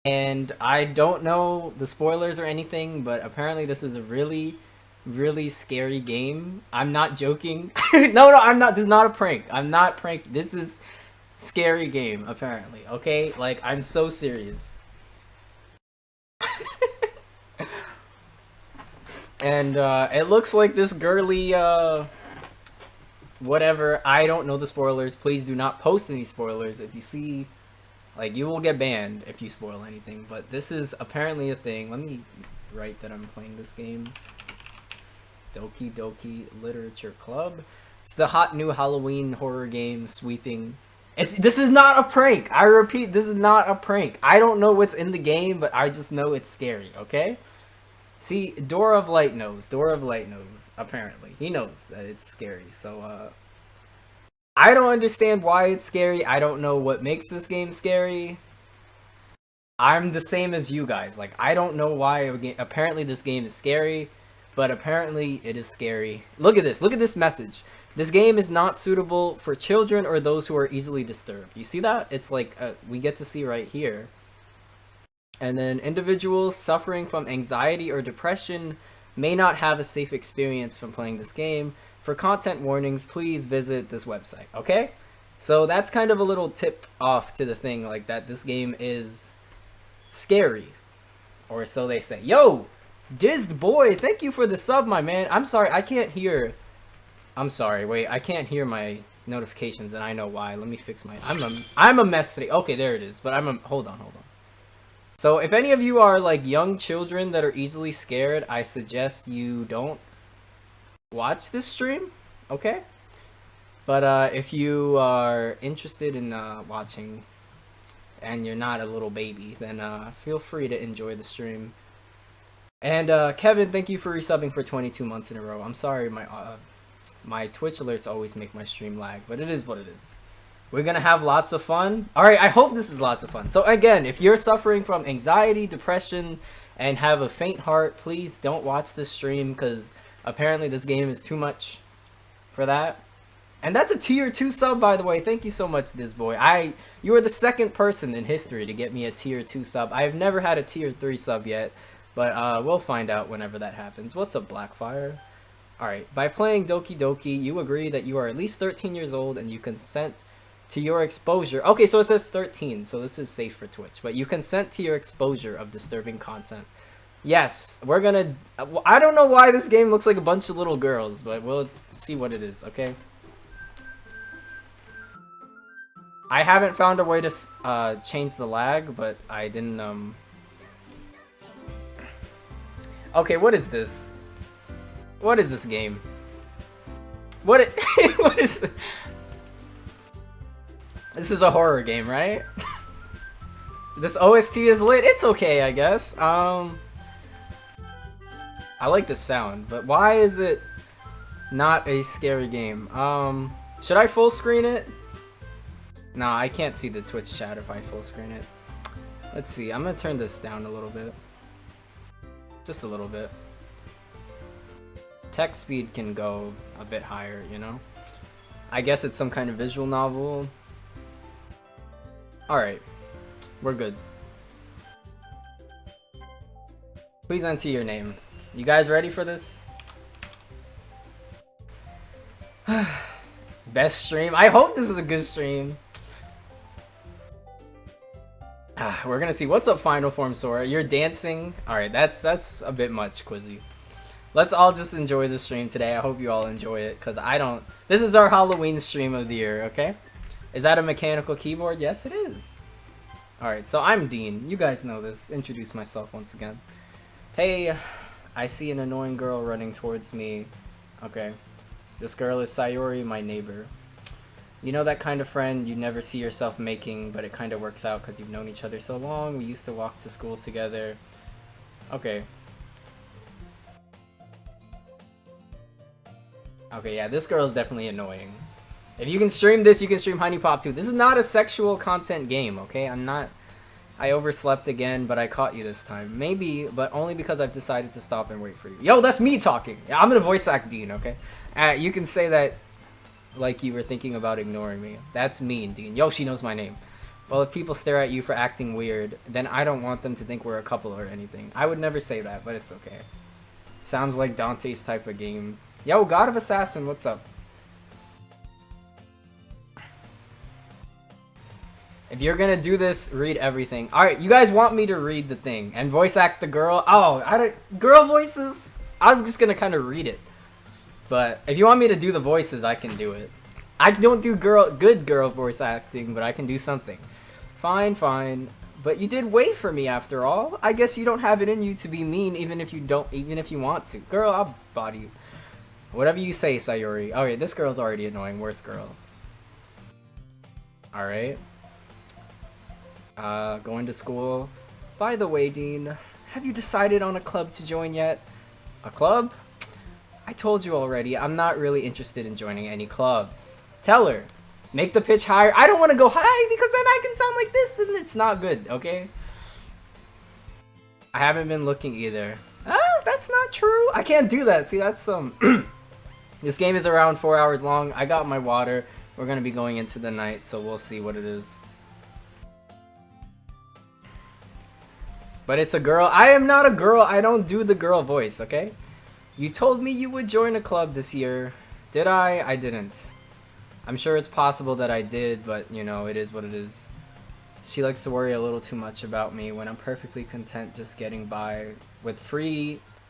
And I don't know the spoilers or anything, but apparently this is a really, really scary game. I'm not joking. No, I'm not. This is not a prank. I'm not prank. This is scary game, apparently. Okay? Like, I'm so serious. And it looks like this girly, whatever. I don't know the spoilers. Please do not post any spoilers. If you see, like, you will get banned if you spoil anything. But this is apparently a thing. Let me write that I'm playing this game. Doki Doki Literature Club. It's the hot new Halloween horror game sweeping. This is not a prank. I repeat, this is not a prank. I don't know what's in the game, but I just know it's scary, okay? See, Door of Light knows. Door of Light knows, apparently. He knows that it's scary. So, I don't understand why it's scary. I don't know what makes this game scary. I'm the same as you guys. Like, I don't know why. Apparently, this game is scary, but apparently, it is scary. Look at this. Look at this message. This game is not suitable for children or those who are easily disturbed. You see that? It's like, we get to see right here. And then individuals suffering from anxiety or depression may not have a safe experience from playing this game. For content warnings, please visit this website, okay? So that's kind of a little tip off to the thing, like that this game is scary. Or so they say. Yo! Dizzed boy, thank you for the sub, my man. I'm sorry, I can't hear. I'm sorry, wait, I can't hear my notifications and I know why. Let me fix my I'm a mess today. Okay, there it is. But hold on. So if any of you are like young children that are easily scared, I suggest you don't watch this stream, okay? But if you are interested in watching and you're not a little baby, then feel free to enjoy the stream. And Kevin, thank you for resubbing for 22 months in a row. I'm sorry, my Twitch alerts always make my stream lag, but it is what it is. We're gonna have lots of fun. Alright, I hope this is lots of fun. So again, if you're suffering from anxiety, depression, and have a faint heart, please don't watch this stream, because apparently this game is too much for that. And that's a tier 2 sub, by the way. Thank you so much, this boy. You are the second person in history to get me a tier 2 sub. I have never had a tier 3 sub yet, but we'll find out whenever that happens. What's up, Blackfire? Alright, by playing Doki Doki, you agree that you are at least 13 years old and you consent to your exposure. Okay, so it says 13, so this is safe for Twitch. But you consent to your exposure of disturbing content. Yes, we're gonna... I don't know why this game looks like a bunch of little girls, but we'll see what it is, okay? I haven't found a way to change the lag, but I didn't... Okay, what is this? What is this game? What is... This is a horror game, right? This OST is lit. It's okay, I guess. I like the sound, but why is it not a scary game? Should I full screen it? No, I can't see the Twitch chat if I full screen it. Let's see. I'm gonna turn this down a little bit. Just a little bit. Text speed can go a bit higher, you know? I guess it's some kind of visual novel. Alright, we're good. Please enter your name. You guys ready for this? Best stream? I hope this is a good stream. We're gonna see. What's up, Final Form Sora? You're dancing? Alright, that's a bit much, Quizzy. Let's all just enjoy the stream today. I hope you all enjoy it, because I don't... This is our Halloween stream of the year, okay? Is that a mechanical keyboard? Yes, it is. Alright, so I'm Dean. You guys know this. Introduce myself once again. Hey, I see an annoying girl running towards me. Okay. This girl is Sayori, my neighbor. You know that kind of friend you never see yourself making, but it kind of works out because you've known each other so long. We used to walk to school together. Okay. Okay, yeah, this girl is definitely annoying. If you can stream this, you can stream Honey Pop too. This is not a sexual content game, okay? I overslept again, but I caught you this time. Maybe, but only because I've decided to stop and wait for you. Yo, that's me talking! Yeah, I'm gonna voice act Dean, okay? You can say that like you were thinking about ignoring me. That's mean, Dean. Yo, she knows my name. Well, if people stare at you for acting weird, then I don't want them to think we're a couple or anything. I would never say that, but it's okay. Sounds like Dante's type of game. Yo, God of Assassin, what's up? If you're gonna do this, read everything. Alright, you guys want me to read the thing and voice act the girl? Oh, girl voices? I was just gonna kind of read it. But if you want me to do the voices, I can do it. I don't do good girl voice acting, but I can do something. Fine, fine. But you did wait for me after all. I guess you don't have it in you to be mean even if you want to. Girl, I'll body you. Whatever you say, Sayori. Okay, this girl's already annoying. Worst girl. Alright. Going to school. By the way, Dean, have you decided on a club to join yet? A club? I told you already, I'm not really interested in joining any clubs. Tell her. Make the pitch higher. I don't want to go high because then I can sound like this and it's not good, okay? I haven't been looking either. Ah, that's not true. I can't do that. See, that's This game is around 4 hours long. I got my water. We're going to be going into the night, so we'll see what it is. But it's a girl. I am not a girl. I don't do the girl voice, okay? You told me you would join a club this year. Did I? I didn't. I'm sure it's possible that I did, but, you know, it is what it is. She likes to worry a little too much about me when I'm perfectly content just getting by with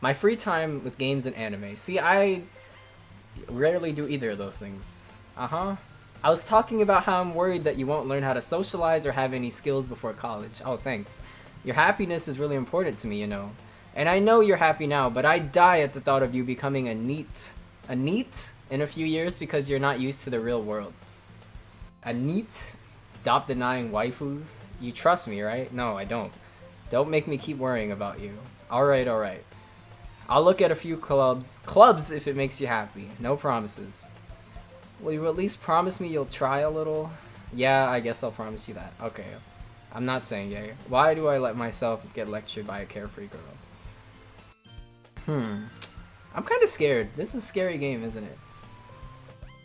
my free time with games and anime. See, I rarely do either of those things. Uh-huh. I was talking about how I'm worried that you won't learn how to socialize or have any skills before college. Oh, thanks. Your happiness is really important to me, you know. And I know you're happy now, but I die at the thought of you becoming a NEET in a few years because you're not used to the real world. A NEET? Stop denying waifus? You trust me, right? No, I don't. Don't make me keep worrying about you. Alright, alright. I'll look at a few clubs. Clubs if it makes you happy. No promises. Will you at least promise me you'll try a little? Yeah, I guess I'll promise you that. Okay. I'm not saying yay. Why do I let myself get lectured by a carefree girl? I'm kind of scared. This is a scary game, isn't it?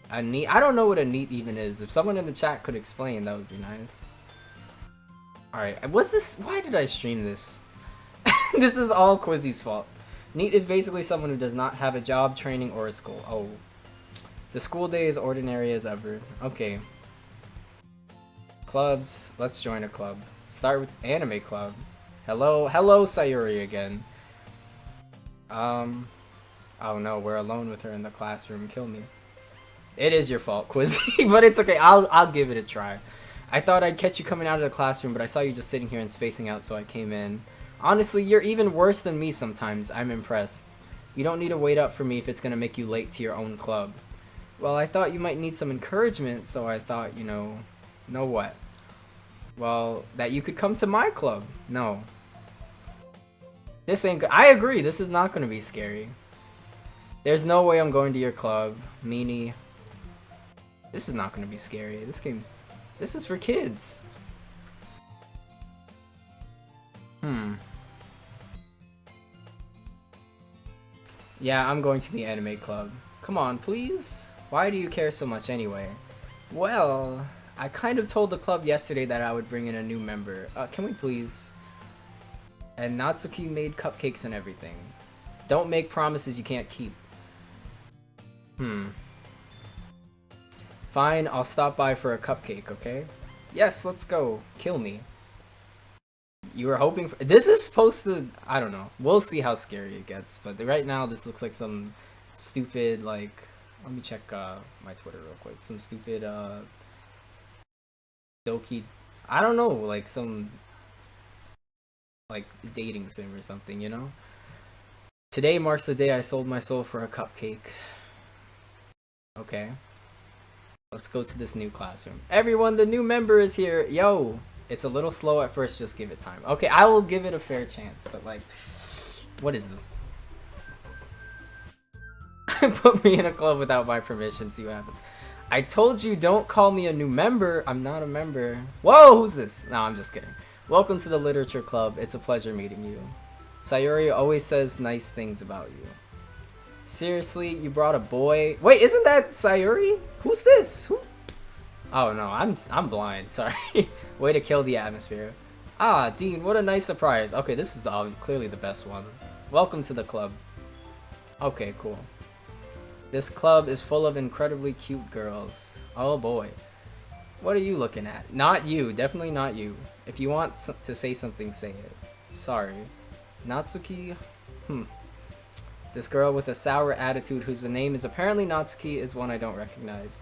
A NEET? I don't know what a NEET even is. If someone in the chat could explain, that would be nice. Alright, what's this? Why did I stream this? This is all Quizzy's fault. NEET is basically someone who does not have a job, training, or a school. Oh. The school day is ordinary as ever. Okay. Clubs. Let's join a club. Start with anime club. Hello Sayuri again. Oh no, we're alone with her in the classroom. Kill me. It is your fault, Quizzy, but it's okay. I'll give it a try. I thought I'd catch you coming out of the classroom, but I saw you just sitting here and spacing out, so I came in. Honestly, you're even worse than me sometimes. I'm impressed. You don't need to wait up for me if it's gonna make you late to your own club. Well, I thought you might need some encouragement, so I thought, you know what? Well, that you could come to my club. No. This ain't I agree, this is not gonna be scary. There's no way I'm going to your club, meanie. This is not gonna be scary. This is for kids. Yeah, I'm going to the anime club. Come on, please? Why do you care so much anyway? Well, I kind of told the club yesterday that I would bring in a new member. Can we please? And Natsuki made cupcakes and everything. Don't make promises you can't keep. Fine, I'll stop by for a cupcake, okay? Yes, let's go. Kill me. You were hoping for... This is supposed to... I don't know. We'll see how scary it gets. But right now, this looks like some stupid, like... Let me check my Twitter real quick. Some stupid, Doki... I don't know, like some... like, dating sim or something, you know? Today marks the day I sold my soul for a cupcake. Okay. Let's go to this new classroom. Everyone, the new member is here. Yo! It's a little slow at first, just give it time. Okay, I will give it a fair chance, but like... What is this? Put me in a club without my permission, see what happens. I told you don't call me a new member. I'm not a member. Whoa, who's this? No, I'm just kidding. Welcome to the literature club. It's a pleasure meeting you. Sayuri always says nice things about you. Seriously, you brought a boy? Wait, isn't that Sayuri? Who's this? Oh no, I'm blind. Sorry. Way to kill the atmosphere. Ah, Dean, what a nice surprise. Okay, this is clearly the best one. Welcome to the club. Okay, cool. This club is full of incredibly cute girls. Oh boy. What are you looking at? Not you. Definitely not you. If you want to say something, say it. Sorry. Natsuki? This girl with a sour attitude whose name is apparently Natsuki is one I don't recognize.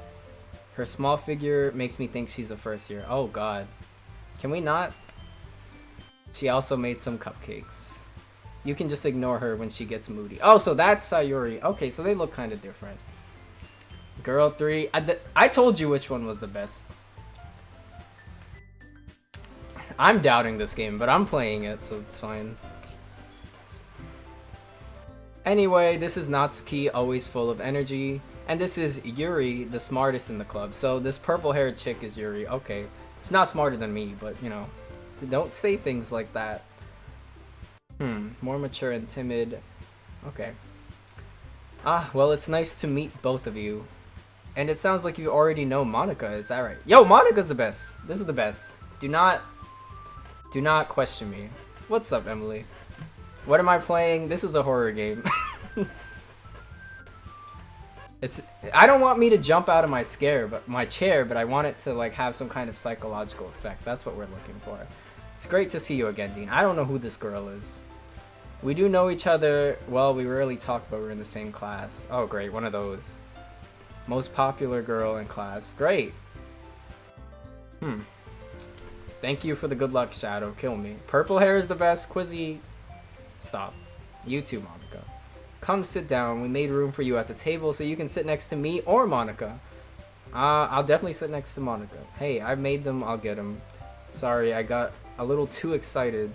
Her small figure makes me think she's a first year. Oh god. Can we not? She also made some cupcakes. You can just ignore her when she gets moody. Oh, so that's Sayuri. Okay, so they look kind of different. Girl 3. I told you which one was the best. I'm doubting this game, but I'm playing it, so it's fine. Anyway, this is Natsuki, always full of energy. And this is Yuri, the smartest in the club. So this purple-haired chick is Yuri. Okay, it's not smarter than me, but, you know, don't say things like that. More mature and timid. Okay. Ah, well, it's nice to meet both of you. And it sounds like you already know Monica, is that right? Yo, Monica's the best. This is the best. Do not question me. What's up, Emily? What am I playing? This is a horror game. I don't want me to jump out of my chair, but I want it to like have some kind of psychological effect. That's what we're looking for. It's great to see you again, Dean. I don't know who this girl is. We do know each other. Well, we rarely talked, but we're in the same class. Oh, great. One of those. Most popular girl in class. Great. Thank you for the good luck, Shadow. Kill me. Purple hair is the best. Quizzy. Stop. You too, Monica. Come sit down. We made room for you at the table so you can sit next to me or Monica. I'll definitely sit next to Monica. Hey, I made them. I'll get them. Sorry, I got a little too excited.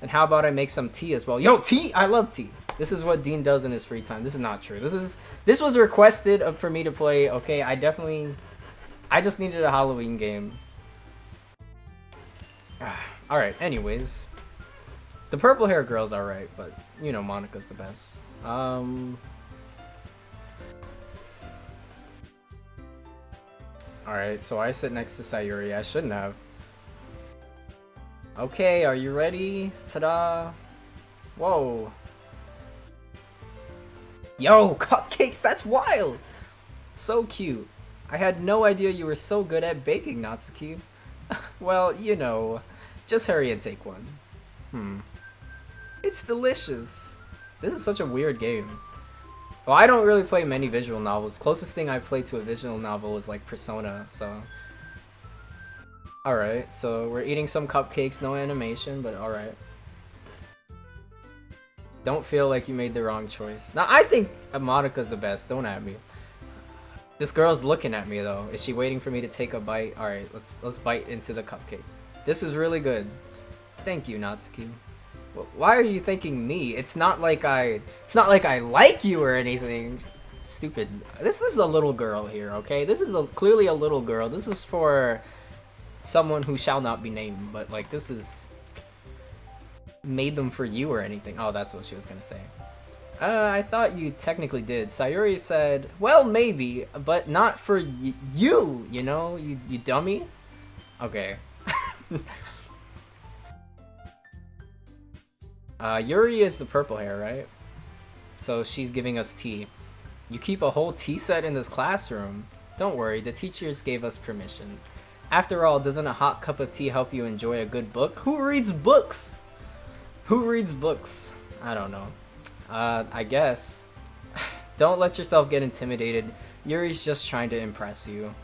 And how about I make some tea as well? Yo, tea! I love tea. This is what Dean does in his free time. This is not true. This was requested for me to play. Okay, I just needed a Halloween game. Alright, anyways. The purple hair girl's alright, but you know Monica's the best. Alright, so I sit next to Sayuri. I shouldn't have. Okay, are you ready? Ta-da! Whoa. Yo, cupcakes! That's wild! So cute. I had no idea you were so good at baking, Natsuki. Well, you know. Just hurry and take one. It's delicious. This is such a weird game. Well, I don't really play many visual novels. Closest thing I played to a visual novel is like Persona, so... Alright, so we're eating some cupcakes, no animation, but alright. Don't feel like you made the wrong choice. Now, I think Monica's the best, don't at me. This girl's looking at me though. Is she waiting for me to take a bite? Alright, let's bite into the cupcake. This is really good. Thank you, Natsuki. Why are you thanking me? It's not like I like you or anything. Stupid. This is a little girl here, okay? This is clearly a little girl. This is for someone who shall not be named, but like this is made them for you or anything. Oh, that's what she was gonna say. I thought you technically did. Sayuri said, well, maybe, but not for you, you know, you dummy. Okay. Yuri is the purple hair, right? So she's giving us tea. You keep a whole tea set in this classroom. Don't worry, the teachers gave us permission. After all, doesn't a hot cup of tea help you enjoy a good book? Who reads books? Who reads books? I don't know. I guess. Don't let yourself get intimidated. Yuri's just trying to impress you.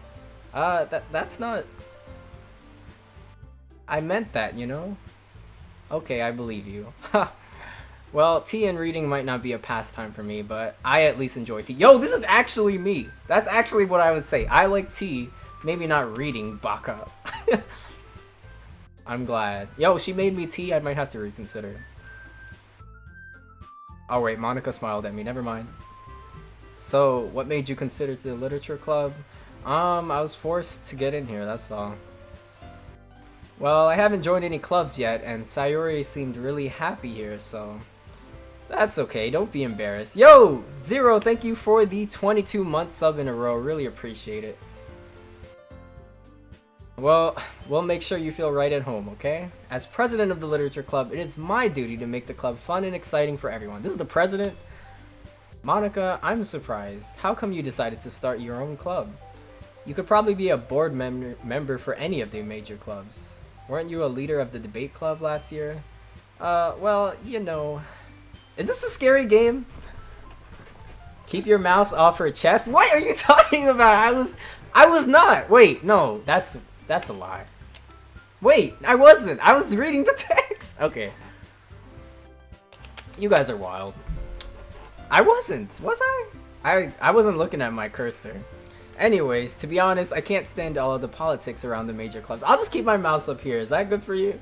That's not... I meant that, you know? Okay, I believe you. Well, tea and reading might not be a pastime for me, but I at least enjoy tea. Yo, this is actually me! That's actually what I would say. I like tea, maybe not reading, baka. I'm glad. Yo, she made me tea, I might have to reconsider. Oh wait, Monica smiled at me, never mind. So, what made you consider the literature club? I was forced to get in here, that's all. Well, I haven't joined any clubs yet, and Sayuri seemed really happy here, so... That's okay, don't be embarrassed. Yo! Zero, thank you for the 22-month sub in a row, really appreciate it. Well, we'll make sure you feel right at home, okay? As president of the literature club, it is my duty to make the club fun and exciting for everyone. This is the president. Monica, I'm surprised. How come you decided to start your own club? You could probably be a board member for any of the major clubs. Weren't you a leader of the debate club last year? Well, you know... Is this a scary game? Keep your mouse off her chest? What are you talking about? I was not! Wait, no, that's a lie. Wait, I wasn't! I was reading the text! Okay. You guys are wild. I wasn't, was I? I wasn't looking at my cursor. Anyways, to be honest, I can't stand all of the politics around the major clubs. I'll just keep my mouse up here. Is that good for you?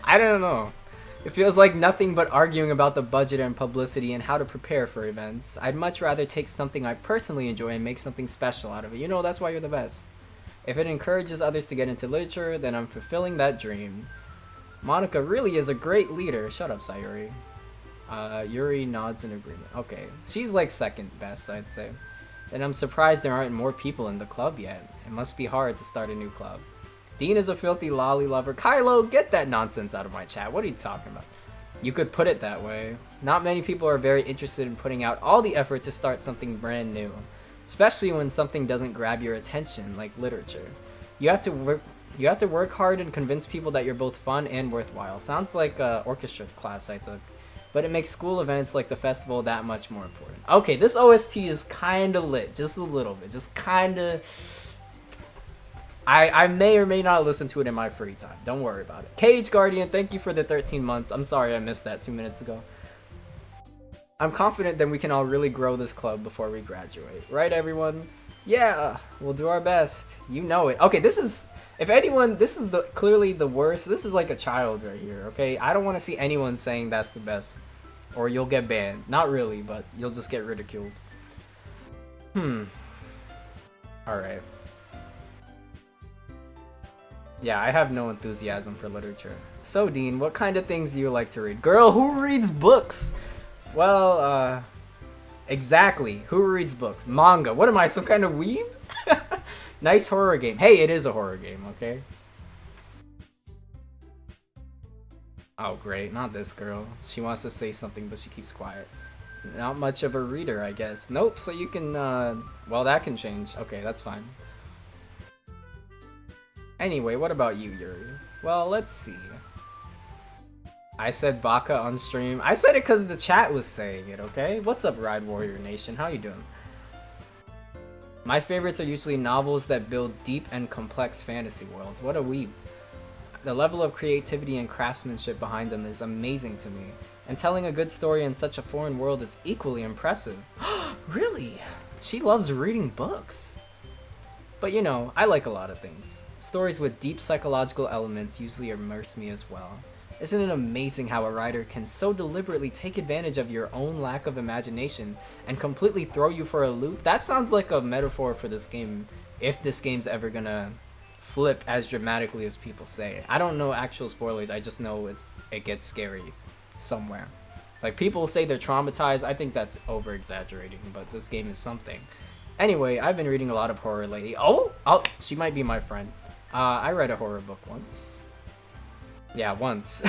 I don't know. It feels like nothing but arguing about the budget and publicity and how to prepare for events. I'd much rather take something I personally enjoy and make something special out of it. You know, that's why you're the best. If it encourages others to get into literature, then I'm fulfilling that dream. Monica really is a great leader. Shut up, Sayuri. Yuri nods in agreement. Okay, she's like second best, I'd say. And I'm surprised there aren't more people in the club yet. It must be hard to start a new club. Dean is a filthy lolly lover. Kylo, get that nonsense out of my chat. What are you talking about? You could put it that way. Not many people are very interested in putting out all the effort to start something brand new. Especially when something doesn't grab your attention, like literature. You have to work hard and convince people that you're both fun and worthwhile. Sounds like an orchestra class I took. But it makes school events like the festival that much more important. Okay, this OST is kinda lit. Just a little bit. Just kinda... I may or may not listen to it in my free time. Don't worry about it. Cage Guardian, thank you for the 13 months. I'm sorry I missed that 2 minutes ago. I'm confident that we can all really grow this club before we graduate. Right, everyone? Yeah, we'll do our best. You know it. Okay, this is... If anyone... This is clearly the worst. This is like a child right here, okay? I don't want to see anyone saying that's the best. Or you'll get banned. Not really, but you'll just get ridiculed. Alright. Yeah, I have no enthusiasm for literature. So, Dean, what kind of things do you like to read? Girl, who reads books? Well, exactly. Who reads books? Manga. What am I, some kind of weeb? Nice horror game. Hey, it is a horror game, okay? Oh, great. Not this girl. She wants to say something, but she keeps quiet. Not much of a reader, I guess. Nope, so you can, well, that can change. Okay, that's fine. Anyway, what about you, Yuri? Well, let's see. I said Baka on stream. I said it because the chat was saying it, okay? What's up, Ride Warrior Nation? How you doing? My favorites are usually novels that build deep and complex fantasy worlds. What a weeb. The level of creativity and craftsmanship behind them is amazing to me. And telling a good story in such a foreign world is equally impressive. Really? She loves reading books. But you know, I like a lot of things. Stories with deep psychological elements usually immerse me as well. Isn't it amazing how a writer can so deliberately take advantage of your own lack of imagination and completely throw you for a loop? That sounds like a metaphor for this game, if this game's ever gonna flip as dramatically as people say. I don't know actual spoilers, I just know it gets scary somewhere. Like, people say they're traumatized, I think that's over-exaggerating, but this game is something. Anyway, I've been reading a lot of horror lately. Oh, she might be my friend. I read a horror book once. Yeah, once.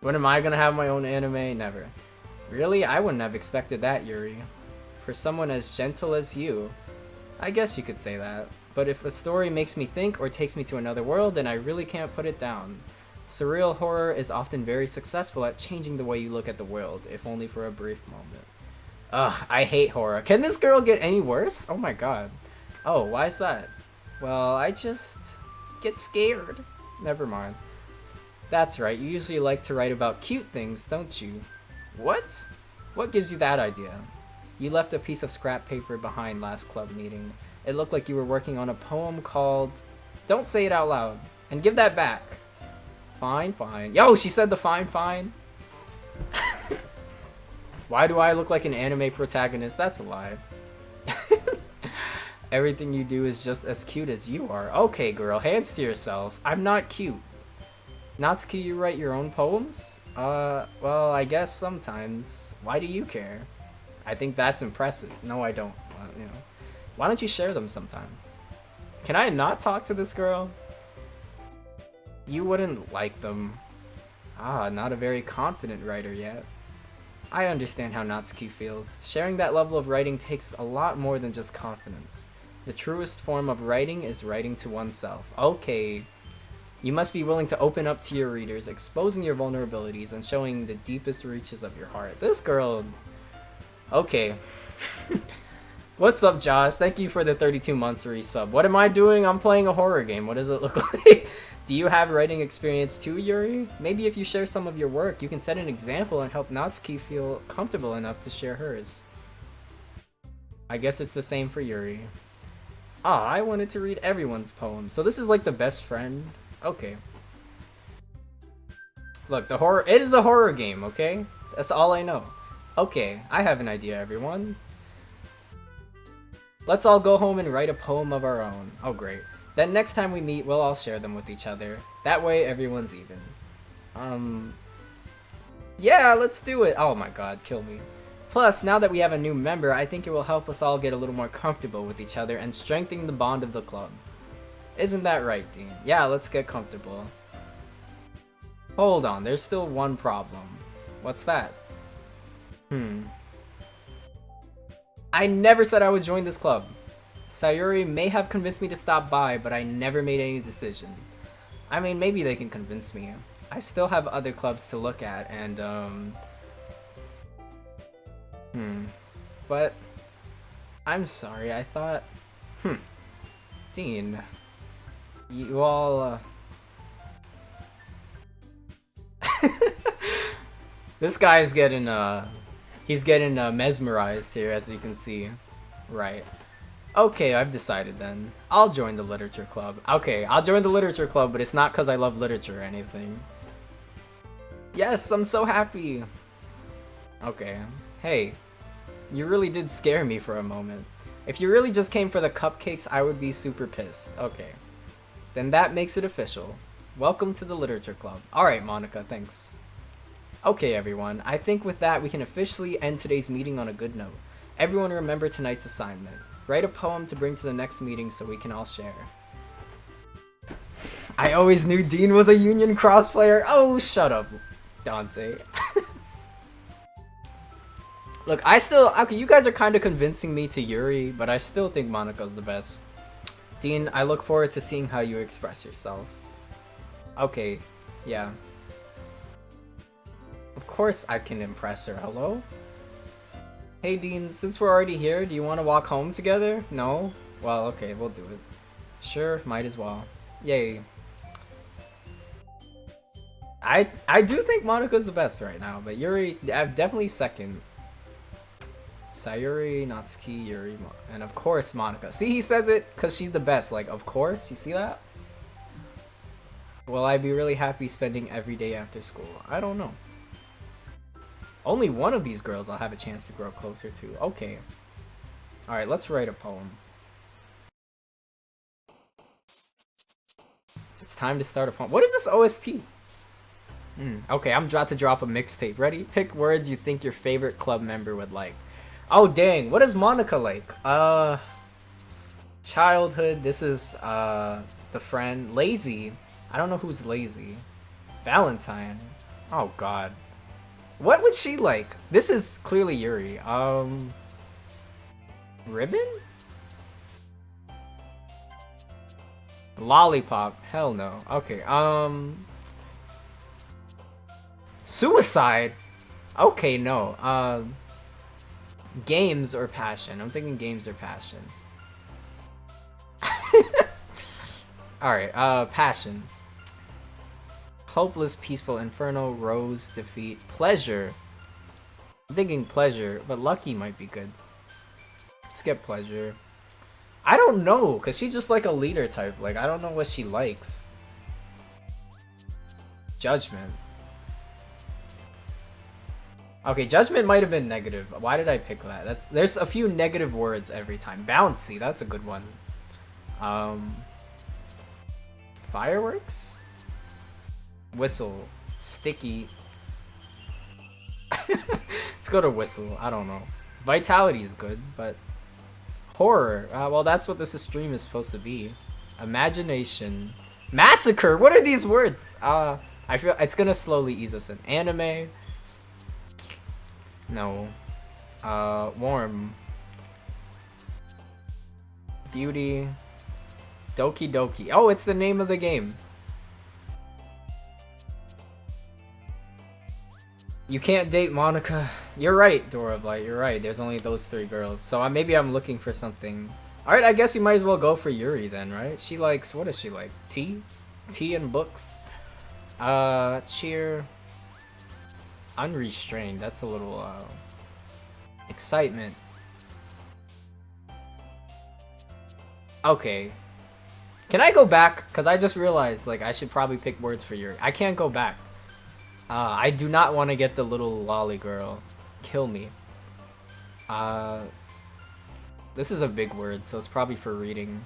When am I gonna have my own anime? Never. Really? I wouldn't have expected that, Yuri. For someone as gentle as you. I guess you could say that. But if a story makes me think or takes me to another world, then I really can't put it down. Surreal horror is often very successful at changing the way you look at the world, if only for a brief moment. Ugh, I hate horror. Can this girl get any worse? Oh my god. Oh, why is that? Well, I just get scared. Never mind. That's right, you usually like to write about cute things, don't you? What? What gives you that idea? You left a piece of scrap paper behind last club meeting. It looked like you were working on a poem called... Don't say it out loud. And give that back. Fine, fine. Yo, she said the fine, fine. Why do I look like an anime protagonist? That's a lie. Everything you do is just as cute as you are. Okay, girl, hands to yourself. I'm not cute. Natsuki, you write your own poems? Well, I guess sometimes. Why do you care? I think that's impressive. No, I don't. You know. Why don't you share them sometime? Can I not talk to this girl? You wouldn't like them. Ah, not a very confident writer yet. I understand how Natsuki feels. Sharing that level of writing takes a lot more than just confidence. The truest form of writing is writing to oneself. Okay. You must be willing to open up to your readers, exposing your vulnerabilities and showing the deepest reaches of your heart. This girl... Okay. What's up, Josh? Thank you for the 32 months resub. What am I doing? I'm playing a horror game. What does it look like? Do you have writing experience too, Yuri? Maybe if you share some of your work, you can set an example and help Natsuki feel comfortable enough to share hers. I guess it's the same for Yuri. Ah, I wanted to read everyone's poems. So this is like the best friend? Okay. Look, it is a horror game, okay? That's all I know. Okay, I have an idea, everyone. Let's all go home and write a poem of our own. Oh, great. Then next time we meet, we'll all share them with each other. That way, everyone's even. Yeah, let's do it. Oh my god, kill me. Plus, now that we have a new member, I think it will help us all get a little more comfortable with each other and strengthen the bond of the club. Isn't that right, Dean? Yeah, let's get comfortable. Hold on, there's still one problem. What's that? I never said I would join this club. Sayuri may have convinced me to stop by, but I never made any decision. I mean, maybe they can convince me. I still have other clubs to look at, and, But, I'm sorry, I thought... Dean... You all, This guy's getting, he's getting, mesmerized here, as you can see. Right. Okay, I've decided then. I'll join the literature club. Okay, I'll join the literature club, but it's not because I love literature or anything. Yes, I'm so happy! Okay. Hey, you really did scare me for a moment. If you really just came for the cupcakes, I would be super pissed. Okay. Then that makes it official. Welcome to the literature club. Alright, Monica, thanks. Okay, everyone. I think with that, we can officially end today's meeting on a good note. Everyone remember tonight's assignment. Write a poem to bring to the next meeting so we can all share. I always knew Dean was a Union Cross player. Oh, shut up, Dante. Look, okay, you guys are kind of convincing me to Yuri, but I still think Monica's the best. Dean, I look forward to seeing how you express yourself. Okay, yeah. Of course I can impress her, hello? Hey Dean, since we're already here, do you want to walk home together? No? Well, okay, we'll do it. Sure, might as well. Yay. I do think Monica's the best right now, but Yuri, definitely second. Sayuri, Natsuki, Yuri, and of course Monica. See, he says it because she's the best. Like, of course, you see that? Will I be really happy spending every day after school? I don't know. Only one of these girls I'll have a chance to grow closer to. Okay. Alright, let's write a poem. It's time to start a poem. What is this OST? Okay, I'm about to drop a mixtape. Ready? Pick words you think your favorite club member would like. Oh, dang. What is Monica like? Childhood. This is, the friend. Lazy. I don't know who's lazy. Valentine. Oh, God. What would she like? This is clearly Yuri. Ribbon? Lollipop. Hell no. Okay, suicide? Okay, no. Games or passion? I'm thinking games or passion. Alright, passion. Hopeless, peaceful, inferno, rose, defeat, pleasure. I'm thinking pleasure, but lucky might be good. Skip pleasure. I don't know, because she's just like a leader type. Like, I don't know what she likes. Judgment. Okay, judgment might have been negative. Why did I pick that? There's a few negative words every time. Bouncy, that's a good one. Fireworks? Whistle. Sticky. Let's go to whistle. I don't know. Vitality is good, but... Horror. Well, that's what this stream is supposed to be. Imagination. Massacre! What are these words? I feel it's gonna slowly ease us in. Anime. No. Warm. Beauty. Doki Doki. Oh, it's the name of the game. You can't date Monica. You're right, Dora of Light. You're right. There's only those 3 girls. So maybe I'm looking for something. Alright, I guess you might as well go for Yuri then, right? She likes, what does she like? Tea? Tea and books? Cheer. Unrestrained. That's a little, excitement. Okay. Can I go back? Because I just realized, like, I should probably pick words for Yuri. I can't go back. I do not want to get the little lolly girl. Kill me. This is a big word, so it's probably for reading.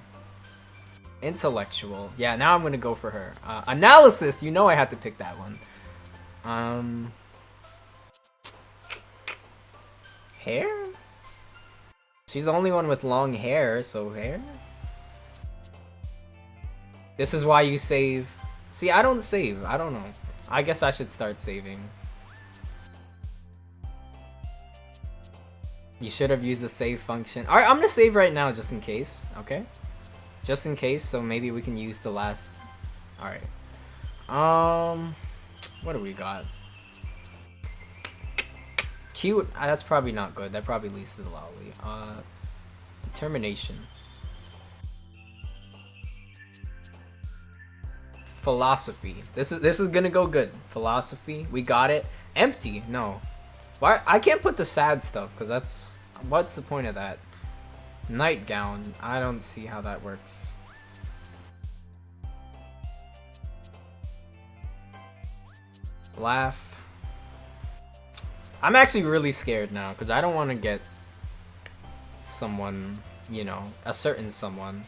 Intellectual. Yeah, now I'm going to go for her. Analysis! You know I had to pick that one. Hair? She's the only one with long hair, so hair? This is why you save. See, I don't save. I don't know. I guess I should start saving. You should have used the save function. Alright, I'm gonna save right now just in case, okay? Just in case, so maybe we can use the last... Alright. What do we got? Cute? That's probably not good. That probably leads to the lolly. Determination. Philosophy. This is gonna go good. Philosophy. We got it. Empty. No. Why? I can't put the sad stuff because that's... What's the point of that? Nightgown. I don't see how that works. Laugh. I'm actually really scared now because I don't want to get someone, you know, a certain someone.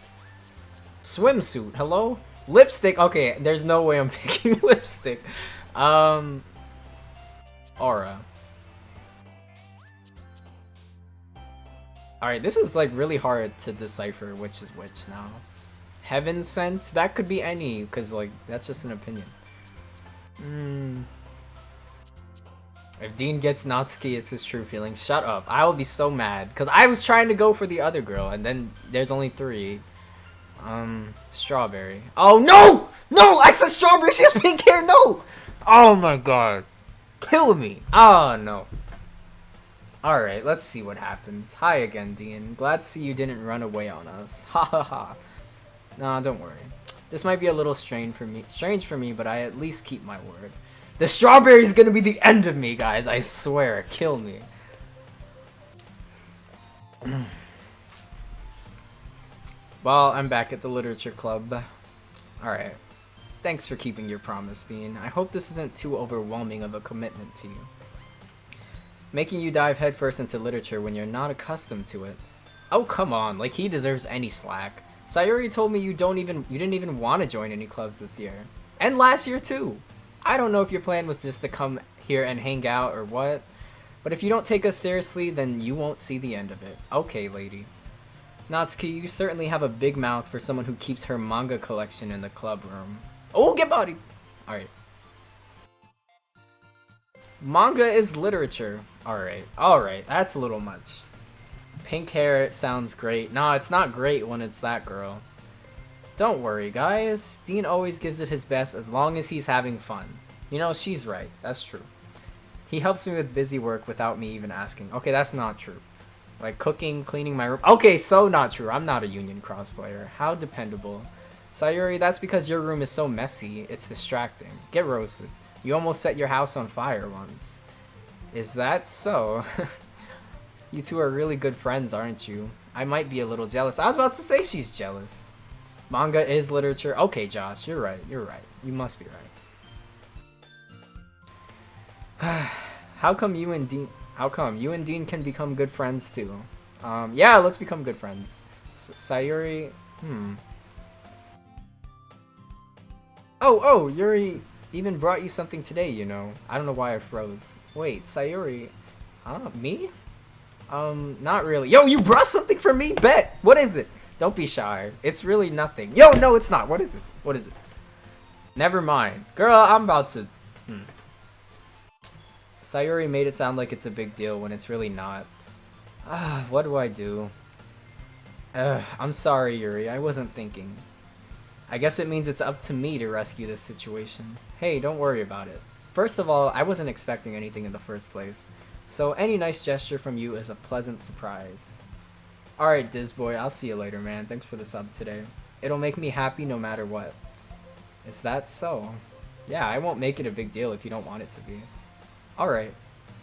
Swimsuit. Hello? Lipstick. Okay, there's no way I'm picking lipstick. Aura. Alright, this is like really hard to decipher which is which now. Heaven sent? That could be any, because like, that's just an opinion. If Dean gets Natsuki, it's his true feelings. Shut up. I will be so mad. Because I was trying to go for the other girl, and then there's only 3. Strawberry. Oh, no! No! I said strawberry! She has pink hair! No! Oh my god. Kill me. Oh, no. Alright, let's see what happens. Hi again, Dean. Glad to see you didn't run away on us. Ha ha ha. Nah, don't worry. This might be a little strange for me, but I at least keep my word. The strawberry is gonna be the end of me, guys. I swear. Kill me. Well, I'm back at the literature club. Alright. Thanks for keeping your promise, Dean. I hope this isn't too overwhelming of a commitment to you. Making you dive headfirst into literature when you're not accustomed to it. Oh, come on. Like, he deserves any slack. Sayuri told me you didn't even want to join any clubs this year. And last year, too. I don't know if your plan was just to come here and hang out or what. But if you don't take us seriously, then you won't see the end of it. Okay, lady. Natsuki, you certainly have a big mouth for someone who keeps her manga collection in the club room. Oh, get body! Alright. Manga is literature. Alright, alright, that's a little much. Pink hair sounds great. No, it's not great when it's that girl. Don't worry, guys. Dean always gives it his best as long as he's having fun. You know, she's right. That's true. He helps me with busy work without me even asking. Okay, that's not true. Like cooking, cleaning my room. Okay, so not true. I'm not a Union Cross player. How dependable. Sayuri, that's because your room is so messy. It's distracting. Get roasted. You almost set your house on fire once. Is that so? You two are really good friends, aren't you? I might be a little jealous. I was about to say she's jealous. Manga is literature. Okay, Josh, you're right. You're right. You must be right. How come you and Dean can become good friends too? Yeah, let's become good friends. Sayuri, Oh, Yuri even brought you something today, you know. I don't know why I froze. Wait, Sayuri, me? Not really. Yo, you brought something for me? Bet! What is it? Don't be shy. It's really nothing. Yo, no, it's not. What is it? What is it? Never mind. Girl, I'm about to... Sayuri made it sound like it's a big deal when it's really not. What do I do? I'm sorry, Yuri. I wasn't thinking. I guess it means it's up to me to rescue this situation. Hey, don't worry about it. First of all, I wasn't expecting anything in the first place. So any nice gesture from you is a pleasant surprise. Alright, Dizboy, I'll see you later, man. Thanks for the sub today. It'll make me happy no matter what. Is that so? Yeah, I won't make it a big deal if you don't want it to be. Alright.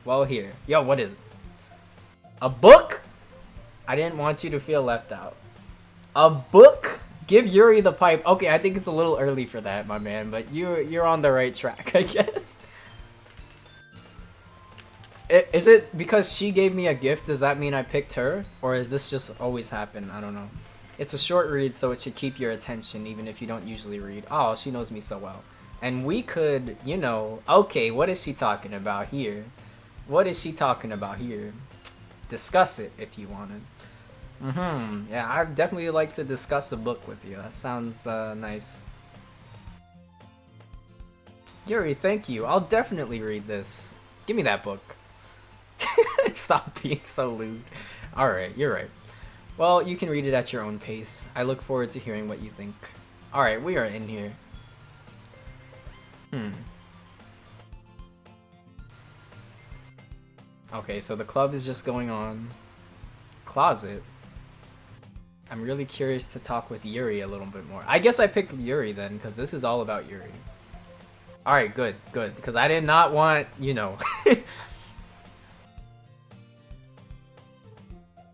Well, here. Yo, what is it? A book? I didn't want you to feel left out. A book? Give Yuri the pipe. Okay, I think it's a little early for that, my man, but you're on the right track, I guess. Is it because she gave me a gift, does that mean I picked her? Or is this just always happen? I don't know. It's a short read, so it should keep your attention even if you don't usually read. Oh, she knows me so well. And we could, you know... Okay, what is she talking about here? What is she talking about here? Discuss it if you wanted. Yeah, I'd definitely like to discuss a book with you. That sounds nice. Yuri, thank you. I'll definitely read this. Give me that book. Stop being so lewd. Alright, you're right. Well, you can read it at your own pace. I look forward to hearing what you think. Alright, we are in here. Okay, so the club is just going on. Closet. I'm really curious to talk with Yuri a little bit more. I guess I picked Yuri then, because this is all about Yuri. Alright, good, good. Because I did not want, you know...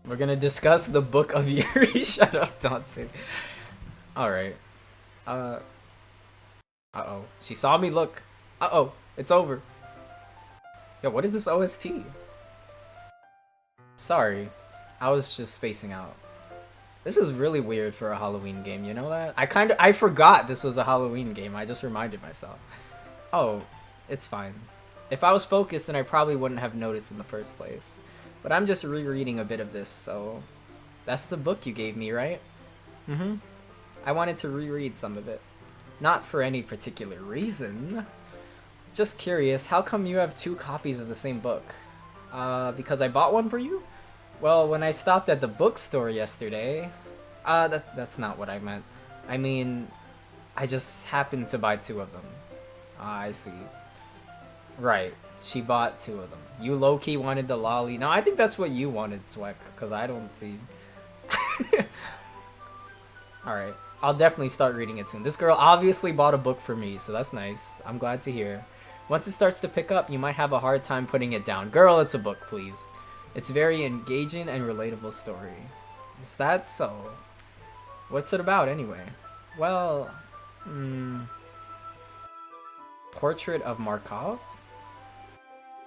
We're gonna discuss the book of Yuri. Shut up, Dante. Alright. Uh-oh. She saw me look. Uh-oh. It's over. Yo, what is this OST? Sorry. I was just spacing out. This is really weird for a Halloween game, you know that? I forgot this was a Halloween game. I just reminded myself. Oh, it's fine. If I was focused, then I probably wouldn't have noticed in the first place. But I'm just rereading a bit of this, so... That's the book you gave me, right? I wanted to reread some of it. Not for any particular reason. Just curious, how come you have 2 copies of the same book? Because I bought one for you? Well, when I stopped at the bookstore yesterday... that's not what I meant. I mean, I just happened to buy 2 of them. I see. Right. She bought 2 of them. You low-key wanted the lolly. No, I think that's what you wanted, Sweck, because I don't see... Alright. I'll definitely start reading it soon. This girl obviously bought a book for me, so that's nice. I'm glad to hear. Once it starts to pick up, you might have a hard time putting it down. Girl, it's a book, please. It's a very engaging and relatable story. Is that so? What's it about, anyway? Well... Portrait of Markov?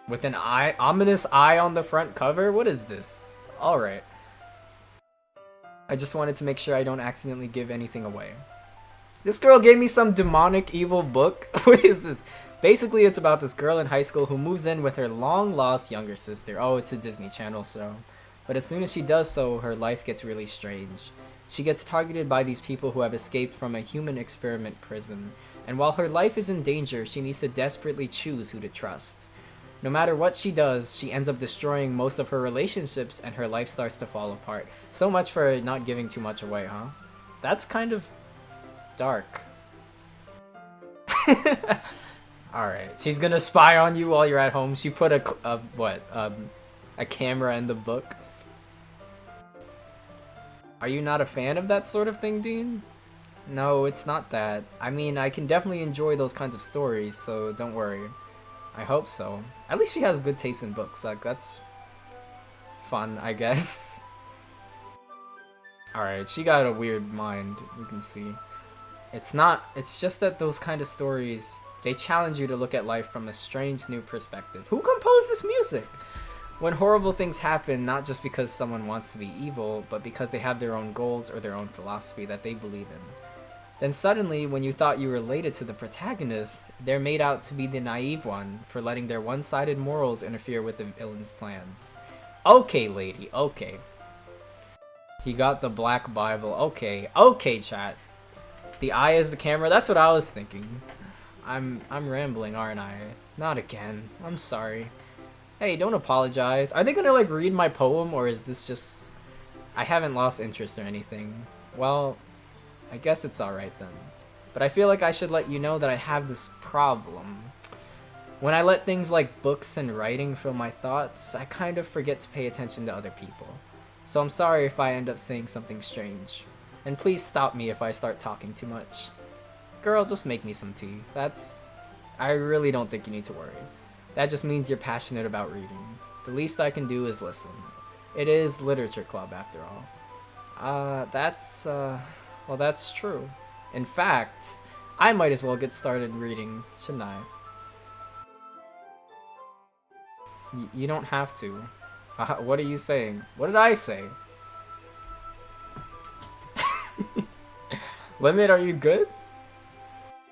With an eye, ominous eye on the front cover? What is this? Alright. I just wanted to make sure I don't accidentally give anything away. This girl gave me some demonic evil book. What is this? Basically, it's about this girl in high school who moves in with her long-lost younger sister. Oh, it's a Disney Channel show. But as soon as she does so, her life gets really strange. She gets targeted by these people who have escaped from a human experiment prison. And while her life is in danger, she needs to desperately choose who to trust. No matter what she does, she ends up destroying most of her relationships and her life starts to fall apart. So much for not giving too much away, huh? That's kind of dark. Alright, she's gonna spy on you while you're at home. She put a camera in the book. Are you not a fan of that sort of thing, Dean? No, it's not that. I mean, I can definitely enjoy those kinds of stories, so don't worry. I hope so. At least she has good taste in books. Like, that's fun, I guess. Alright, she got a weird mind, we can see. It's just that those kind of stories, they challenge you to look at life from a strange new perspective. Who composed this music? When horrible things happen, not just because someone wants to be evil, but because they have their own goals or their own philosophy that they believe in. Then suddenly, when you thought you related to the protagonist, they're made out to be the naive one for letting their one-sided morals interfere with the villain's plans. Okay, lady, okay. He got the black Bible. Okay, okay, chat. The eye is the camera. That's what I was thinking. I'm rambling, aren't I? Not again. I'm sorry. Hey, don't apologize. Are they gonna like read my poem, or is this just... I haven't lost interest or anything. Well, I guess it's alright then. But I feel like I should let you know that I have this problem. When I let things like books and writing fill my thoughts, I kind of forget to pay attention to other people. So I'm sorry if I end up saying something strange. And please stop me if I start talking too much. Girl, just make me some tea. I really don't think you need to worry. That just means you're passionate about reading. The least I can do is listen. It is literature club after all. Well, that's true. In fact, I might as well get started reading, shouldn't I? You don't have to. What are you saying? What did I say? Limit, are you good?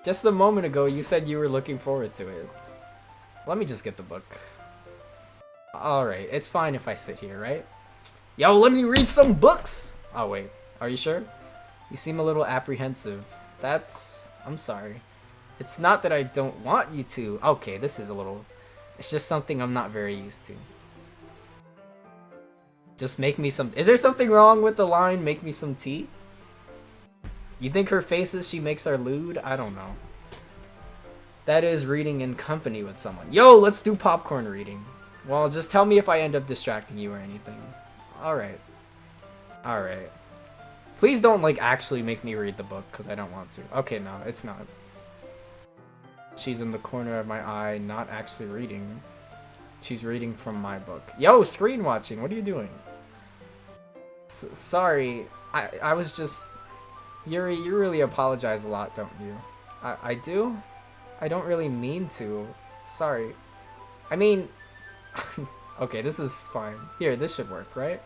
Just a moment ago, you said you were looking forward to it. Let me just get the book. Alright, it's fine if I sit here, right? Yo, let me read some books! Oh, wait. Are you sure? You seem a little apprehensive. I'm sorry. It's not that I don't want you to. Okay, this is a little... It's just something I'm not very used to. Just make me some... Is there something wrong with the line, make me some tea? You think her faces she makes are lewd? I don't know. That is reading in company with someone. Yo, let's do popcorn reading. Well, just tell me if I end up distracting you or anything. Alright. Alright. Please don't, like, actually make me read the book, because I don't want to. Okay, no, it's not. She's in the corner of my eye, not actually reading. She's reading from my book. Yo, screen watching, what are you doing? Sorry, I was just... Yuri, you really apologize a lot, don't you? I do? I don't really mean to. Sorry. I mean... Okay, this is fine. Here, this should work, right?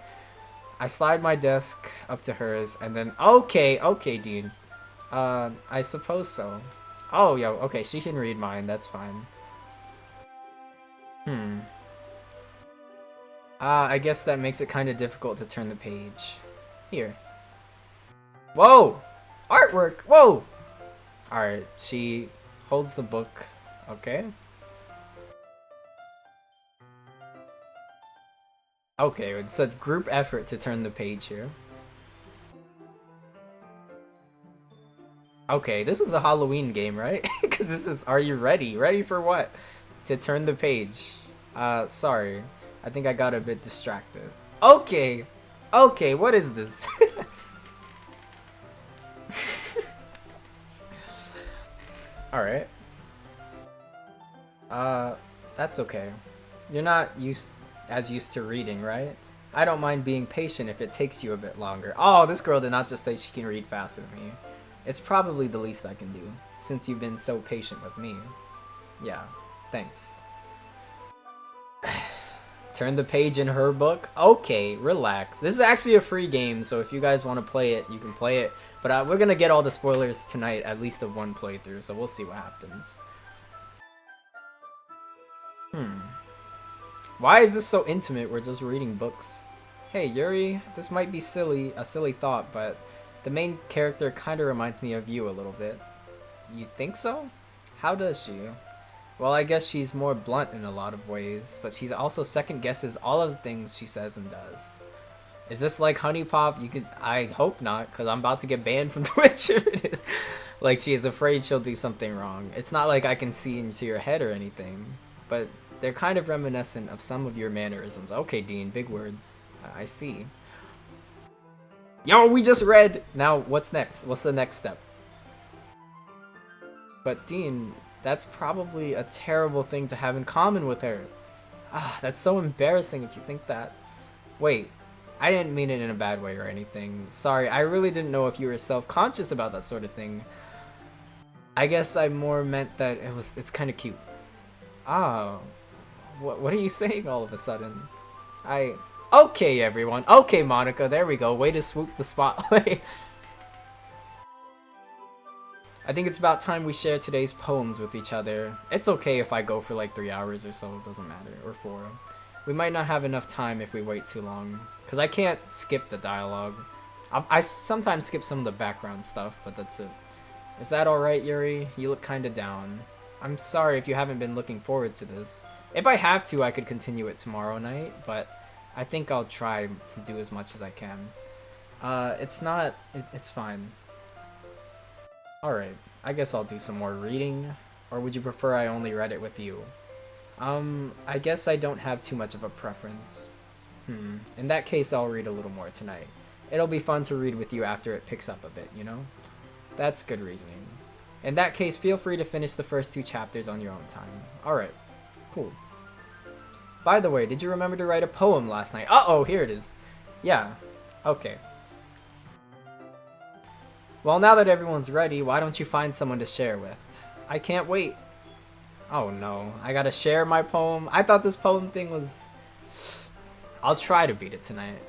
I slide my desk up to hers, and then... Okay, Dean. I suppose so. Oh, yo, okay, she can read mine, that's fine. I guess that makes it kind of difficult to turn the page. Here. Whoa! Artwork! Whoa! Alright, she holds the book. Okay. Okay, it's a group effort to turn the page here. Okay, this is a Halloween game, right? Because this is... Are you ready? Ready for what? To turn the page. Sorry. I think I got a bit distracted. Okay! Okay, what is this? Alright. That's okay. You're not as used to reading, right? I don't mind being patient if it takes you a bit longer. Oh, this girl did not just say she can read faster than me. It's probably the least I can do, since you've been so patient with me. Yeah, thanks. Turn the page in her book? Okay, relax. This is actually a free game, so if you guys want to play it, you can play it. But we're gonna get all the spoilers tonight, at least of one playthrough, so we'll see what happens. Why is this so intimate? We're just reading books. Hey, Yuri, this might be a silly thought, but the main character kinda reminds me of you a little bit. You think so? How does she? Well, I guess she's more blunt in a lot of ways, but she's also second guesses all of the things she says and does. Is this like Honey Pop? I hope not, because I'm about to get banned from Twitch if it is. Like, she is afraid she'll do something wrong. It's not like I can see into your head or anything, but they're kind of reminiscent of some of your mannerisms. Okay, Dean, big words. I see. Yo, we just read! Now, what's next? What's the next step? But Dean, that's probably a terrible thing to have in common with her. Ah, that's so embarrassing if you think that. Wait, I didn't mean it in a bad way or anything. Sorry, I really didn't know if you were self-conscious about that sort of thing. I guess I more meant that it's kind of cute. Oh, what are you saying all of a sudden? Okay, everyone. Okay, Monica, there we go. Way to swoop the spotlight. I think it's about time we share today's poems with each other. It's okay if I go for like 3 hours or so, it doesn't matter, or 4. We might not have enough time if we wait too long, because I can't skip the dialogue. I sometimes skip some of the background stuff, but that's it. Is that alright, Yuri? You look kinda down. I'm sorry if you haven't been looking forward to this. If I have to, I could continue it tomorrow night, but I think I'll try to do as much as I can. It's fine. Alright, I guess I'll do some more reading. Or would you prefer I only read it with you? I guess I don't have too much of a preference. In that case, I'll read a little more tonight. It'll be fun to read with you after it picks up a bit, you know? That's good reasoning. In that case, feel free to finish the first 2 chapters on your own time. Alright, cool. By the way, did you remember to write a poem last night? Uh-oh, here it is. Yeah, okay. Well, now that everyone's ready, why don't you find someone to share with? I can't wait. Oh no, I gotta share my poem. I thought this poem thing was... I'll try to beat it tonight.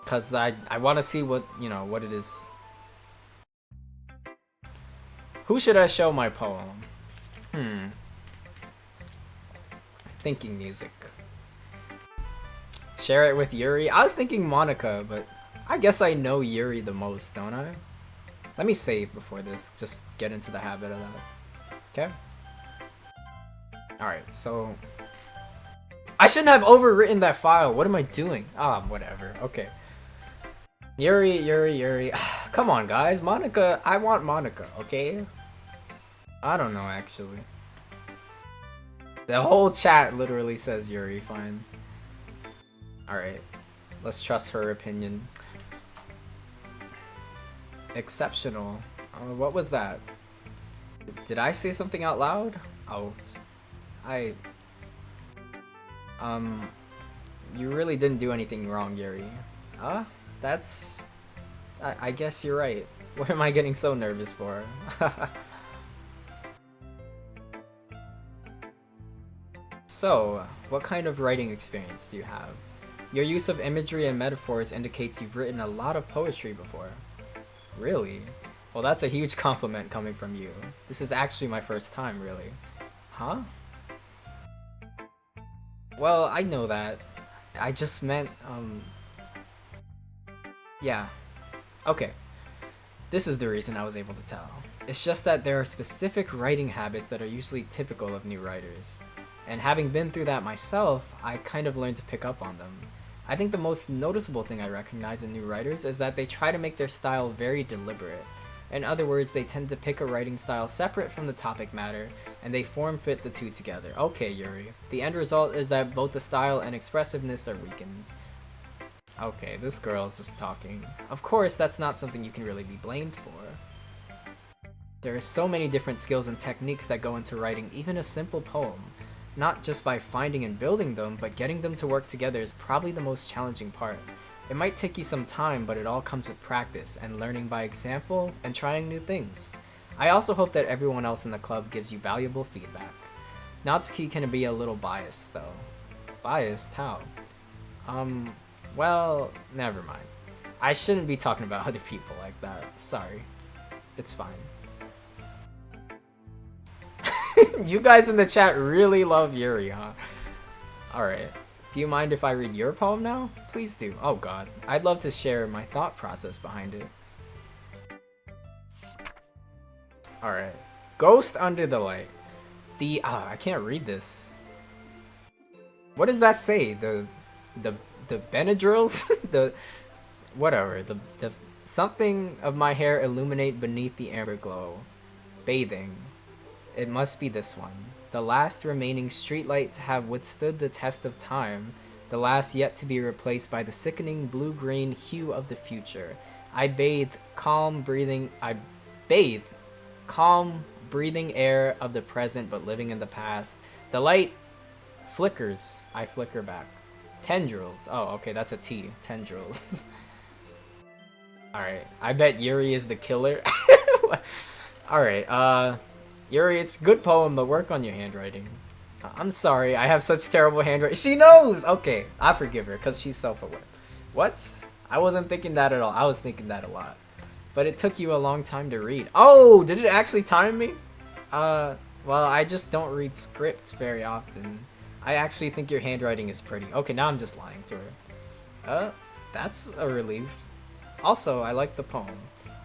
Cause I want to see what, you know, what it is. Who should I show my poem? Thinking music. Share it with Yuri? I was thinking Monica, but I guess I know Yuri the most, don't I? Let me save before this, just get into the habit of that. Okay? Alright, so... I shouldn't have overwritten that file. What am I doing? Ah, whatever. Okay. Yuri. Come on, guys. Monica. I want Monica, okay? I don't know, actually. The whole chat literally says Yuri. Fine. Alright. Let's trust her opinion. Exceptional. What was that? Did I say something out loud? Oh. You really didn't do anything wrong, Yuri. Huh? That's... I guess you're right. What am I getting so nervous for? So, what kind of writing experience do you have? Your use of imagery and metaphors indicates you've written a lot of poetry before. Really? Well, that's a huge compliment coming from you. This is actually my first time, really. Huh? Well, I know that. I just meant, yeah. Okay. This is the reason I was able to tell. It's just that there are specific writing habits that are usually typical of new writers. And having been through that myself, I kind of learned to pick up on them. I think the most noticeable thing I recognize in new writers is that they try to make their style very deliberate. In other words, they tend to pick a writing style separate from the topic matter, and they form-fit the two together. Okay, Yuri. The end result is that both the style and expressiveness are weakened. Okay, this girl is just talking. Of course, that's not something you can really be blamed for. There are so many different skills and techniques that go into writing even a simple poem. Not just by finding and building them, but getting them to work together is probably the most challenging part. It might take you some time, but it all comes with practice and learning by example and trying new things. I also hope that everyone else in the club gives you valuable feedback. Natsuki can be a little biased though. Biased? How? Well, never mind. I shouldn't be talking about other people like that. Sorry. It's fine. You guys in the chat really love Yuri, huh? Alright. Do you mind if I read your poem now? Please do. Oh god. I'd love to share my thought process behind it. Alright. Ghost Under the Light. I can't read this. What does that say? The Benadryls? Whatever. The something of my hair illuminate beneath the amber glow. Bathing. It must be this one. The last remaining streetlight to have withstood the test of time. The last yet to be replaced by the sickening blue-green hue of the future. I bathe calm breathing air of the present but living in the past. The light flickers. I flicker back. Tendrils. Oh, okay, that's a T. Tendrils. Alright, I bet Yuri is the killer. Alright, Yuri, it's a good poem, but work on your handwriting. I'm sorry, I have such terrible handwriting. She knows! Okay, I forgive her, because she's self-aware. What? I wasn't thinking that at all. I was thinking that a lot. But it took you a long time to read. Oh, did it actually time me? Well, I just don't read scripts very often. I actually think your handwriting is pretty. Okay, now I'm just lying to her. That's a relief. Also, I like the poem.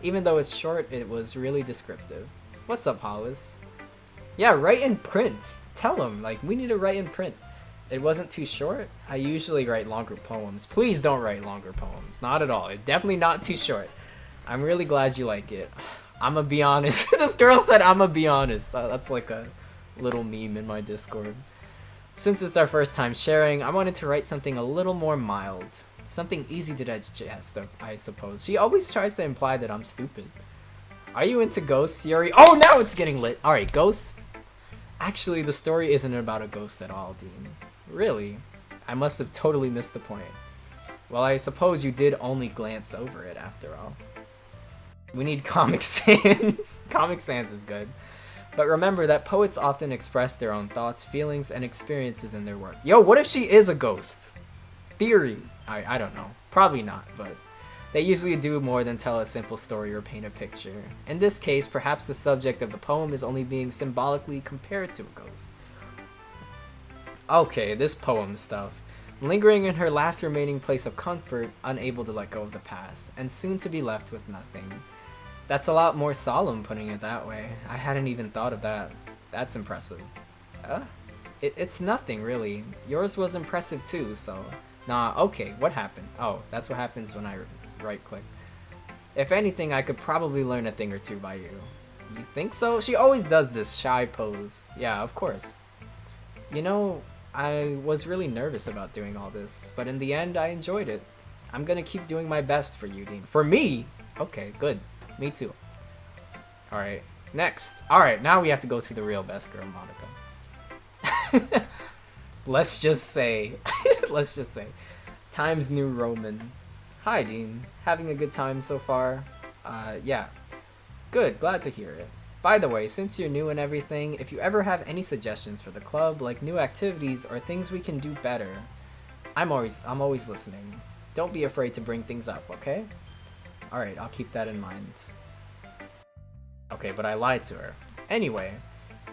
Even though it's short, it was really descriptive. What's up, Hollis? Yeah, write in print. Tell him, like, we need to write in print. It wasn't too short. I usually write longer poems. Please don't write longer poems. Not at all. It's definitely not too short. I'm really glad you like it. I'ma be honest. This girl said I'ma be honest. That's like a little meme in my Discord. Since it's our first time sharing, I wanted to write something a little more mild. Something easy to digest, I suppose. She always tries to imply that I'm stupid. Are you into ghosts, Yuri? Oh, now it's getting lit. Alright, ghosts? Actually, the story isn't about a ghost at all, Dean. Really? I must have totally missed the point. Well, I suppose you did only glance over it after all. We need Comic Sans. Comic Sans is good. But remember that poets often express their own thoughts, feelings, and experiences in their work. Yo, what if she is a ghost? Theory. I don't know. Probably not, but they usually do more than tell a simple story or paint a picture. In this case, perhaps the subject of the poem is only being symbolically compared to a ghost. Okay, this poem stuff. Lingering in her last remaining place of comfort, unable to let go of the past, and soon to be left with nothing. That's a lot more solemn putting it that way. I hadn't even thought of that. That's impressive. It's nothing, really. Yours was impressive too, so... Nah, okay, what happened? Oh, that's what happens when I right-click. If anything, I could probably learn a thing or two by you. You think so? She always does this shy pose. Yeah, of course. You know, I was really nervous about doing all this, but in the end, I enjoyed it. I'm gonna keep doing my best for you, Dean. For me? Okay, good. Me too. Alright, next. Alright, now we have to go to the real best girl, Monica. Let's just say, Times New Roman. Hi, Dean. Having a good time so far? Yeah. Good, glad to hear it. By the way, since you're new and everything, if you ever have any suggestions for the club, like new activities or things we can do better, I'm always listening. Don't be afraid to bring things up, okay? Alright, I'll keep that in mind. Okay, but I lied to her. Anyway,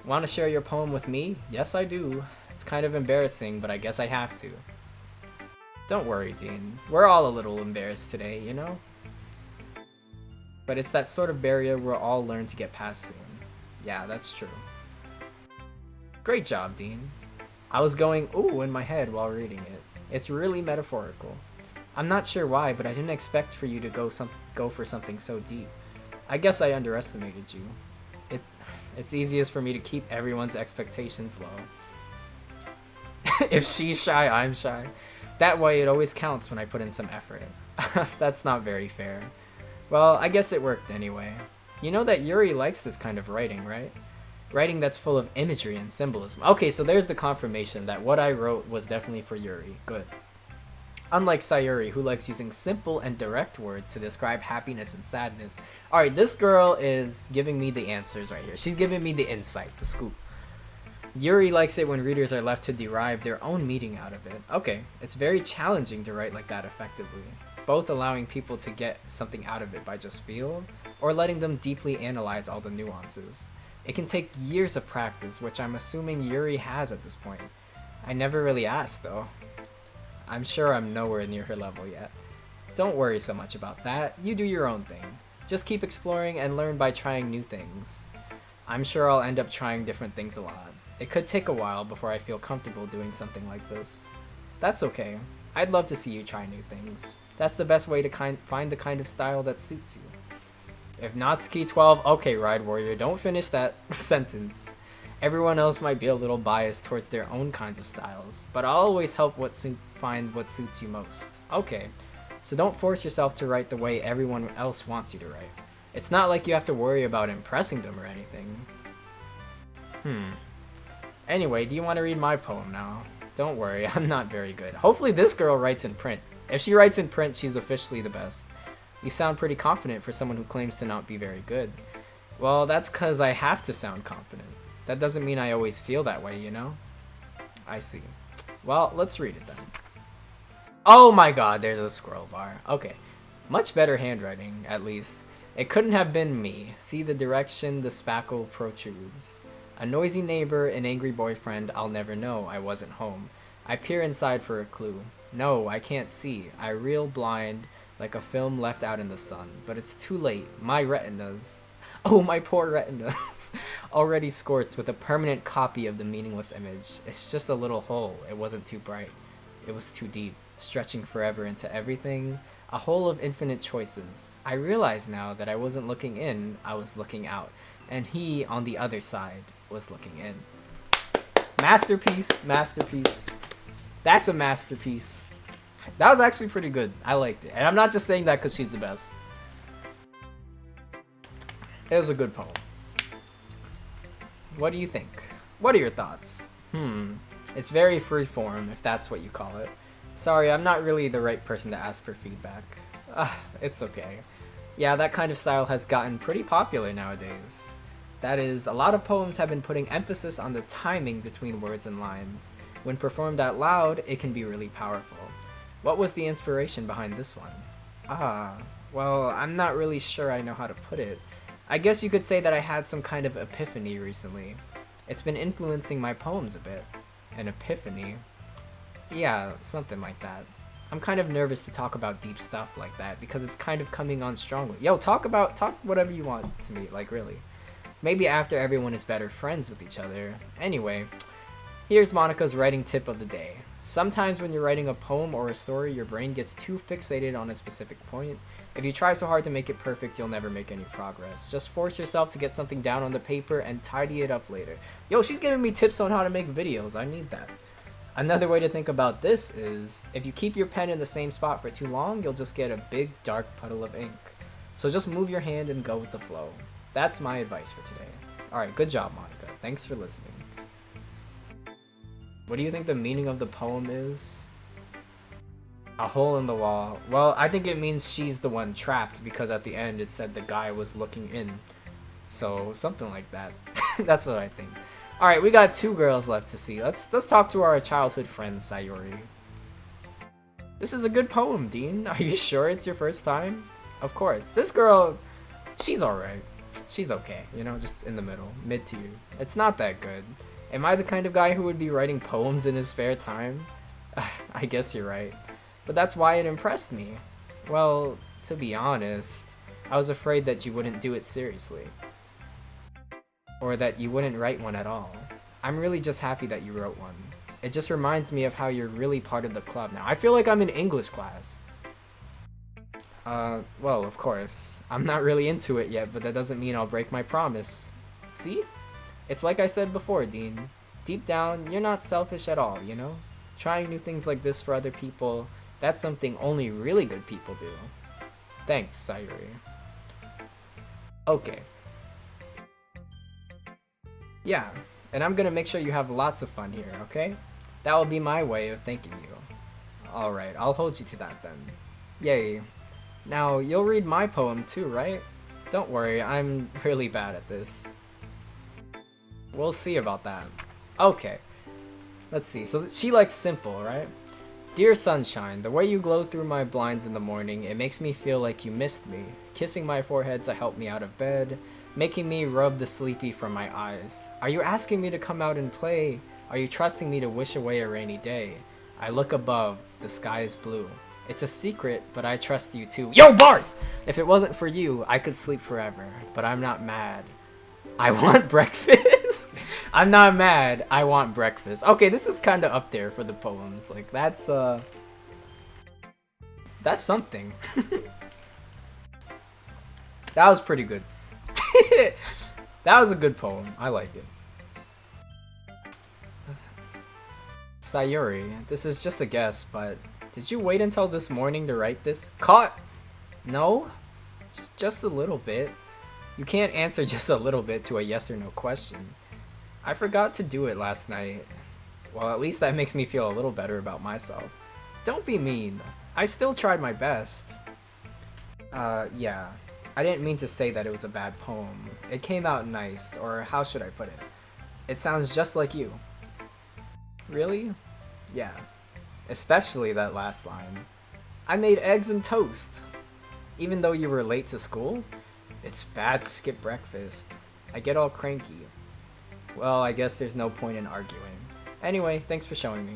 want to share your poem with me? Yes, I do. It's kind of embarrassing, but I guess I have to. Don't worry, Dean. We're all a little embarrassed today, you know? But it's that sort of barrier we'll all learn to get past soon. Yeah, that's true. Great job, Dean. I was going ooh in my head while reading it. It's really metaphorical. I'm not sure why, but I didn't expect for you to go for something so deep. I guess I underestimated you. It's easiest for me to keep everyone's expectations low. If she's shy, I'm shy. That way it always counts when I put in some effort. That's not very fair. Well, I guess it worked anyway. You know that Yuri likes this kind of writing, right? Writing that's full of imagery and symbolism. Okay, so there's the confirmation that what I wrote was definitely for Yuri. Good. Unlike Sayuri, who likes using simple and direct words to describe happiness and sadness. Alright, this girl is giving me the answers right here. She's giving me the insight, the scoop. Yuri likes it when readers are left to derive their own meaning out of it. Okay, it's very challenging to write like that effectively. Both allowing people to get something out of it by just feel, or letting them deeply analyze all the nuances. It can take years of practice, which I'm assuming Yuri has at this point. I never really asked though. I'm sure I'm nowhere near her level yet. Don't worry so much about that, you do your own thing. Just keep exploring and learn by trying new things. I'm sure I'll end up trying different things a lot. It could take a while before I feel comfortable doing something like this. That's okay. I'd love to see you try new things. That's the best way to find the kind of style that suits you. If Natsuki 12, okay, Ride Warrior, don't finish that sentence. Everyone else might be a little biased towards their own kinds of styles, but I'll always help find what suits you most. Okay, so don't force yourself to write the way everyone else wants you to write. It's not like you have to worry about impressing them or anything. Anyway, do you want to read my poem now? Don't worry, I'm not very good. Hopefully this girl writes in print. If she writes in print, she's officially the best. You sound pretty confident for someone who claims to not be very good. Well, that's cause I have to sound confident. That doesn't mean I always feel that way, you know? I see. Well, let's read it then. Oh my god, there's a scroll bar. Okay. Much better handwriting, at least. It couldn't have been me. See the direction the spackle protrudes. A noisy neighbor, an angry boyfriend, I'll never know, I wasn't home. I peer inside for a clue. No, I can't see. I reel blind like a film left out in the sun. But it's too late. My retinas, oh my poor retinas, already scorched with a permanent copy of the meaningless image. It's just a little hole. It wasn't too bright. It was too deep, stretching forever into everything. A hole of infinite choices. I realize now that I wasn't looking in, I was looking out. And he, on the other side, was looking in. Masterpiece, masterpiece. That's a masterpiece. That was actually pretty good. I liked it. And I'm not just saying that because she's the best. It was a good poem. What do you think? What are your thoughts? It's very freeform, if that's what you call it. Sorry, I'm not really the right person to ask for feedback. It's okay. Yeah, that kind of style has gotten pretty popular nowadays. That is, a lot of poems have been putting emphasis on the timing between words and lines. When performed out loud, it can be really powerful. What was the inspiration behind this one? Well, I'm not really sure I know how to put it. I guess you could say that I had some kind of epiphany recently. It's been influencing my poems a bit. An epiphany? Yeah, something like that. I'm kind of nervous to talk about deep stuff like that because it's kind of coming on strongly. Yo, talk whatever you want to me, like really. Maybe after everyone is better friends with each other. Anyway, here's Monica's writing tip of the day. Sometimes when you're writing a poem or a story, your brain gets too fixated on a specific point. If you try so hard to make it perfect, you'll never make any progress. Just force yourself to get something down on the paper and tidy it up later. Yo, she's giving me tips on how to make videos. I need that. Another way to think about this is, if you keep your pen in the same spot for too long, you'll just get a big dark puddle of ink. So just move your hand and go with the flow. That's my advice for today. Alright, good job, Monica. Thanks for listening. What do you think the meaning of the poem is? A hole in the wall. Well, I think it means she's the one trapped because at the end it said the guy was looking in. So, something like that. That's what I think. Alright, we got 2 girls left to see. Let's talk to our childhood friend, Sayori. This is a good poem, Dean. Are you sure it's your first time? Of course. This girl, she's alright. She's okay, you know, just in the middle. Mid to you. It's not that good. Am I the kind of guy who would be writing poems in his spare time? I guess you're right. But that's why it impressed me. Well, to be honest, I was afraid that you wouldn't do it seriously. Or that you wouldn't write one at all. I'm really just happy that you wrote one. It just reminds me of how you're really part of the club now. I feel like I'm in English class. Well, of course. I'm not really into it yet, but that doesn't mean I'll break my promise. See? It's like I said before, Dean. Deep down, you're not selfish at all, you know? Trying new things like this for other people, that's something only really good people do. Thanks, Sayuri. Okay. Yeah, and I'm gonna make sure you have lots of fun here, okay? That will be my way of thanking you. Alright, I'll hold you to that then. Yay. Now, you'll read my poem too, right? Don't worry, I'm really bad at this. We'll see about that. Okay. Let's see. So she likes simple, right? Dear sunshine, the way you glow through my blinds in the morning, it makes me feel like you missed me. Kissing my forehead to help me out of bed. Making me rub the sleepy from my eyes. Are you asking me to come out and play? Are you trusting me to wish away a rainy day? I look above. The sky is blue. It's a secret, but I trust you too. Yo, bars! If it wasn't for you, I could sleep forever. But I'm not mad. I want breakfast. I'm not mad. I want breakfast. Okay, this is kind of up there for the poems. Like, that's something. That was pretty good. That was a good poem. I like it. Sayuri, this is just a guess, but did you wait until this morning to write this? Caught? No? Just a little bit. You can't answer just a little bit to a yes or no question. I forgot to do it last night. Well, at least that makes me feel a little better about myself. Don't be mean. I still tried my best. Yeah. I didn't mean to say that it was a bad poem. It came out nice, or how should I put it? It sounds just like you. Really? Yeah. Especially that last line. I made eggs and toast. Even though you were late to school? It's bad to skip breakfast. I get all cranky. Well, I guess there's no point in arguing. Anyway, thanks for showing me.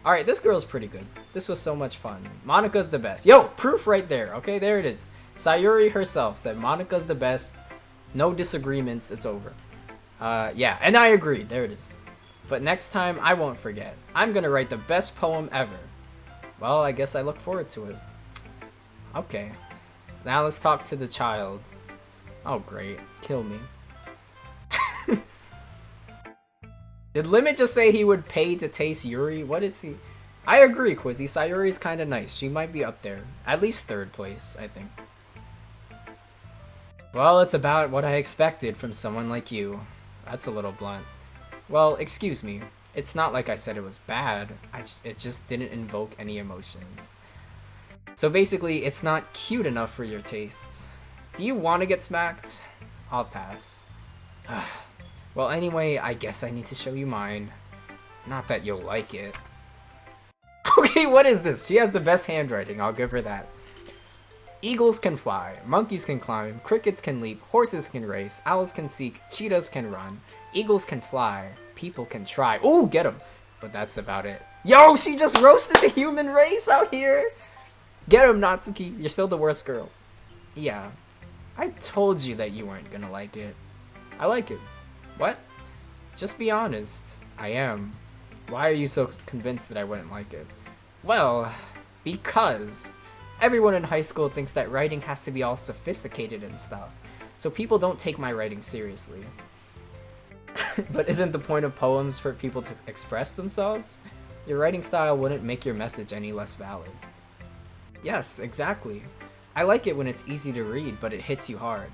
Alright, this girl's pretty good. This was so much fun. Monika's the best. Yo, proof right there. Okay, there it is. Sayuri herself said Monika's the best. No disagreements. It's over. Yeah, and I agree. There it is. But next time, I won't forget. I'm gonna write the best poem ever. Well, I guess I look forward to it. Okay. Now let's talk to the child. Oh, great. Kill me. Did Limit just say he would pay to taste Yuri? What is he? I agree, Quizzy. Sayuri's kind of nice. She might be up there. At least 3rd place, I think. Well, it's about what I expected from someone like you. That's a little blunt. Well, excuse me. It's not like I said it was bad. It just didn't invoke any emotions. So basically, it's not cute enough for your tastes. Do you want to get smacked? I'll pass. Well, anyway, I guess I need to show you mine. Not that you'll like it. Okay, what is this? She has the best handwriting, I'll give her that. Eagles can fly, monkeys can climb, crickets can leap, horses can race, owls can seek, cheetahs can run, eagles can fly, people can try. Ooh, get him! But that's about it. Yo, she just roasted the human race out here! Get him, Natsuki. You're still the worst girl. Yeah. I told you that you weren't gonna like it. I like it. What? Just be honest. I am. Why are you so convinced that I wouldn't like it? Well, because everyone in high school thinks that writing has to be all sophisticated and stuff. So people don't take my writing seriously. But isn't the point of poems for people to express themselves? Your writing style wouldn't make your message any less valid. Yes, exactly. I like it when it's easy to read, but it hits you hard.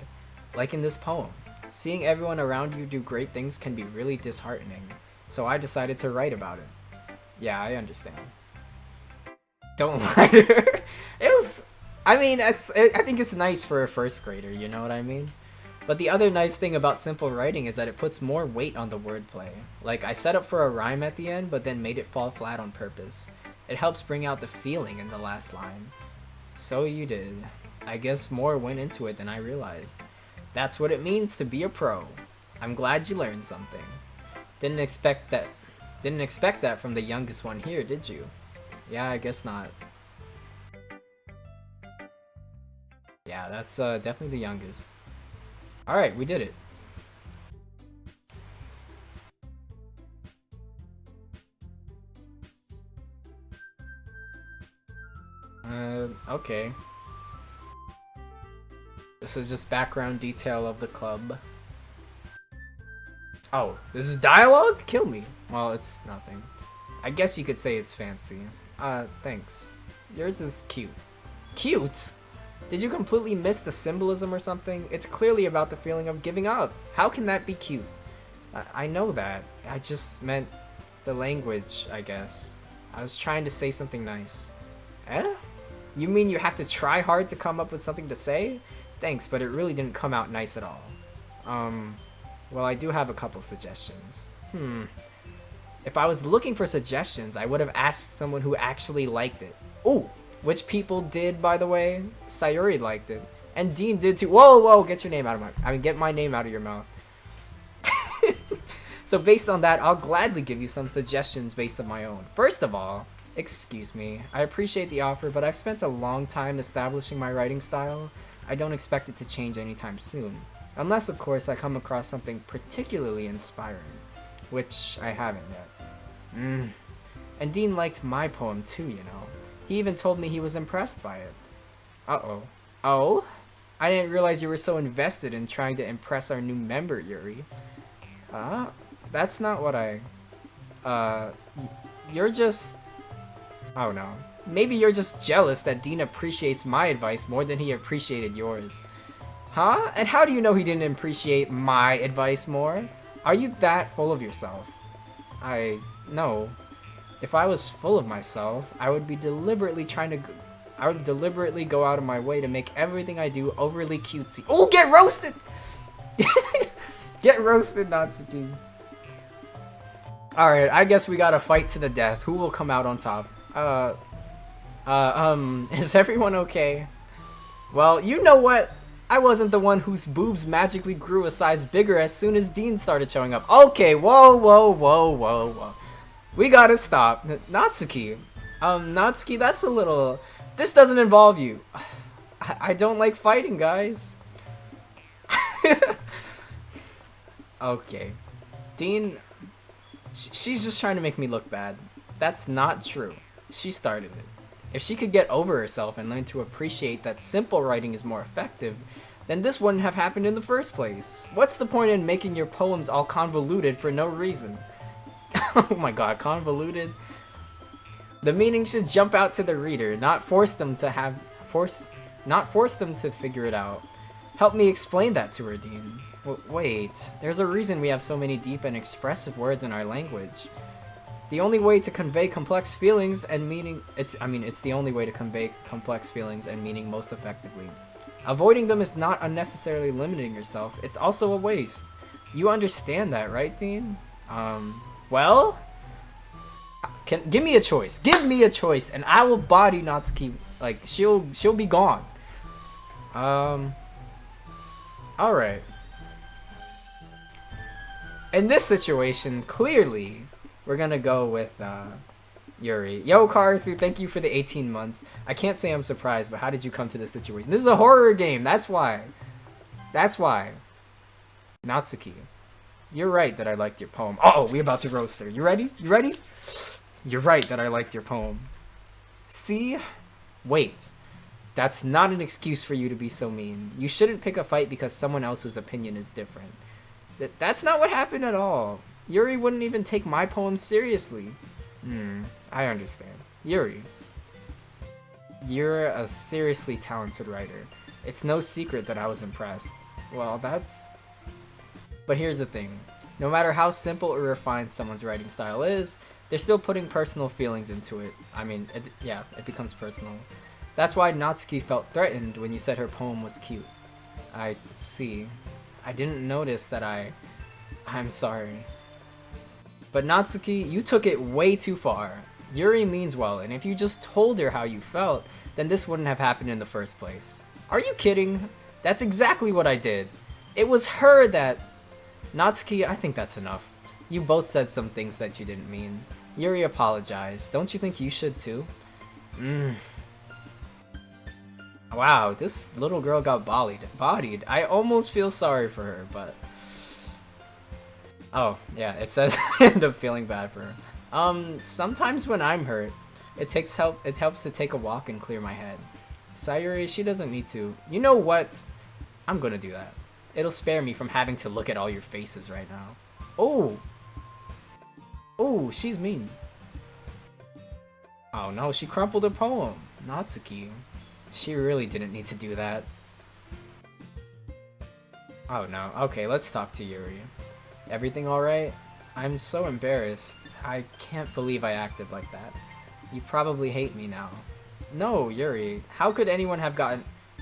Like in this poem. Seeing everyone around you do great things can be really disheartening, so I decided to write about it. Yeah, I understand. Don't lie to her. It was... I mean, I think it's nice for a 1st grader, you know what I mean? But the other nice thing about simple writing is that it puts more weight on the wordplay. Like, I set up for a rhyme at the end, but then made it fall flat on purpose. It helps bring out the feeling in the last line. So you did. I guess more went into it than I realized. That's what it means to be a pro. I'm glad you learned something. Didn't expect that from the youngest one here, did you? Yeah, I guess not. Yeah, that's definitely the youngest. Alright, we did it. Okay. This is just background detail of the club. Oh, this is dialogue? Kill me. Well, it's nothing. I guess you could say it's fancy. Thanks. Yours is cute. Cute? Did you completely miss the symbolism or something? It's clearly about the feeling of giving up. How can that be cute? I know that. I just meant the language, I guess. I was trying to say something nice. Eh? You mean you have to try hard to come up with something to say? Thanks, but it really didn't come out nice at all. Well, I do have a couple suggestions. If I was looking for suggestions, I would have asked someone who actually liked it. Ooh, which people did, by the way? Sayuri liked it. And Dean did too. Whoa, whoa, get your name out of get my name out of your mouth. So based on that, I'll gladly give you some suggestions based on my own. First of all, excuse me, I appreciate the offer, but I've spent a long time establishing my writing style. I don't expect it to change anytime soon. Unless, of course, I come across something particularly inspiring. Which I haven't yet. And Dean liked my poem too, you know. He even told me he was impressed by it. Uh-oh. Oh? I didn't realize you were so invested in trying to impress our new member, Yuri. That's not what I... You're just... Oh no. Maybe you're just jealous that Dean appreciates my advice more than he appreciated yours. Huh? And how do you know he didn't appreciate my advice more? Are you that full of yourself? No. If I was full of myself, I would deliberately go out of my way to make everything I do overly cutesy. Oh, get roasted! Get roasted, Natsuki. Alright, I guess we gotta fight to the death. Who will come out on top? Is everyone okay? Well, you know what? I wasn't the one whose boobs magically grew a size bigger as soon as Dean started showing up. Okay, whoa, whoa, whoa, whoa, whoa. We gotta stop. Natsuki. Natsuki, that's a little... This doesn't involve you. I don't like fighting, guys. Okay. Dean... She's just trying to make me look bad. That's not true. She started it. If she could get over herself and learn to appreciate that simple writing is more effective, then this wouldn't have happened in the first place. What's the point in making your poems all convoluted for no reason? Oh my god, convoluted? The meaning should jump out to the reader, not force them to figure it out. Help me explain that to her, Dean. Wait, there's a reason we have so many deep and expressive words in our language. The only way to convey complex feelings and meaning... It's the only way to convey complex feelings and meaning most effectively. Avoiding them is not unnecessarily limiting yourself. It's also a waste. You understand that, right, Dean? Well... Give me a choice. Give me a choice, and I will body Natsuki. Like, she'll be gone. Alright. In this situation, clearly... We're gonna go with Yuri. Yo, Karasu, thank you for the 18 months. I can't say I'm surprised, but how did you come to this situation? This is a horror game, that's why. That's why. Natsuki, you're right that I liked your poem. Uh-oh, we about to roast her. You ready? You ready? You're right that I liked your poem. See? Wait. That's not an excuse for you to be so mean. You shouldn't pick a fight because someone else's opinion is different. That's not what happened at all. Yuri wouldn't even take my poems seriously. I understand. Yuri, you're a seriously talented writer. It's no secret that I was impressed. Well, that's... But here's the thing. No matter how simple or refined someone's writing style is, they're still putting personal feelings into it. I mean, it becomes personal. That's why Natsuki felt threatened when you said her poem was cute. I see. I didn't notice that I'm sorry. But Natsuki, you took it way too far. Yuri means well, and if you just told her how you felt, then this wouldn't have happened in the first place. Are you kidding? That's exactly what I did. It was her that... Natsuki, I think that's enough. You both said some things that you didn't mean. Yuri apologized. Don't you think you should too? Wow, this little girl got bodied. I almost feel sorry for her, but... Oh, yeah, it says I end up feeling bad for her. Sometimes when I'm hurt, it helps to take a walk and clear my head. Sayuri, she doesn't need to. You know what? I'm gonna do that. It'll spare me from having to look at all your faces right now. Oh! Oh, she's mean. Oh no, she crumpled her poem. Natsuki. She really didn't need to do that. Oh no, okay, let's talk to Yuri. Everything alright? I'm so embarrassed. I can't believe I acted like that. You probably hate me now. No, Yuri. How could anyone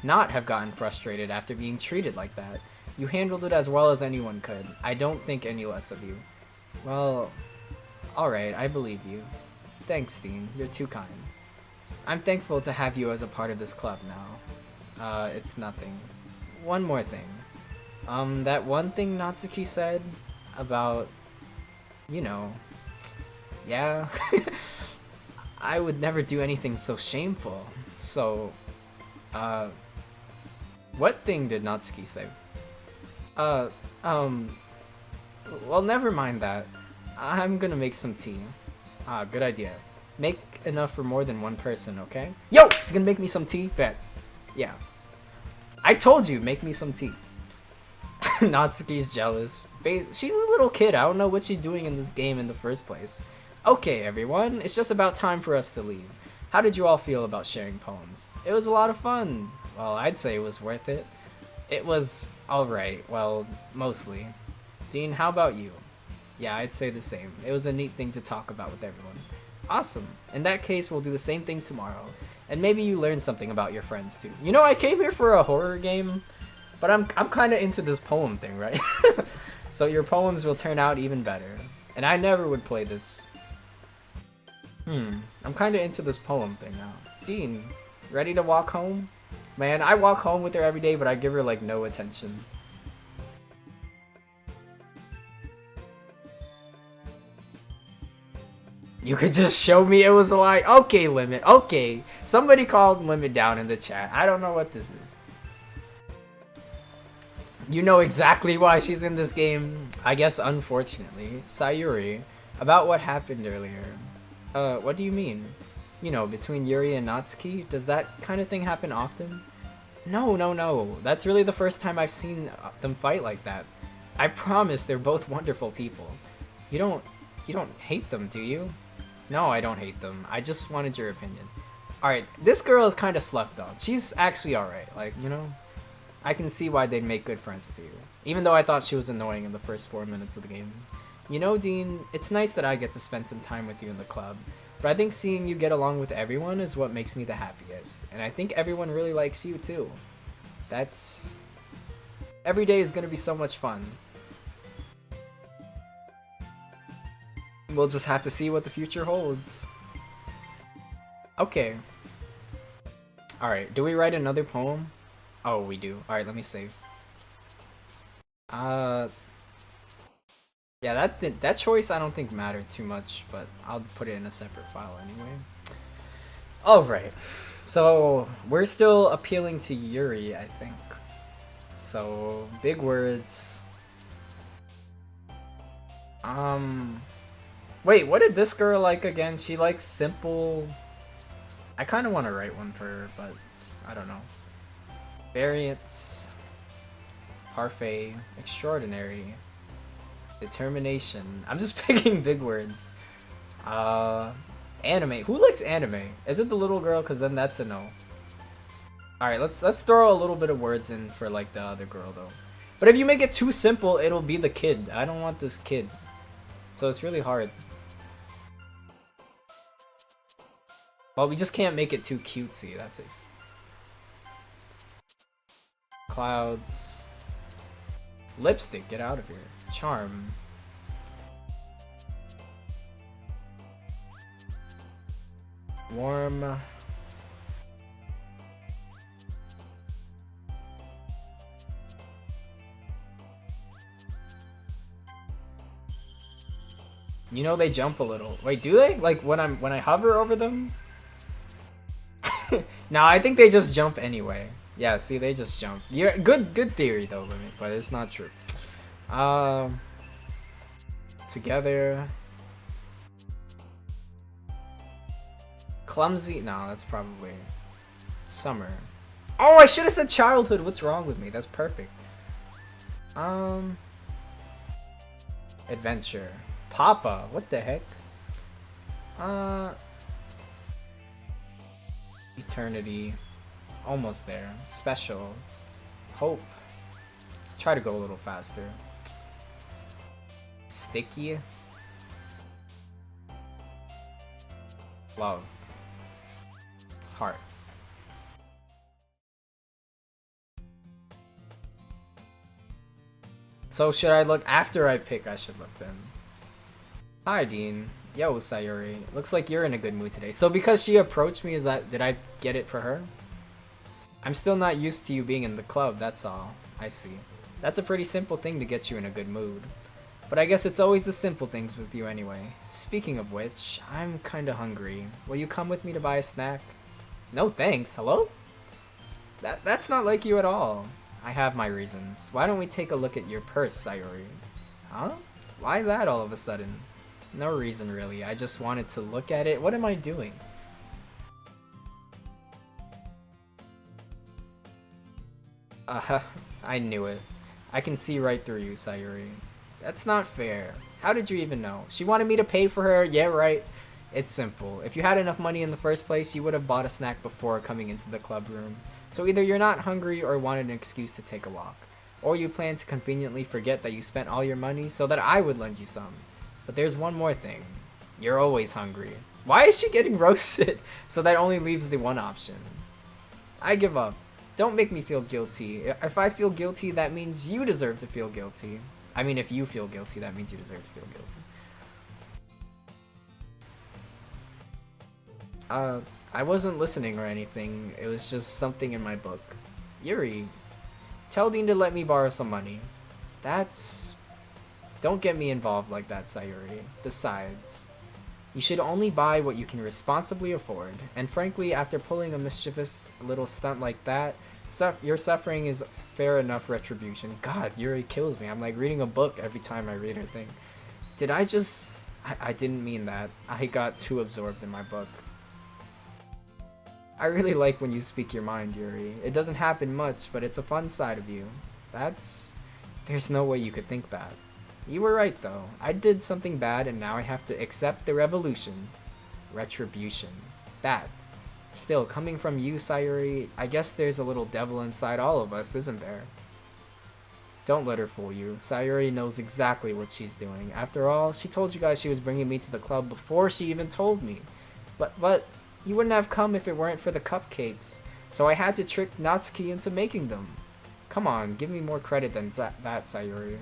not have gotten frustrated after being treated like that? You handled it as well as anyone could. I don't think any less of you. Well, alright, I believe you. Thanks, Dean. You're too kind. I'm thankful to have you as a part of this club now. It's nothing. One more thing. That one thing Natsuki said about, you know, yeah, I would never do anything so shameful. So, what thing did Natsuki say? Well, never mind that. I'm gonna make some tea. Good idea. Make enough for more than one person, okay? Yo! She's gonna make me some tea? Bet. Yeah. I told you, make me some tea. Natsuki's jealous. She's a little kid. I don't know what she's doing in this game in the first place. Okay, everyone. It's just about time for us to leave. How did you all feel about sharing poems? It was a lot of fun. Well, I'd say it was worth it. It was alright. Well, mostly. Dean, how about you? Yeah, I'd say the same. It was a neat thing to talk about with everyone. Awesome. In that case, we'll do the same thing tomorrow. And maybe you learn something about your friends too. You know, I came here for a horror game, but I'm kind of into this poem thing, right? So your poems will turn out even better. And I never would play this. I'm kind of into this poem thing now. Dean, ready to walk home? Man, I walk home with her every day, but I give her like no attention. You could just show me it was a lie. Okay, Limit. Okay. Somebody called Limit down in the chat. I don't know what this is. You know exactly why she's in this game. I guess unfortunately. Sayuri, about what happened earlier. What do you mean? You know, between Yuri and Natsuki? Does that kind of thing happen often? No, no, no. That's really the first time I've seen them fight like that. I promise they're both wonderful people. You don't hate them, do you? No, I don't hate them. I just wanted your opinion. Alright, this girl is kind of slept-on. She's actually alright. Like, you know, I can see why they'd make good friends with you. Even though I thought she was annoying in the first 4 minutes of the game. You know, Dean, it's nice that I get to spend some time with you in the club. But I think seeing you get along with everyone is what makes me the happiest. And I think everyone really likes you, too. That's... Every day is gonna be so much fun. We'll just have to see what the future holds. Okay. Alright, do we write another poem? Oh, we do. Alright, let me save. Yeah, that choice I don't think mattered too much, but I'll put it in a separate file anyway. Alright. So, we're still appealing to Yuri, I think. So, big words. Wait, what did this girl like again? She likes simple... I kind of want to write one for her, but I don't know. Variance. Parfait. Extraordinary. Determination. I'm just picking big words. Anime. Who likes anime? Is it the little girl? Because then that's a no. Alright, let's throw a little bit of words in for like the other girl though. But if you make it too simple, it'll be the kid. I don't want this kid. So it's really hard. Well, we just can't make it too cutesy, that's it. Clouds. Lipstick, get out of here. Charm. Warm. You know they jump a little. Wait, do they? Like when I hover over them? No, I think they just jump anyway. Yeah, see, they just jump. You're good theory though, Limit, but it's not true. Together. Clumsy? No, that's probably summer. Oh, I should have said childhood. What's wrong with me? That's perfect. Adventure. Papa, what the heck? Eternity. Almost there. Special. Hope. Try to go a little faster. Sticky. Love. Heart. So should I look after I pick? I should look then. Hi, Dean. Yo, Sayuri. Looks like you're in a good mood today. So because she approached me, did I get it for her? I'm still not used to you being in the club, that's all. I see. That's a pretty simple thing to get you in a good mood. But I guess it's always the simple things with you anyway. Speaking of which, I'm kinda hungry. Will you come with me to buy a snack? No thanks. Hello? That's not like you at all. I have my reasons. Why don't we take a look at your purse, Sayuri? Huh? Why that all of a sudden? No reason really, I just wanted to look at it. What am I doing? I knew it. I can see right through you, Sayuri. That's not fair. How did you even know? She wanted me to pay for her, yeah right. It's simple. If you had enough money in the first place, you would have bought a snack before coming into the club room. So either you're not hungry or wanted an excuse to take a walk. Or you plan to conveniently forget that you spent all your money so that I would lend you some. But there's one more thing. You're always hungry. Why is she getting roasted? So that only leaves the one option. I give up. Don't make me feel guilty. If I feel guilty, that means you deserve to feel guilty. I mean, if you feel guilty, that means you deserve to feel guilty. I wasn't listening or anything. It was just something in my book. Yuri, tell Dean to let me borrow some money. That's... Don't get me involved like that, Sayuri. Besides, You should only buy what you can responsibly afford. And frankly, after pulling a mischievous little stunt like that, your suffering is fair enough retribution. God, Yuri kills me. I'm like reading a book every time I read her thing. Did I just... I didn't mean that. I got too absorbed in my book. I really like when you speak your mind, Yuri. It doesn't happen much, but it's a fun side of you. There's no way you could think that. You were right, though. I did something bad, and now I have to accept the revolution. Retribution. That. Still, coming from you, Sayuri, I guess there's a little devil inside all of us, isn't there? Don't let her fool you. Sayuri knows exactly what she's doing. After all, she told you guys she was bringing me to the club before she even told me. But you wouldn't have come if it weren't for the cupcakes. So I had to trick Natsuki into making them. Come on, give me more credit than that, Sayuri.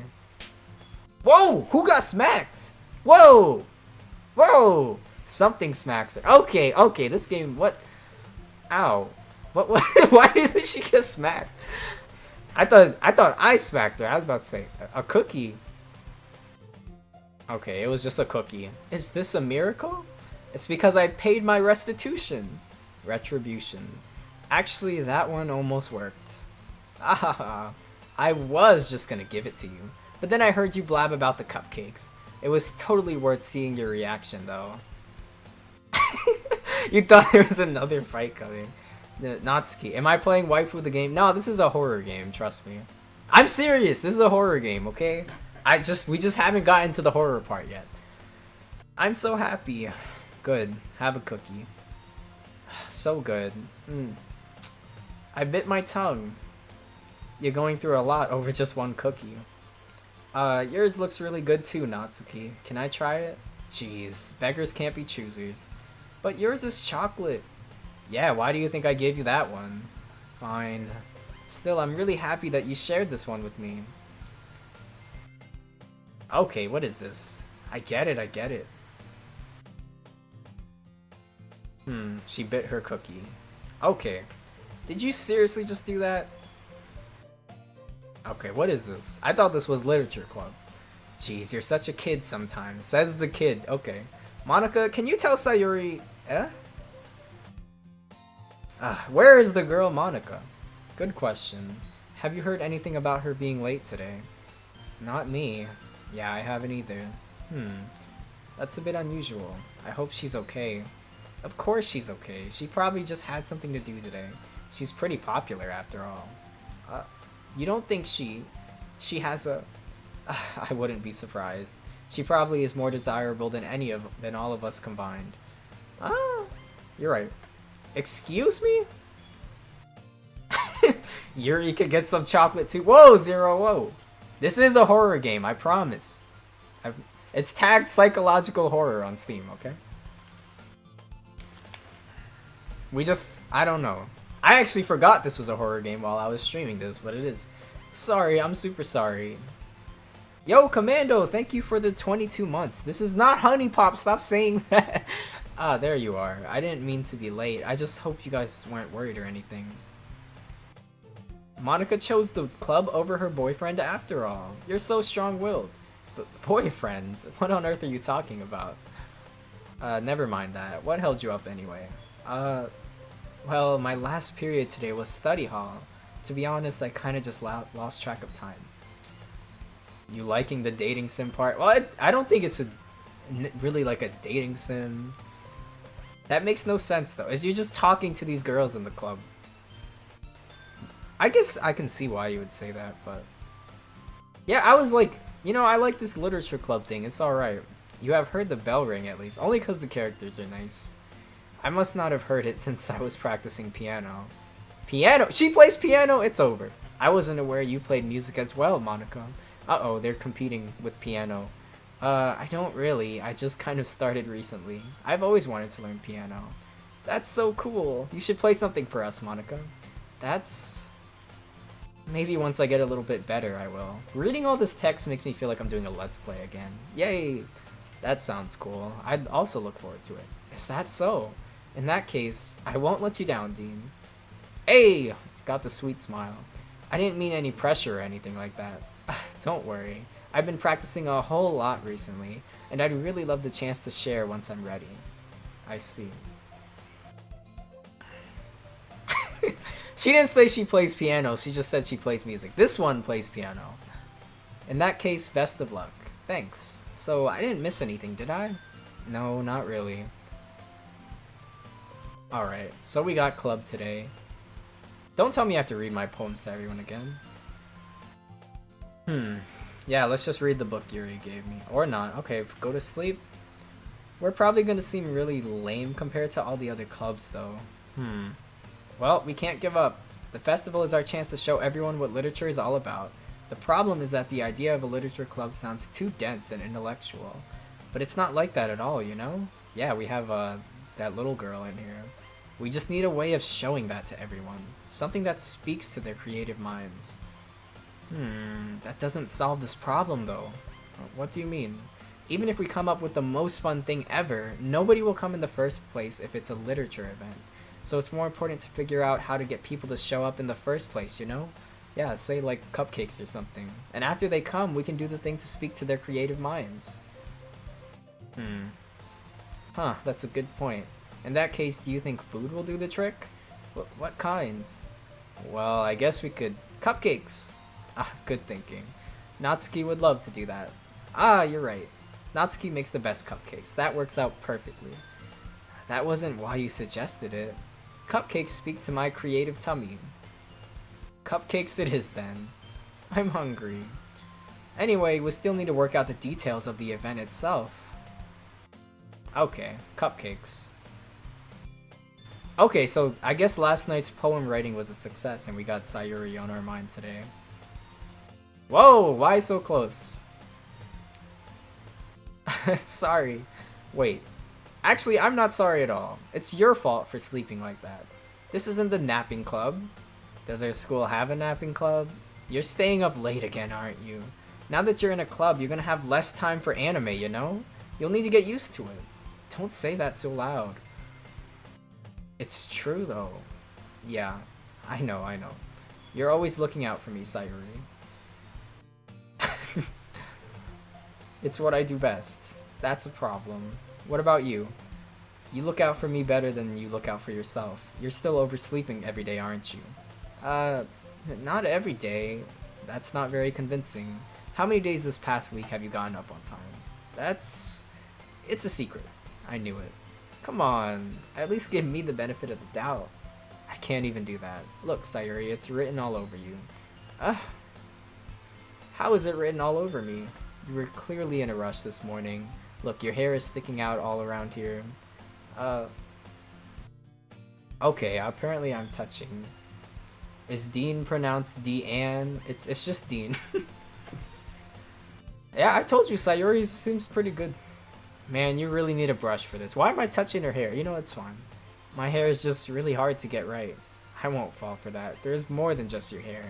Whoa! Who got smacked? Whoa! Whoa! Something smacks her. Okay, this game, what? Ow. What why did she get smacked? I thought I smacked her. I was about to say, a cookie. Okay, it was just a cookie. Is this a miracle? It's because I paid my restitution. Retribution. Actually, that one almost worked. Ah, I was just gonna give it to you. But then I heard you blab about the cupcakes. It was totally worth seeing your reaction, though. You thought there was another fight coming. Natsuki, am I playing Waifu the game? No, this is a horror game, trust me. I'm serious, this is a horror game, okay? We just haven't gotten to the horror part yet. I'm so happy. Good, have a cookie. So good. I bit my tongue. You're going through a lot over just one cookie. Yours looks really good too, Natsuki. Can I try it? Jeez, beggars can't be choosers. But yours is chocolate. Yeah, why do you think I gave you that one? Fine. Still, I'm really happy that you shared this one with me. Okay, what is this? I get it. She bit her cookie. Okay. Did you seriously just do that? Okay, what is this? I thought this was literature club. Jeez, you're such a kid sometimes. Says the kid. Okay. Monica, can you tell Sayuri... where is the girl Monica? Good question. Have you heard anything about her being late today? Not me. Yeah, I haven't either. That's a bit unusual. I hope she's okay. Of course she's okay. She probably just had something to do today. She's pretty popular after all. You don't think she has a... I wouldn't be surprised. She probably is more desirable than all of us combined. You're right. Excuse me? Yuri could get some chocolate too. Whoa, Zero, whoa. This is a horror game, I promise. It's tagged psychological horror on Steam, okay? I don't know. I actually forgot this was a horror game while I was streaming this, but it is. Sorry, I'm super sorry. Yo, Commando, thank you for the 22 months. This is not Honey Pop, stop saying that. There you are. I didn't mean to be late. I just hope you guys weren't worried or anything. Monica chose the club over her boyfriend after all. You're so strong-willed. But boyfriend? What on earth are you talking about? Never mind that. What held you up anyway? Well, my last period today was study hall. To be honest, I kinda just lost track of time. You liking the dating sim part? Well, I don't think it's really like a dating sim. That makes no sense though. You're just talking to these girls in the club. I guess I can see why you would say that, but... Yeah, I was like, I like this literature club thing. It's alright. You have heard the bell ring at least, only because the characters are nice. I must not have heard it since I was practicing piano. Piano? She plays piano? It's over. I wasn't aware you played music as well, Monica. Uh-oh, they're competing with piano. I don't really. I just kind of started recently. I've always wanted to learn piano. That's so cool. You should play something for us, Monica. Maybe once I get a little bit better, I will. Reading all this text makes me feel like I'm doing a Let's Play again. Yay! That sounds cool. I'd also look forward to it. Is that so? In that case, I won't let you down, Dean. Hey! Got the sweet smile. I didn't mean any pressure or anything like that. Don't worry. I've been practicing a whole lot recently, and I'd really love the chance to share once I'm ready. I see. She didn't say she plays piano, she just said she plays music. This one plays piano. In that case, best of luck. Thanks. So, I didn't miss anything, did I? No, not really. Alright, so we got club today. Don't tell me I have to read my poems to everyone again. Yeah, let's just read the book Yuri gave me. Or not. Okay, go to sleep. We're probably gonna seem really lame compared to all the other clubs, though. Well, we can't give up. The festival is our chance to show everyone what literature is all about. The problem is that the idea of a literature club sounds too dense and intellectual. But it's not like that at all, you know? Yeah, we have that little girl in here. We just need a way of showing that to everyone. Something that speaks to their creative minds. That doesn't solve this problem, though. What do you mean? Even if we come up with the most fun thing ever, nobody will come in the first place if it's a literature event. So it's more important to figure out how to get people to show up in the first place, you know? Yeah, say like cupcakes or something. And after they come, we can do the thing to speak to their creative minds. Huh, that's a good point. In that case, do you think food will do the trick? What kind? Well, I guess we could... Cupcakes! Ah, good thinking. Natsuki would love to do that. Ah, you're right. Natsuki makes the best cupcakes. That works out perfectly. That wasn't why you suggested it. Cupcakes speak to my creative tummy. Cupcakes it is then. I'm hungry. Anyway, we still need to work out the details of the event itself. Okay, cupcakes. Okay, so I guess last night's poem writing was a success and we got Sayuri on our mind today. Whoa, why so close? Sorry. Wait. Actually, I'm not sorry at all. It's your fault for sleeping like that. This isn't the napping club. Does our school have a napping club? You're staying up late again, aren't you? Now that you're in a club, you're gonna have less time for anime, you know? You'll need to get used to it. Don't say that so loud. It's true, though. Yeah, I know. You're always looking out for me, Sayuri. It's what I do best. That's a problem. What about you? You look out for me better than you look out for yourself. You're still oversleeping every day, aren't you? Not every day. That's not very convincing. How many days this past week have you gotten up on time? It's a secret. I knew it. Come on, at least give me the benefit of the doubt. I can't even do that. Look, Sayuri, it's written all over you. How is it written all over me? You were clearly in a rush this morning. Look, your hair is sticking out all around here. Okay, apparently I'm touching. Is Dean pronounced Dean? It's just Dean. Yeah, I told you, Sayuri seems pretty good. Man, you really need a brush for this. Why am I touching her hair? You know, it's fine. My hair is just really hard to get right. I won't fall for that. There's more than just your hair.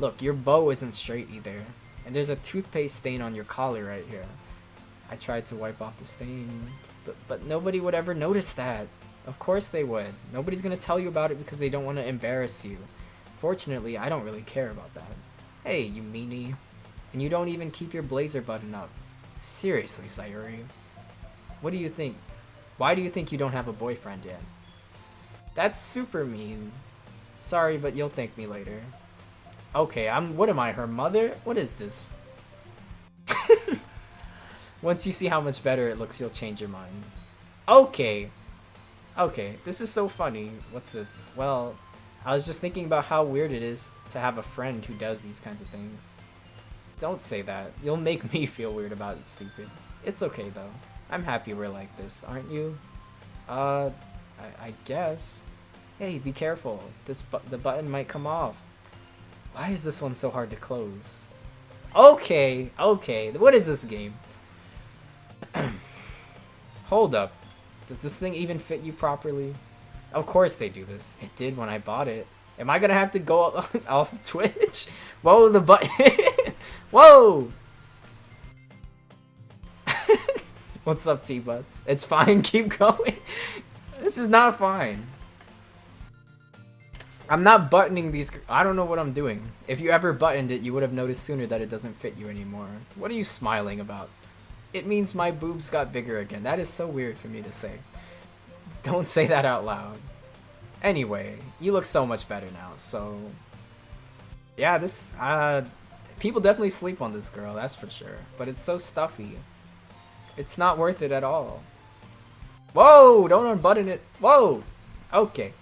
Look, your bow isn't straight either. And there's a toothpaste stain on your collar right here. I tried to wipe off the stain, but nobody would ever notice that. Of course they would. Nobody's gonna tell you about it because they don't want to embarrass you. Fortunately, I don't really care about that. Hey, you meanie. And you don't even keep your blazer button up. Seriously, Sayuri. What do you think? Why do you think you don't have a boyfriend yet? That's super mean. Sorry, but you'll thank me later. Okay, what am I, her mother? What is this? Once you see how much better it looks, you'll change your mind. Okay. Okay, this is so funny. What's this? Well, I was just thinking about how weird it is to have a friend who does these kinds of things. Don't say that. You'll make me feel weird about it, stupid. It's okay, though. I'm happy we're like this, aren't you? I guess. Hey, be careful. The button might come off. Why is this one so hard to close? Okay. What is this game? Hold up. Does this thing even fit you properly? Of course they do this. It did when I bought it. Am I gonna have to go up off of Twitch? Whoa, the button. Whoa! What's up, T-Butts? It's fine, keep going. This is not fine. I'm not buttoning these. I don't know what I'm doing. If you ever buttoned it, you would have noticed sooner that it doesn't fit you anymore. What are you smiling about? It means my boobs got bigger again. That is so weird for me to say. Don't say that out loud. Anyway, you look so much better now, so... Yeah, this, people definitely sleep on this girl, that's for sure. But it's so stuffy. It's not worth it at all. Whoa! Don't unbutton it. Whoa! Okay.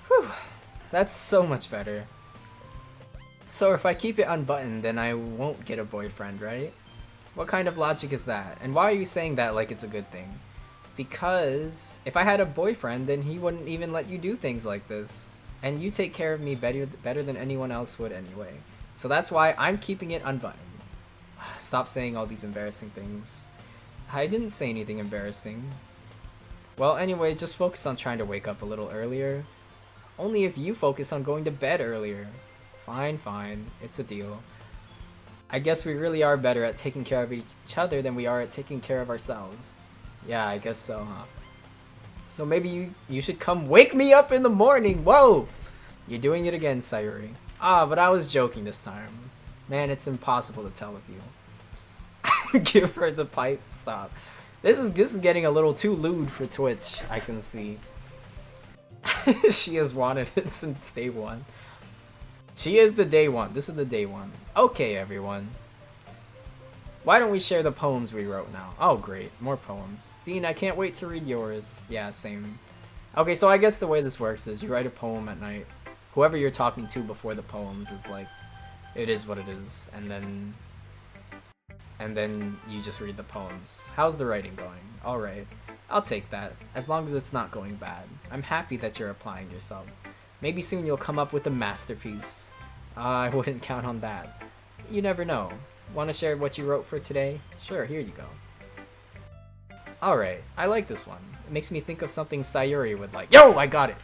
Whew. That's so much better. So if I keep it unbuttoned, then I won't get a boyfriend, right? What kind of logic is that? And why are you saying that like it's a good thing? Because if I had a boyfriend, then he wouldn't even let you do things like this. And you take care of me better than anyone else would anyway. So that's why I'm keeping it unbuttoned. Stop saying all these embarrassing things. I didn't say anything embarrassing. Well, anyway, just focus on trying to wake up a little earlier. Only if you focus on going to bed earlier. Fine, fine. It's a deal. I guess we really are better at taking care of each other than we are at taking care of ourselves. Yeah, I guess so, huh? So maybe you should come wake me up in the morning. Whoa! You're doing it again, Sayuri. Ah, but I was joking this time. Man, it's impossible to tell with you. Give her the pipe. Stop. This is getting a little too lewd for Twitch, I can see. She has wanted it since day one. She is the day one. This is the day one. Okay, everyone. Why don't we share the poems we wrote now? Oh, great. More poems. Dean, I can't wait to read yours. Yeah, same. Okay, so I guess the way this works is you write a poem at night. Whoever you're talking to before the poems is like, it is what it is. And then you just read the poems. How's the writing going? Alright. I'll take that. As long as it's not going bad. I'm happy that you're applying yourself. Maybe soon you'll come up with a masterpiece. I wouldn't count on that. You never know. Want to share what you wrote for today? Sure, here you go. Alright, I like this one. It makes me think of something Sayuri would like. Yo, I got it!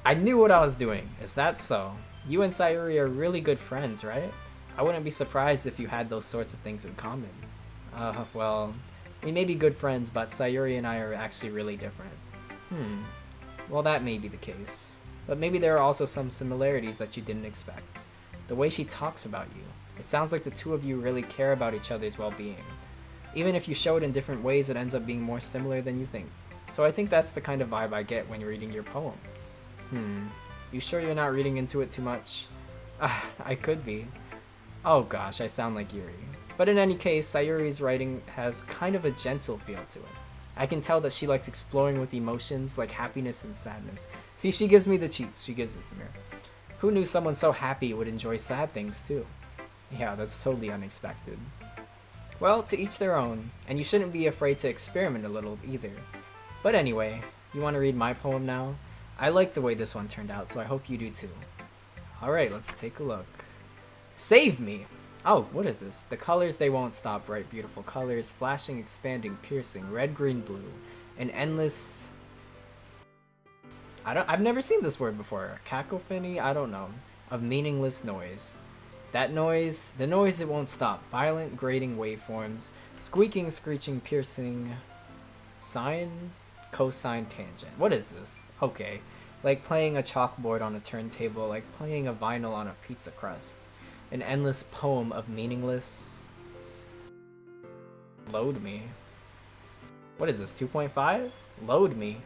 I knew what I was doing. Is that so? You and Sayuri are really good friends, right? I wouldn't be surprised if you had those sorts of things in common. Well, we may be good friends, but Sayuri and I are actually really different. Well, that may be the case. But maybe there are also some similarities that you didn't expect. The way she talks about you. It sounds like the two of you really care about each other's well-being. Even if you show it in different ways, it ends up being more similar than you think. So I think that's the kind of vibe I get when you're reading your poem. You sure you're not reading into it too much? I could be. Oh gosh, I sound like Yuri. But in any case, Sayuri's writing has kind of a gentle feel to it. I can tell that she likes exploring with emotions like happiness and sadness. See, she gives me the cheats. She gives it to me. Who knew someone so happy would enjoy sad things too? Yeah, that's totally unexpected. Well, to each their own, and you shouldn't be afraid to experiment a little either. But anyway, you want to read my poem now? I like the way this one turned out, so I hope you do too. Alright, let's take a look. Save me! Oh, what is this? The colors, they won't stop, bright, beautiful colors, flashing, expanding, piercing, red, green, blue. An endless... I've never seen this word before. Cacophony? I don't know. Of meaningless noise. That noise, the noise it won't stop. Violent, grating waveforms. Squeaking, screeching, piercing. Sine, cosine, tangent. What is this? Okay. Like playing a chalkboard on a turntable. Like playing a vinyl on a pizza crust. An endless poem of meaningless... Load me. What is this, 2.5? Load me.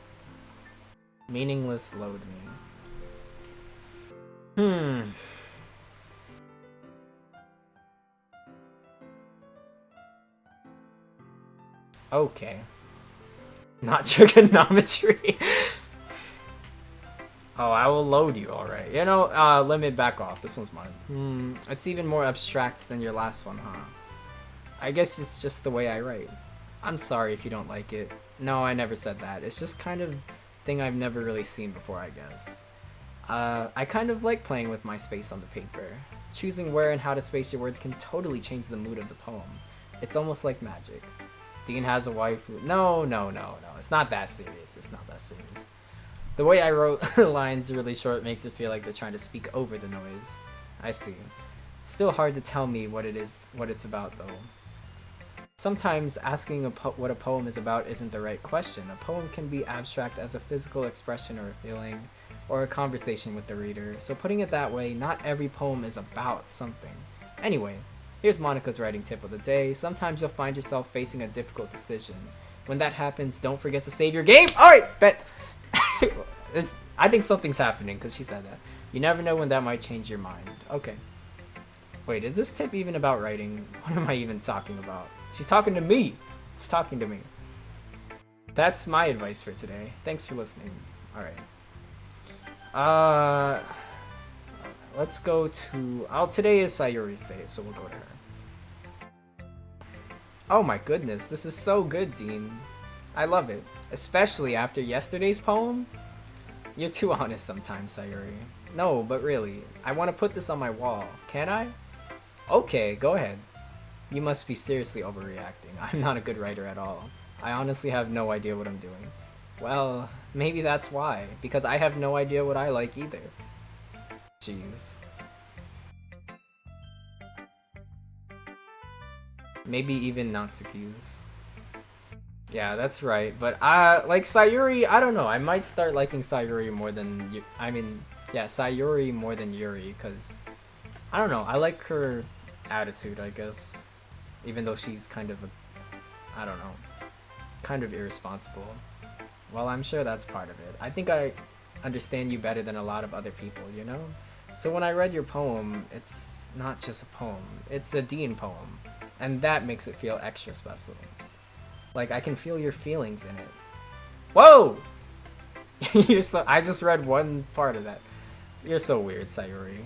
Meaningless load me. Okay. Not trigonometry. Oh, I will load you, alright. You know, let me back off. This one's mine. It's even more abstract than your last one, huh? I guess it's just the way I write. I'm sorry if you don't like it. No, I never said that. It's just kind of thing I've never really seen before, I guess. I kind of like playing with my space on the paper. Choosing where and how to space your words can totally change the mood of the poem. It's almost like magic. Dean has a wife who... No. It's not that serious. It's not that serious. The way I wrote the lines really short makes it feel like they're trying to speak over the noise. I see. Still hard to tell me what it's about, though. Sometimes asking what a poem is about isn't the right question. A poem can be abstract as a physical expression or a feeling, or a conversation with the reader. So putting it that way, not every poem is about something. Anyway, here's Monica's writing tip of the day. Sometimes you'll find yourself facing a difficult decision. When that happens, don't forget to save your game. Alright, bet. I think something's happening because she said that. You never know when that might change your mind. Okay. Wait, is this tip even about writing? What am I even talking about? She's talking to me. It's talking to me. That's my advice for today. Thanks for listening. Alright. Let's go to... today is Sayuri's day, so we'll go to her. Oh my goodness, this is so good, Dean. I love it. Especially after yesterday's poem. You're too honest sometimes, Sayuri. No, but really, I want to put this on my wall. Can I? Okay, go ahead. You must be seriously overreacting. I'm not a good writer at all. I honestly have no idea what I'm doing. Well, maybe that's why. Because I have no idea what I like either. Jeez. Maybe even Natsuki's. Yeah, that's right. But like Sayuri, I don't know. I might start liking Sayuri more than Sayuri more than Yuri, because I don't know. I like her attitude, I guess. Even though she's kind of I don't know, kind of irresponsible. Well, I'm sure that's part of it. I think I understand you better than a lot of other people, you know? So when I read your poem, it's not just a poem. It's a Dean poem. And that makes it feel extra special. Like, I can feel your feelings in it. Whoa! I just read one part of that. You're so weird, Sayuri.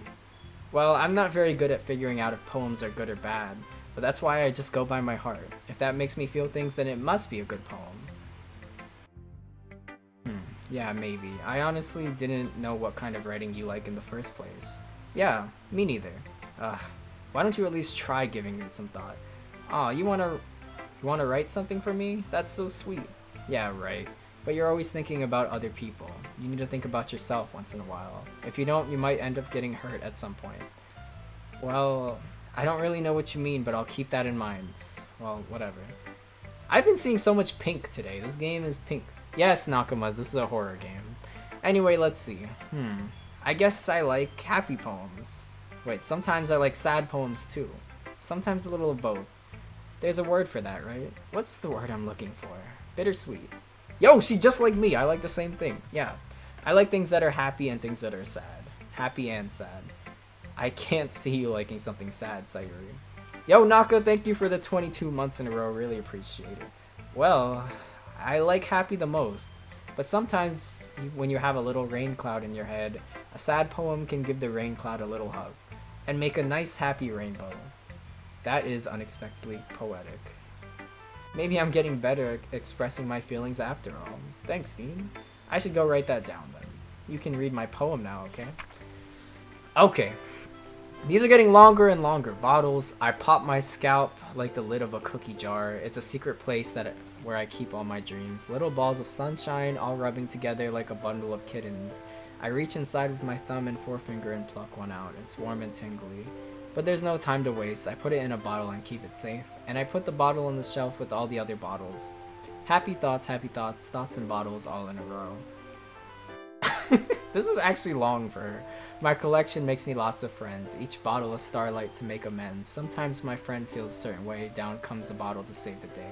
Well, I'm not very good at figuring out if poems are good or bad, but that's why I just go by my heart. If that makes me feel things, then it must be a good poem. Yeah, maybe. I honestly didn't know what kind of writing you like in the first place. Yeah, me neither. Why don't you at least try giving it some thought? Aw, you wanna write something for me? That's so sweet. Yeah, right. But you're always thinking about other people. You need to think about yourself once in a while. If you don't, you might end up getting hurt at some point. Well, I don't really know what you mean, but I'll keep that in mind. Well, whatever. I've been seeing so much pink today. This game is pink. Yes, Nakamas, this is a horror game. Anyway, let's see. I guess I like happy poems. Wait, sometimes I like sad poems too. Sometimes a little of both. There's a word for that, right? What's the word I'm looking for? Bittersweet. Yo, she's just like me. I like the same thing. Yeah. I like things that are happy and things that are sad. Happy and sad. I can't see you liking something sad, Sayuri. Yo, Naka, thank you for the 22 months in a row. Really appreciate it. Well, I like happy the most. But sometimes, when you have a little rain cloud in your head, a sad poem can give the rain cloud a little hug. And make a nice happy rainbow. That is unexpectedly poetic. Maybe I'm getting better at expressing my feelings after all. Thanks, Dean. I should go write that down then. You can read my poem now, okay? Okay. These are getting longer and longer. Bottles. I pop my scalp like the lid of a cookie jar. It's a secret place where I keep all my dreams. Little balls of sunshine all rubbing together like a bundle of kittens. I reach inside with my thumb and forefinger and pluck one out. It's warm and tingly. But there's no time to waste. I put it in a bottle and keep it safe. And I put the bottle on the shelf with all the other bottles. Happy thoughts, thoughts and bottles all in a row. This is actually long for her. My collection makes me lots of friends. Each bottle a starlight to make amends. Sometimes my friend feels a certain way. Down comes a bottle to save the day.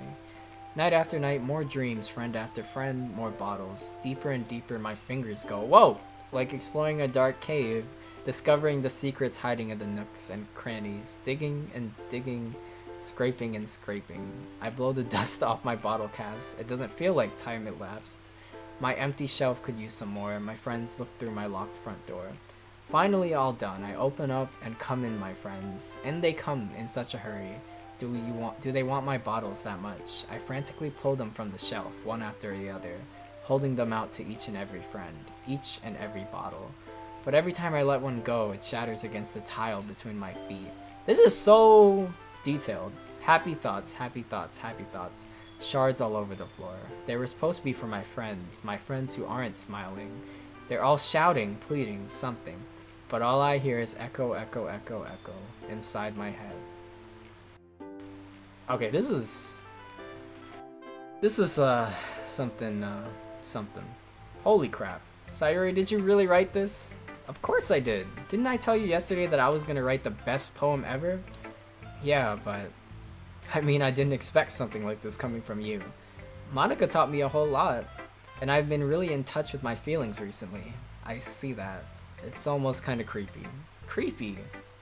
Night after night, more dreams. Friend after friend, more bottles. Deeper and deeper my fingers go. Whoa! Like exploring a dark cave. Discovering the secrets hiding in the nooks and crannies. Digging and digging. Scraping and scraping. I blow the dust off my bottle caps. It doesn't feel like time elapsed. My empty shelf could use some more. My friends look through my locked front door. Finally all done. I open up and come in, my friends. In they come in such a hurry. Do they want my bottles that much? I frantically pull them from the shelf, one after the other, holding them out to each and every friend, each and every bottle. But every time I let one go, it shatters against the tile between my feet. This is so detailed. Happy thoughts, happy thoughts, happy thoughts. Shards all over the floor. They were supposed to be for my friends who aren't smiling. They're all shouting, pleading, something. But all I hear is echo, echo, echo, echo inside my head. Okay, this is something something. Holy crap. Sayuri, did you really write this? Of course I did. Didn't I tell you yesterday that I was gonna write the best poem ever? Yeah, but I mean, I didn't expect something like this coming from you. Monica taught me a whole lot, and I've been really in touch with my feelings recently. I see that. It's almost kind of creepy. Creepy?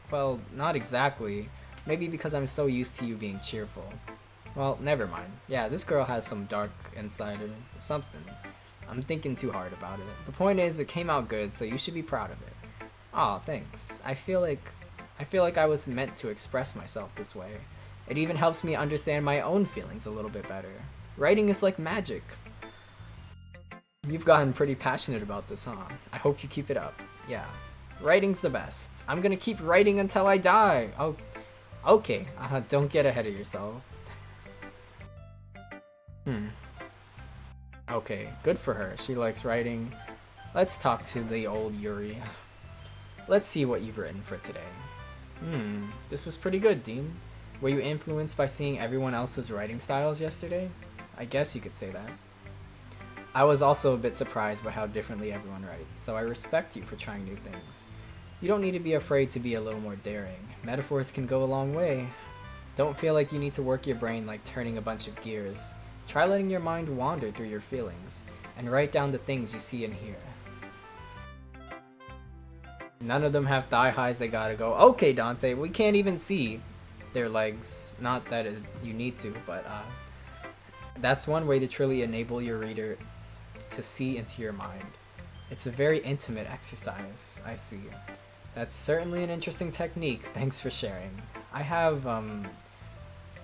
Well, not exactly. Maybe because I'm so used to you being cheerful. Well, never mind. Yeah, this girl has some dark inside her. Something. I'm thinking too hard about it. The point is, it came out good, so you should be proud of it. Aw, thanks. I feel like I was meant to express myself this way. It even helps me understand my own feelings a little bit better. Writing is like magic. You've gotten pretty passionate about this, huh? I hope you keep it up. Yeah. Writing's the best. I'm gonna keep writing until I die. Oh, okay. Don't get ahead of yourself. Okay, good for her. She likes writing. Let's talk to the old Yuri. Let's see what you've written for today. This is pretty good, Dean. Were you influenced by seeing everyone else's writing styles yesterday? I guess you could say that. I was also a bit surprised by how differently everyone writes, so I respect you for trying new things. You don't need to be afraid to be a little more daring. Metaphors can go a long way. Don't feel like you need to work your brain like turning a bunch of gears. Try letting your mind wander through your feelings, and write down the things you see and hear. None of them have thigh highs, they gotta go. Okay, Dante, we can't even see their legs. Not that you need to, but that's one way to truly enable your reader to see into your mind. It's a very intimate exercise, I see. That's certainly an interesting technique, thanks for sharing. I have,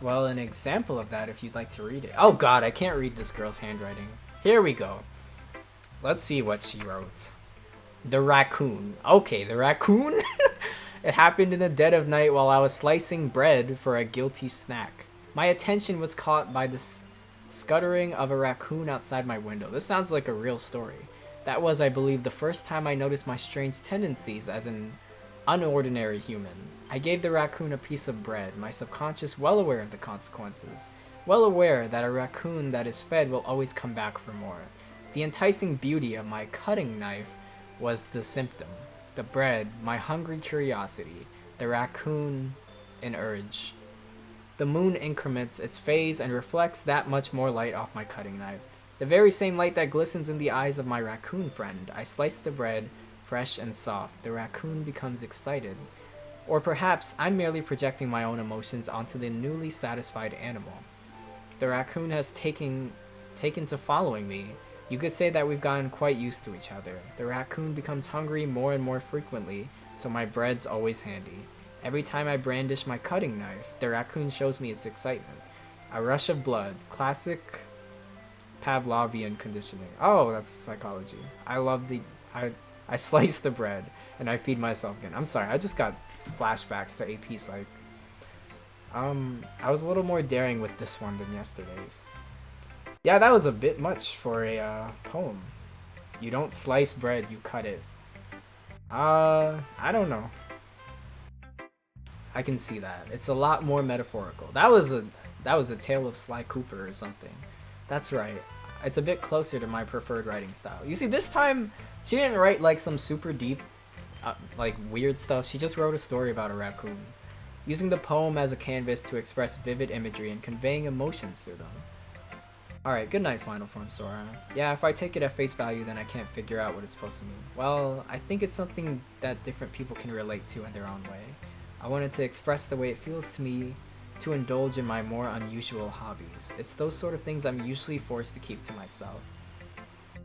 well, an example of that if you'd like to read it. Oh god, I can't read this girl's handwriting. Here we go. Let's see what she wrote. The raccoon. Okay, the raccoon? It happened in the dead of night while I was slicing bread for a guilty snack. My attention was caught by the scuttering of a raccoon outside my window. This sounds like a real story. That was, I believe, the first time I noticed my strange tendencies as an unordinary human. I gave the raccoon a piece of bread, my subconscious well aware of the consequences. Well aware that a raccoon that is fed will always come back for more. The enticing beauty of my cutting knife was the symptom. The bread, my hungry curiosity. The raccoon, an urge. The moon increments its phase and reflects that much more light off my cutting knife. The very same light that glistens in the eyes of my raccoon friend. I slice the bread, fresh and soft. The raccoon becomes excited. Or perhaps I'm merely projecting my own emotions onto the newly satisfied animal. The raccoon has taken to following me. You could say that we've gotten quite used to each other. The raccoon becomes hungry more and more frequently, so my bread's always handy. Every time I brandish my cutting knife, the raccoon shows me its excitement. A rush of blood. Classic Pavlovian conditioning. Oh, that's psychology. I slice the bread, and I feed myself again. I'm sorry, I just got flashbacks to AP Psych. I was a little more daring with this one than yesterday's. Yeah, that was a bit much for a poem. You don't slice bread, you cut it. I don't know. I can see that. It's a lot more metaphorical. That was a Tale of Sly Cooper or something. That's right. It's a bit closer to my preferred writing style. You see, this time she didn't write like some super deep, like weird stuff. She just wrote a story about a raccoon, using the poem as a canvas to express vivid imagery and conveying emotions through them. Alright, good night, Final Form Sora. Yeah, if I take it at face value, then I can't figure out what it's supposed to mean. Well, I think it's something that different people can relate to in their own way. I wanted to express the way it feels to me to indulge in my more unusual hobbies. It's those sort of things I'm usually forced to keep to myself.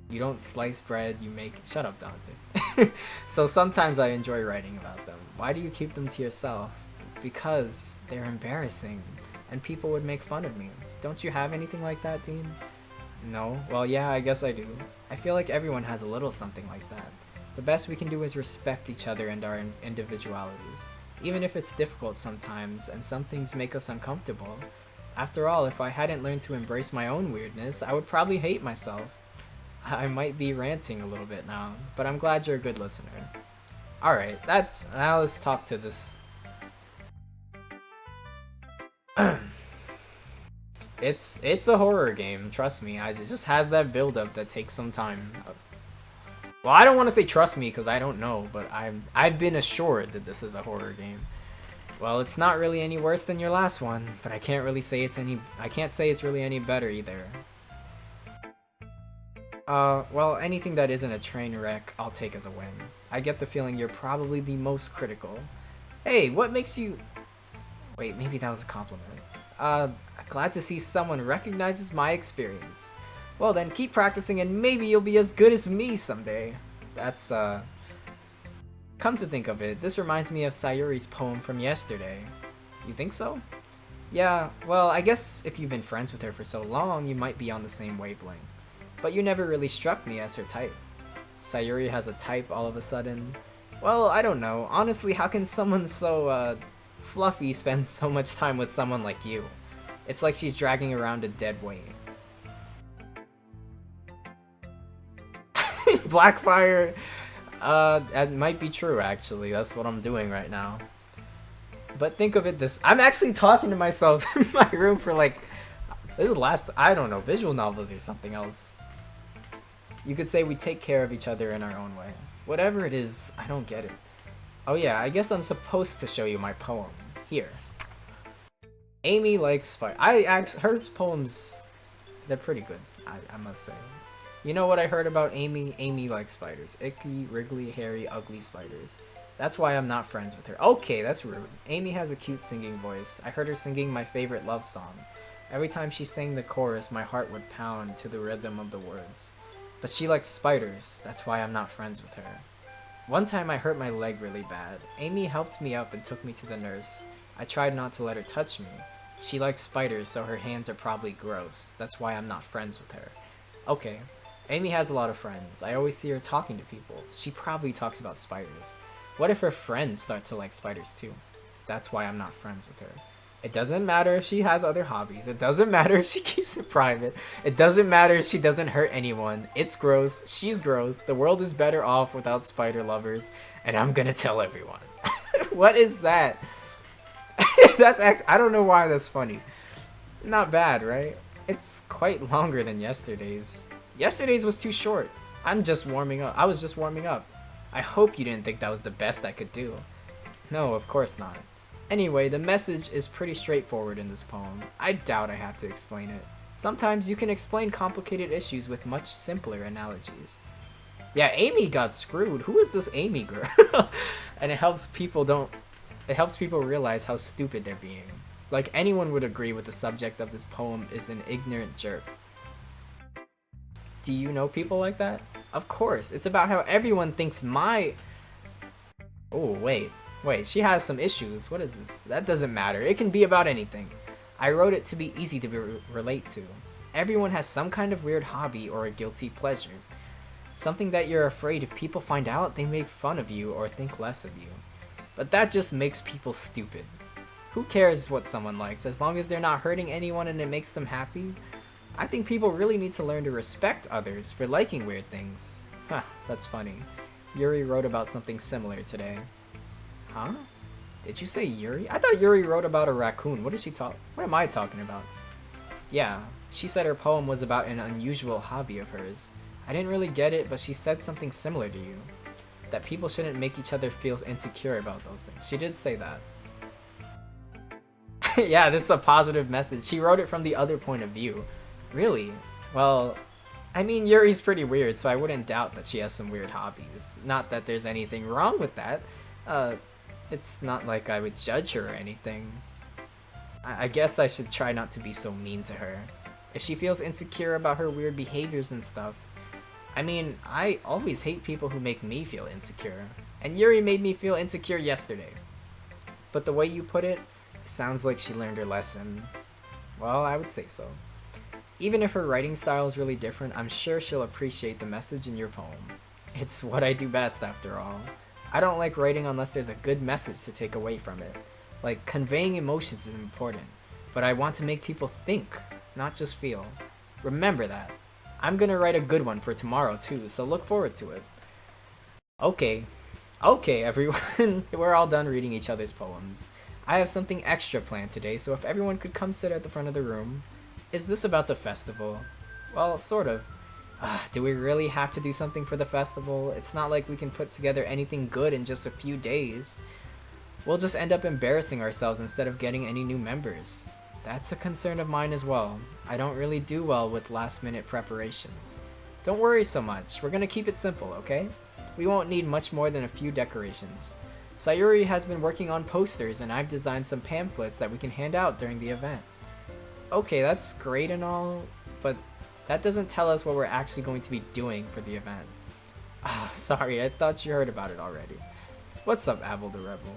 You don't slice bread, you make... Shut up, Dante. So sometimes I enjoy writing about them. Why do you keep them to yourself? Because they're embarrassing, and people would make fun of me. Don't you have anything like that, Dean? No? Well, yeah, I guess I do. I feel like everyone has a little something like that. The best we can do is respect each other and our individualities. Even if it's difficult sometimes, and some things make us uncomfortable. After all, if I hadn't learned to embrace my own weirdness, I would probably hate myself. I might be ranting a little bit now, but I'm glad you're a good listener. Alright, now let's talk to this. It's a horror game, trust me. It just has that build up that takes some time. Well, I don't want to say trust me because I don't know, but I've been assured that this is a horror game. Well, it's not really any worse than your last one, but I can't say it's really any better either. Well, anything that isn't a train wreck, I'll take as a win. I get the feeling you're probably the most critical. Hey, what makes you... Wait, maybe that was a compliment. Glad to see someone recognizes my experience. Well then, keep practicing and maybe you'll be as good as me someday. That's, Come to think of it, this reminds me of Sayuri's poem from yesterday. You think so? Yeah, well, I guess if you've been friends with her for so long, you might be on the same wavelength. But you never really struck me as her type. Sayuri has a type all of a sudden. Well, I don't know. Honestly, how can someone so, fluffy spend so much time with someone like you? It's like she's dragging around a dead weight. Blackfire, that might be true actually. That's what I'm doing right now. But think of it this, I'm actually talking to myself in my room for like, this is the last, I don't know, visual novels or something else. You could say we take care of each other in our own way. Whatever it is, I don't get it. Oh yeah, I guess I'm supposed to show you my poem. Here. Amy likes spiders. Her poems, they're pretty good, I must say. You know what I heard about Amy? Amy likes spiders. Icky, wriggly, hairy, ugly spiders. That's why I'm not friends with her. Okay, that's rude. Amy has a cute singing voice. I heard her singing my favorite love song. Every time she sang the chorus, my heart would pound to the rhythm of the words. But she likes spiders. That's why I'm not friends with her. One time I hurt my leg really bad. Amy helped me up and took me to the nurse. I tried not to let her touch me. She likes spiders, so her hands are probably gross. That's why I'm not friends with her. Okay. Amy has a lot of friends. I always see her talking to people. She probably talks about spiders. What if her friends start to like spiders too? That's why I'm not friends with her. It doesn't matter if she has other hobbies. It doesn't matter if she keeps it private. It doesn't matter if she doesn't hurt anyone. It's gross. She's gross. The world is better off without spider lovers. And I'm gonna tell everyone. What is that? That's I don't know why that's funny. Not bad, right? It's quite longer than yesterday's. Yesterday's was too short. I'm just warming up. I was just warming up. I hope you didn't think that was the best I could do. No, of course not. Anyway, the message is pretty straightforward in this poem. I doubt I have to explain it. Sometimes you can explain complicated issues with much simpler analogies. Yeah, Amy got screwed. Who is this Amy girl? And it helps people realize how stupid they're being. Like anyone would agree with the subject of this poem is an ignorant jerk. Do you know people like that? Of course, it's about how everyone thinks my... Oh, wait, she has some issues. What is this? That doesn't matter. It can be about anything. I wrote it to be easy to relate to. Everyone has some kind of weird hobby or a guilty pleasure. Something that you're afraid if people find out, they make fun of you or think less of you. But that just makes people stupid. Who cares what someone likes, as long as they're not hurting anyone and it makes them happy? I think people really need to learn to respect others for liking weird things. Huh, that's funny. Yuri wrote about something similar today. Huh? Did you say Yuri? I thought Yuri wrote about a raccoon. What am I talking about? Yeah, she said her poem was about an unusual hobby of hers. I didn't really get it, but she said something similar to you. That people shouldn't make each other feel insecure about those things. She did say that. Yeah, this is a positive message. She wrote it from the other point of view. Really? Well, I mean, Yuri's pretty weird, so I wouldn't doubt that she has some weird hobbies. Not that there's anything wrong with that. It's not like I would judge her or anything. I guess I should try not to be so mean to her. If she feels insecure about her weird behaviors and stuff. I mean, I always hate people who make me feel insecure. And Yuri made me feel insecure yesterday. But the way you put it, it sounds like she learned her lesson. Well, I would say so. Even if her writing style is really different, I'm sure she'll appreciate the message in your poem. It's what I do best, after all. I don't like writing unless there's a good message to take away from it. Like, conveying emotions is important, but I want to make people think, not just feel. Remember that. I'm gonna write a good one for tomorrow too, so look forward to it. Okay, everyone, we're all done reading each other's poems. I have something extra planned today, so if everyone could come sit at the front of the room. Is this about the festival? Well, sort of. Do we really have to do something for the festival? It's not like we can put together anything good in just a few days. We'll just end up embarrassing ourselves instead of getting any new members. That's a concern of mine as well. I don't really do well with last-minute preparations. Don't worry so much. We're gonna keep it simple, okay? We won't need much more than a few decorations. Sayuri has been working on posters, and I've designed some pamphlets that we can hand out during the event. Okay, that's great and all, but that doesn't tell us what we're actually going to be doing for the event. Sorry, I thought you heard about it already. What's up, Abel the Rebel?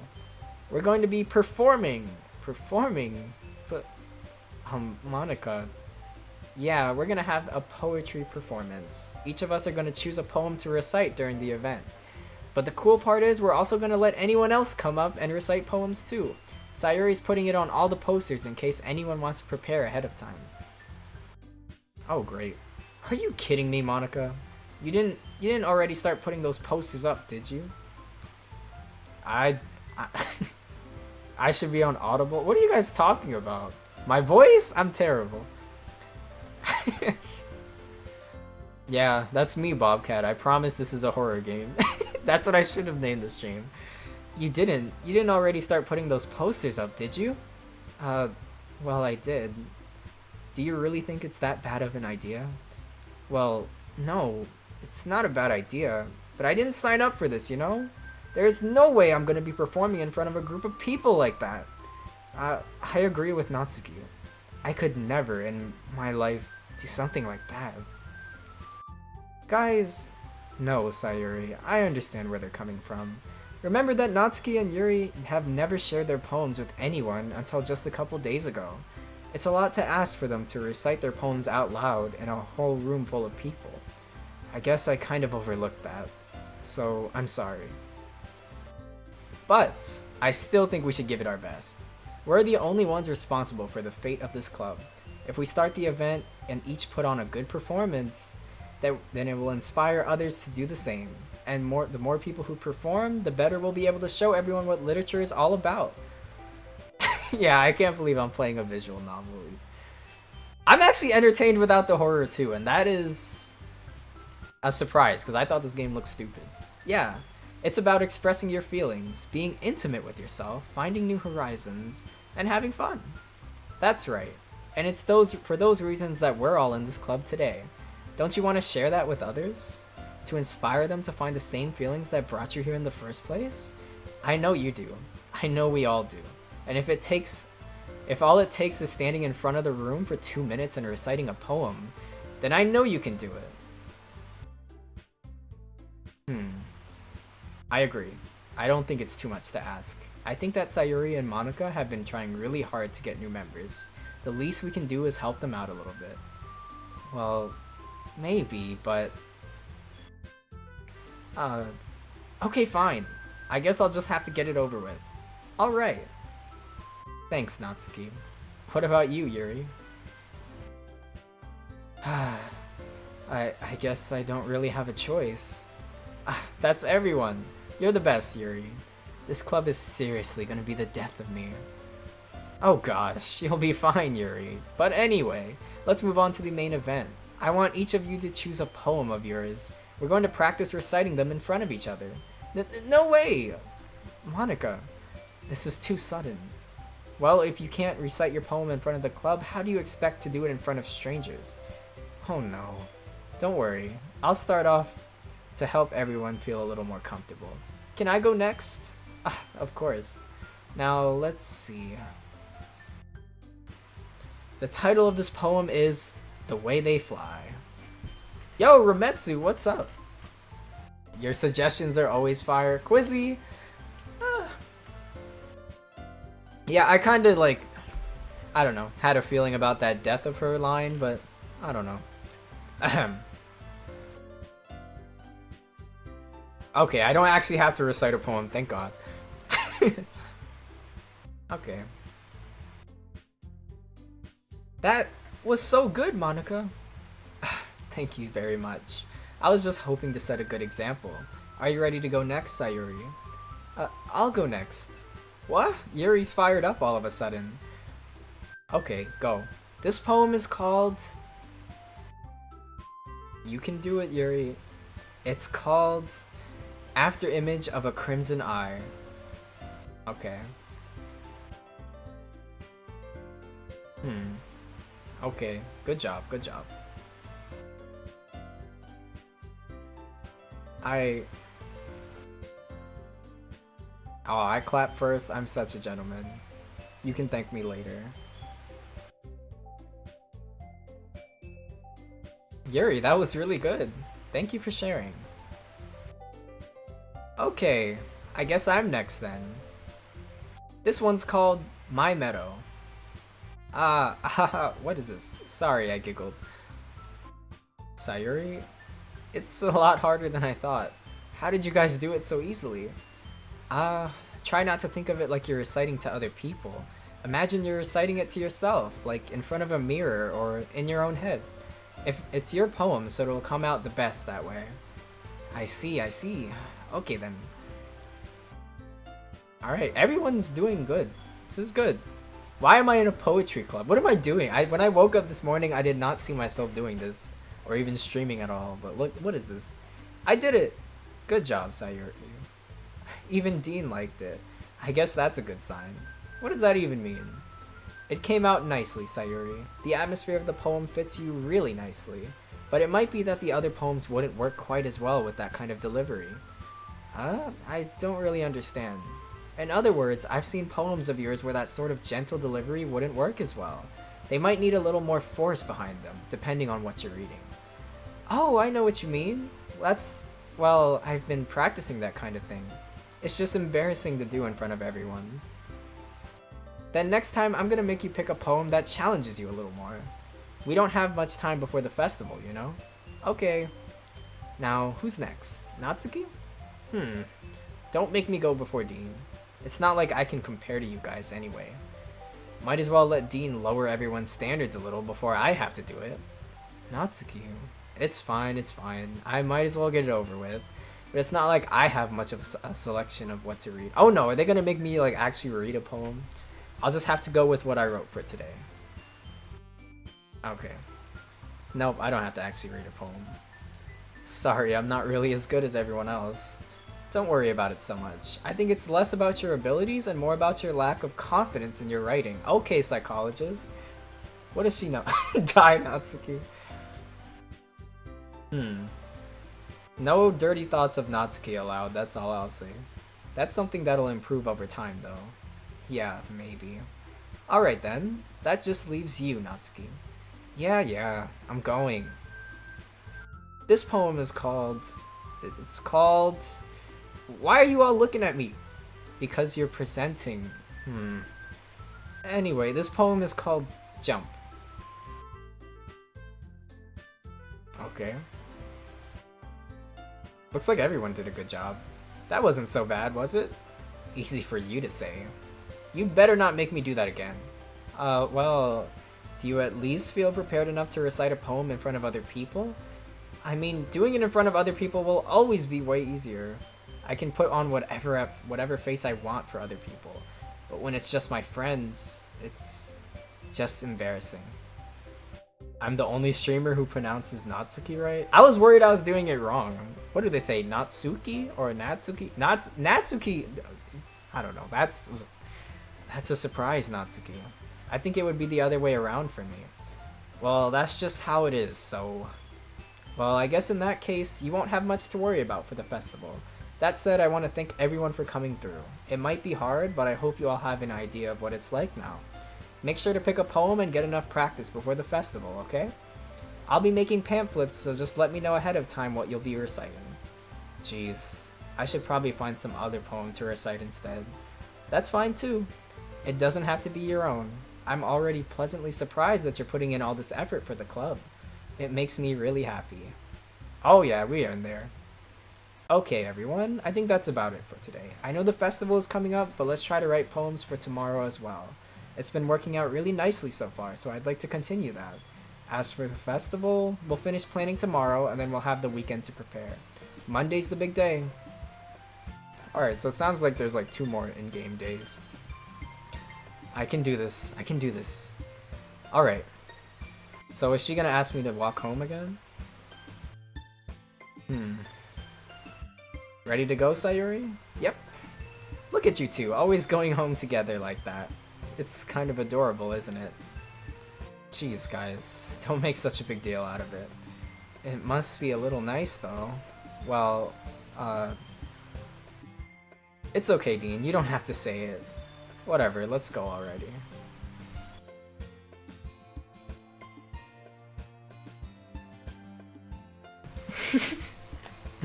We're going to be performing. But, Monica. Yeah, we're gonna have a poetry performance. Each of us are gonna choose a poem to recite during the event. But the cool part is we're also gonna let anyone else come up and recite poems too. Sayuri's putting it on all the posters in case anyone wants to prepare ahead of time. Oh great. Are you kidding me, Monica? You didn't already start putting those posters up, did you? I should be on Audible? What are you guys talking about? My voice? I'm terrible. Yeah, that's me, Bobcat. I promise this is a horror game. That's what I should have named the stream. You didn't already start putting those posters up, did you? Well, I did. Do you really think it's that bad of an idea? Well, no, it's not a bad idea, but I didn't sign up for this, you know? There's no way I'm gonna be performing in front of a group of people like that. I agree with Natsuki. I could never in my life do something like that. Guys, no, Sayuri, I understand where they're coming from. Remember that Natsuki and Yuri have never shared their poems with anyone until just a couple days ago. It's a lot to ask for them to recite their poems out loud in a whole room full of people. I guess I kind of overlooked that, so I'm sorry. But I still think we should give it our best. We're the only ones responsible for the fate of this club. If we start the event and each put on a good performance, then it will inspire others to do the same. And the more people who perform, the better we'll be able to show everyone what literature is all about. Yeah, I can't believe I'm playing a visual novel. I'm actually entertained without the horror too, and that is a surprise because I thought this game looked stupid. Yeah, it's about expressing your feelings, being intimate with yourself, finding new horizons, and having fun. That's right. And it's for those reasons that we're all in this club today. Don't you want to share that with others? To inspire them to find the same feelings that brought you here in the first place? I know you do. I know we all do. And if all it takes is standing in front of the room for 2 minutes and reciting a poem, then I know you can do it. I agree. I don't think it's too much to ask. I think that Sayuri and Monica have been trying really hard to get new members. The least we can do is help them out a little bit. Well, maybe, but... okay, fine. I guess I'll just have to get it over with. Alright. Thanks, Natsuki. What about you, Yuri? I guess I don't really have a choice. That's everyone. You're the best, Yuri. This club is seriously gonna be the death of me. Oh gosh, you'll be fine, Yuri. But anyway, let's move on to the main event. I want each of you to choose a poem of yours. We're going to practice reciting them in front of each other. No way! Monica, this is too sudden. Well, if you can't recite your poem in front of the club, how do you expect to do it in front of strangers? Oh no. Don't worry. I'll start off to help everyone feel a little more comfortable. Can I go next? Of course. Now, let's see. The title of this poem is The Way They Fly. Yo, Rametsu, what's up? Your suggestions are always fire. Quizzy? Yeah, I kind of like, I don't know, had a feeling about that death of her line, but I don't know. Ahem. Okay, I don't actually have to recite a poem, thank God. Okay. That was so good, Monica. Thank you very much. I was just hoping to set a good example. Are you ready to go next, Sayuri? I'll go next. What? Yuri's fired up all of a sudden. Okay, go. This poem is called... You can do it, Yuri. It's called After Image of a Crimson Eye. Okay. Okay, good job, good job. I clap first. I'm such a gentleman. You can thank me later. Yuri, that was really good. Thank you for sharing. Okay, I guess I'm next then. This one's called My Meadow. What is this? Sorry, I giggled. Sayuri? It's a lot harder than I thought. How did you guys do it so easily? Try not to think of it like you're reciting to other people. Imagine you're reciting it to yourself, like in front of a mirror or in your own head. If it's your poem, so it'll come out the best that way. I see, I see. Okay then. Alright, everyone's doing good. This is good. Why am I in a poetry club? What am I doing? When I woke up this morning, I did not see myself doing this. Or even streaming at all. But look, what is this? I did it! Good job, Sayuri. Even Dean liked it. I guess that's a good sign. What does that even mean? It came out nicely, Sayuri. The atmosphere of the poem fits you really nicely. But it might be that the other poems wouldn't work quite as well with that kind of delivery. I don't really understand. In other words, I've seen poems of yours where that sort of gentle delivery wouldn't work as well. They might need a little more force behind them, depending on what you're reading. Oh, I know what you mean. Well, I've been practicing that kind of thing. It's just embarrassing to do in front of everyone. Then next time, I'm gonna make you pick a poem that challenges you a little more. We don't have much time before the festival, you know? Okay. Now, who's next? Natsuki? Don't make me go before Dean. It's not like I can compare to you guys anyway. Might as well let Dean lower everyone's standards a little before I have to do it. Natsuki. It's fine, it's fine. I might as well get it over with. But it's not like I have much of a selection of what to read. Oh no, are they gonna make me like actually read a poem? I'll just have to go with what I wrote for today. Okay. Nope, I don't have to actually read a poem. Sorry, I'm not really as good as everyone else. Don't worry about it so much. I think it's less about your abilities and more about your lack of confidence in your writing. Okay, psychologist. What does she know? Die, Natsuki. No dirty thoughts of Natsuki allowed, that's all I'll say. That's something that'll improve over time, though. Yeah, maybe. Alright then, that just leaves you, Natsuki. Yeah, I'm going. This poem is called... It's called... Why are you all looking at me? Because you're presenting. Anyway, this poem is called Jump. Okay. Looks like everyone did a good job. That wasn't so bad, was it? Easy for you to say. You'd better not make me do that again. Well, do you at least feel prepared enough to recite a poem in front of other people? I mean, doing it in front of other people will always be way easier. I can put on whatever face I want for other people. But when it's just my friends, it's just embarrassing. I'm the only streamer who pronounces Natsuki right? I was worried I was doing it wrong. What do they say? Natsuki or Natsuki? Natsuki. I don't know. That's a surprise, Natsuki. I think it would be the other way around for me. Well, that's just how it is, so... Well, I guess in that case, you won't have much to worry about for the festival. That said, I want to thank everyone for coming through. It might be hard, but I hope you all have an idea of what it's like now. Make sure to pick a poem and get enough practice before the festival, okay? I'll be making pamphlets, so just let me know ahead of time what you'll be reciting. Jeez, I should probably find some other poem to recite instead. That's fine too. It doesn't have to be your own. I'm already pleasantly surprised that you're putting in all this effort for the club. It makes me really happy. Oh yeah, we are in there. Okay everyone, I think that's about it for today. I know the festival is coming up, but let's try to write poems for tomorrow as well. It's been working out really nicely so far, so I'd like to continue that. As for the festival, we'll finish planning tomorrow, and then we'll have the weekend to prepare. Monday's the big day. Alright, so it sounds like there's like 2 more in-game days. I can do this. I can do this. Alright. So is she gonna ask me to walk home again? Ready to go, Sayuri? Yep. Look at you two, always going home together like that. It's kind of adorable, isn't it? Jeez, guys, don't make such a big deal out of it. It must be a little nice, though. Well, it's okay, Dean, you don't have to say it. Whatever, let's go already.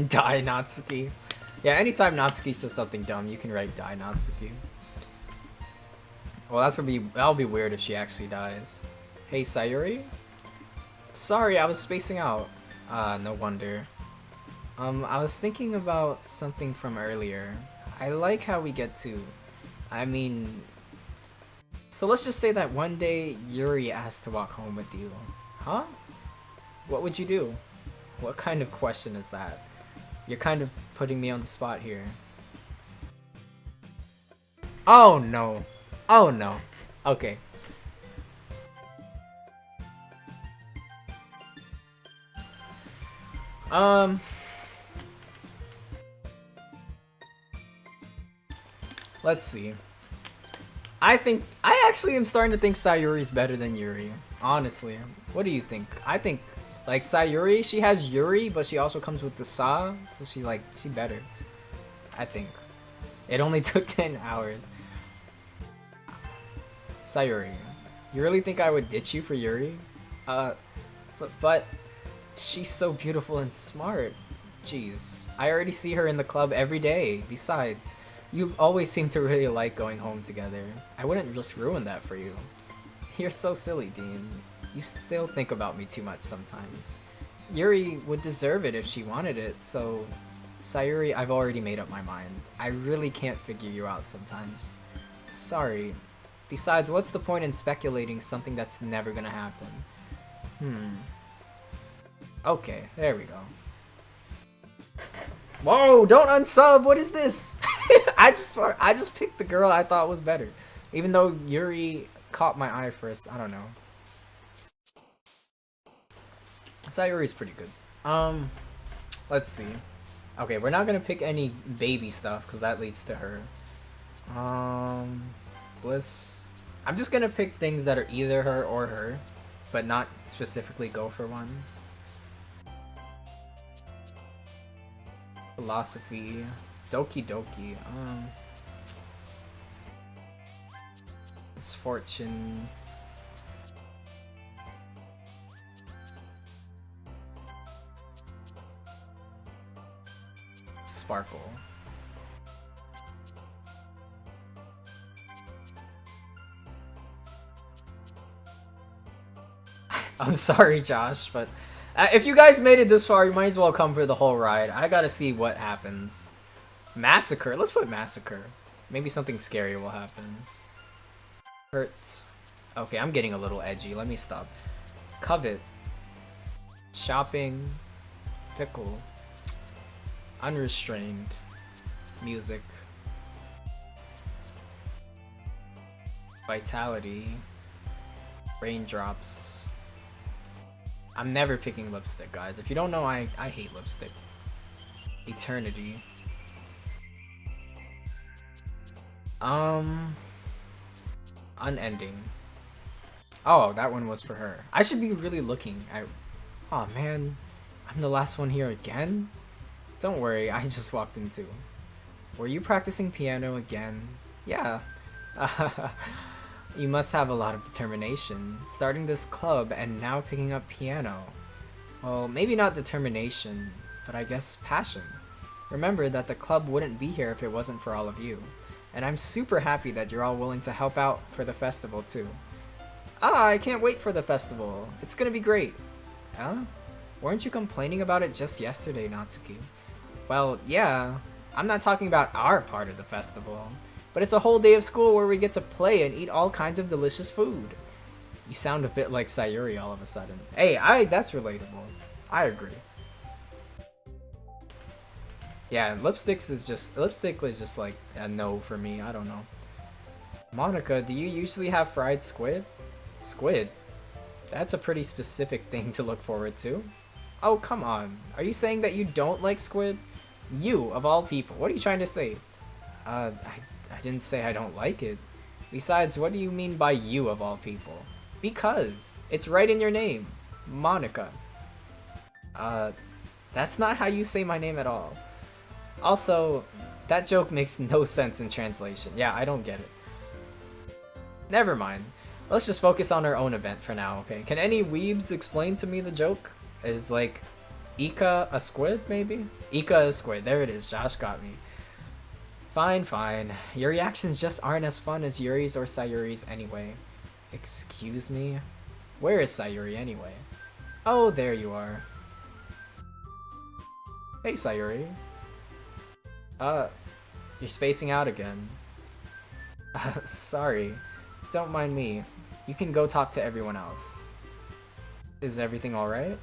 Die, Natsuki. Yeah, anytime Natsuki says something dumb, you can write die, Natsuki. Well, that'll be weird if she actually dies. Hey, Sayuri? Sorry, I was spacing out. No wonder. I was thinking about something from earlier. I like how we get to... I mean... So let's just say that one day Yuri asked to walk home with you. Huh? What would you do? What kind of question is that? You're kind of putting me on the spot here. Oh no. Oh no. Okay. Let's see. I actually am starting to think Sayuri's better than Yuri. Honestly. What do you think? I think like Sayuri, she has Yuri, but she also comes with the Sa, so she better. I think. It only took 10 hours. Sayuri, you really think I would ditch you for Yuri? But she's so beautiful and smart. Jeez, I already see her in the club every day. Besides, you always seem to really like going home together. I wouldn't just ruin that for you. You're so silly, Dean. You still think about me too much sometimes. Yuri would deserve it if she wanted it, so... Sayuri, I've already made up my mind. I really can't figure you out sometimes. Sorry. Besides, what's the point in speculating something that's never gonna happen? Okay, there we go. Whoa, don't unsub! What is this? I just picked the girl I thought was better. Even though Yuri caught my eye first, I don't know. Sayuri's pretty good. Let's see. Okay, we're not gonna pick any baby stuff because that leads to her. Bliss. I'm just gonna pick things that are either her or her, but not specifically go for one. Philosophy. Doki Doki. Misfortune. Sparkle. I'm sorry, Josh, but if you guys made it this far, you might as well come for the whole ride. I gotta see what happens. Massacre. Let's put Massacre. Maybe something scary will happen. Hurt. Okay, I'm getting a little edgy. Let me stop. Covet. Shopping. Fickle. Unrestrained. Music. Vitality. Raindrops. I'm never picking lipstick, guys. If you don't know, I hate lipstick. Eternity. Unending. Oh, that one was for her. I should be really looking. Oh man, I'm the last one here again? Don't worry, I just walked in too. Were you practicing piano again? Yeah. You must have a lot of determination, starting this club and now picking up piano. Well, maybe not determination, but I guess passion. Remember that the club wouldn't be here if it wasn't for all of you. And I'm super happy that you're all willing to help out for the festival too. Ah, I can't wait for the festival. It's gonna be great. Huh? Weren't you complaining about it just yesterday, Natsuki? Well, yeah. I'm not talking about our part of the festival. But it's a whole day of school where we get to play and eat all kinds of delicious food. You sound a bit like Sayuri all of a sudden. Hey, that's relatable. I agree. Yeah, lipstick was just like a no for me. I don't know. Monica, do you usually have fried squid? Squid? That's a pretty specific thing to look forward to. Oh, come on. Are you saying that you don't like squid? You, of all people. What are you trying to say? I didn't say I don't like it. Besides, what do you mean by you, of all people? Because. It's right in your name. Monica. That's not how you say my name at all. Also, that joke makes no sense in translation. Yeah, I don't get it. Never mind. Let's just focus on our own event for now, okay? Can any weebs explain to me the joke? Is like Ika a squid, maybe? Ika is squid. There it is. Josh got me. Fine, fine. Your reactions just aren't as fun as Yuri's or Sayuri's anyway. Excuse me? Where is Sayuri anyway? Oh, there you are. Hey, Sayuri. You're spacing out again. Sorry. Don't mind me. You can go talk to everyone else. Is everything alright?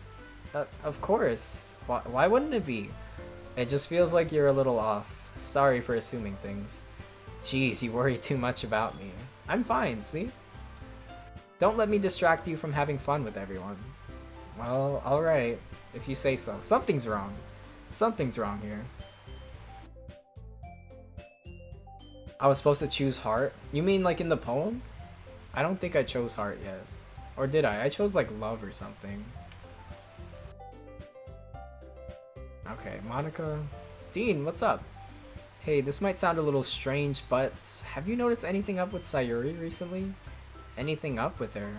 Of course. Why wouldn't it be? It just feels like you're a little off. Sorry for assuming things. Jeez, you worry too much about me. I'm fine, see? Don't let me distract you from having fun with everyone. Well, alright. If you say so. Something's wrong. Something's wrong here. I was supposed to choose heart? You mean like in the poem? I don't think I chose heart yet. Or did I? I chose like love or something. Okay, Monica. Dean, what's up? Hey, this might sound a little strange, but have you noticed anything up with Sayuri recently? Anything up with her?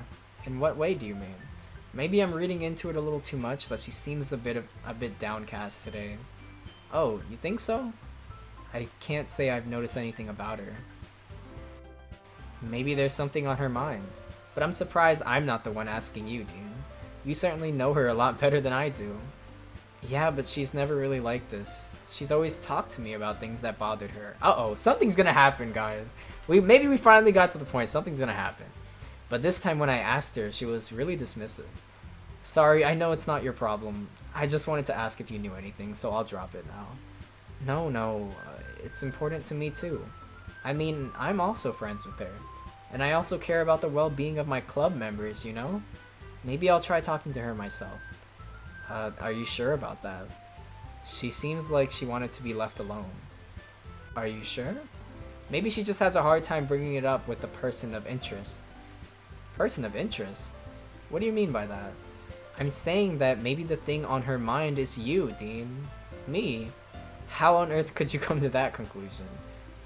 In what way do you mean? Maybe I'm reading into it a little too much, but she seems a bit downcast today. Oh, you think so? I can't say I've noticed anything about her. Maybe there's something on her mind. But I'm surprised I'm not the one asking you, Dean. You certainly know her a lot better than I do. Yeah, but she's never really like this. She's always talked to me about things that bothered her. Uh-oh, something's gonna happen, guys. Maybe we finally got to the point. Something's gonna happen. But this time when I asked her, she was really dismissive. Sorry, I know it's not your problem. I just wanted to ask if you knew anything, so I'll drop it now. No, it's important to me too. I mean, I'm also friends with her. And I also care about the well-being of my club members, you know? Maybe I'll try talking to her myself. Are you sure about that? She seems like she wanted to be left alone. Are you sure? Maybe she just has a hard time bringing it up with the person of interest. Person of interest? What do you mean by that? I'm saying that maybe the thing on her mind is you, Dean. Me? How on earth could you come to that conclusion?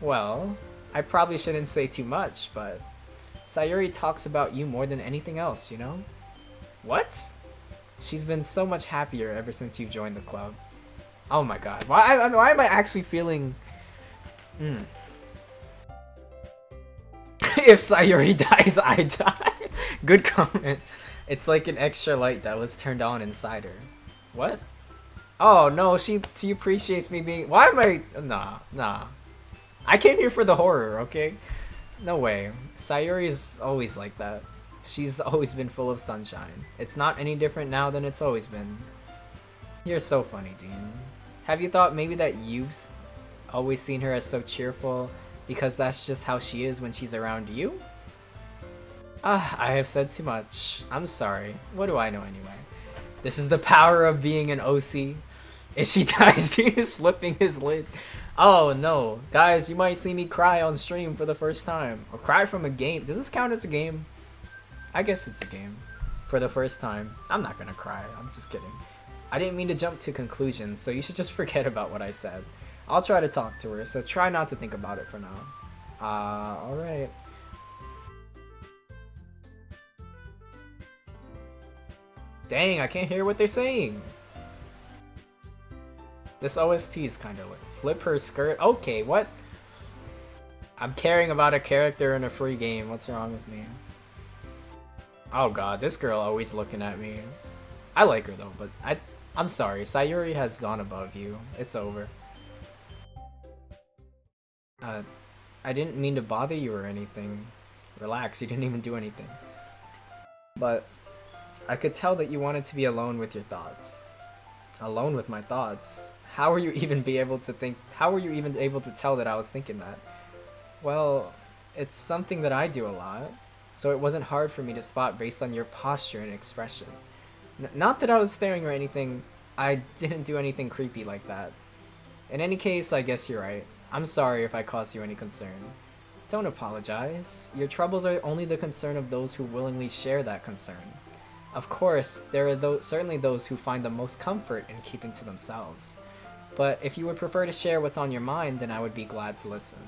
Well, I probably shouldn't say too much, but Sayuri talks about you more than anything else, you know? What? She's been so much happier ever since you joined the club. Oh my god. Why am I actually feeling... If Sayuri dies, I die. Good comment. It's like an extra light that was turned on inside her. What? Oh no, she appreciates me being... Why am I... Nah. I came here for the horror, okay? No way. Sayuri's always like that. She's always been full of sunshine. It's not any different now than it's always been. You're so funny, Dean. Have you thought maybe that you've always seen her as so cheerful because that's just how she is when she's around you? I have said too much. I'm sorry. What do I know anyway? This is the power of being an OC. If she dies, Dean is flipping his lid. Oh no. Guys, you might see me cry on stream for the first time. Or cry from a game. Does this count as a game? I guess it's a game. For the first time. I'm not gonna cry. I'm just kidding. I didn't mean to jump to conclusions, so you should just forget about what I said. I'll try to talk to her, so try not to think about it for now. Alright. Dang, I can't hear what they're saying. This OST is kind of like flip her skirt. Okay, what? I'm caring about a character in a free game. What's wrong with me? Oh god, this girl always looking at me. I like her though, but I'm sorry. Sayuri has gone above you. It's over. I didn't mean to bother you or anything. Relax, you didn't even do anything. But I could tell that you wanted to be alone with your thoughts. Alone with my thoughts? How were you even able to tell that I was thinking that? Well, it's something that I do a lot. so it wasn't hard for me to spot based on your posture and expression. Not that I was staring or anything, I didn't do anything creepy like that. In any case, I guess you're right. I'm sorry if I caused you any concern. Don't apologize. Your troubles are only the concern of those who willingly share that concern. Of course, there are certainly those who find the most comfort in keeping to themselves. But if you would prefer to share what's on your mind, then I would be glad to listen.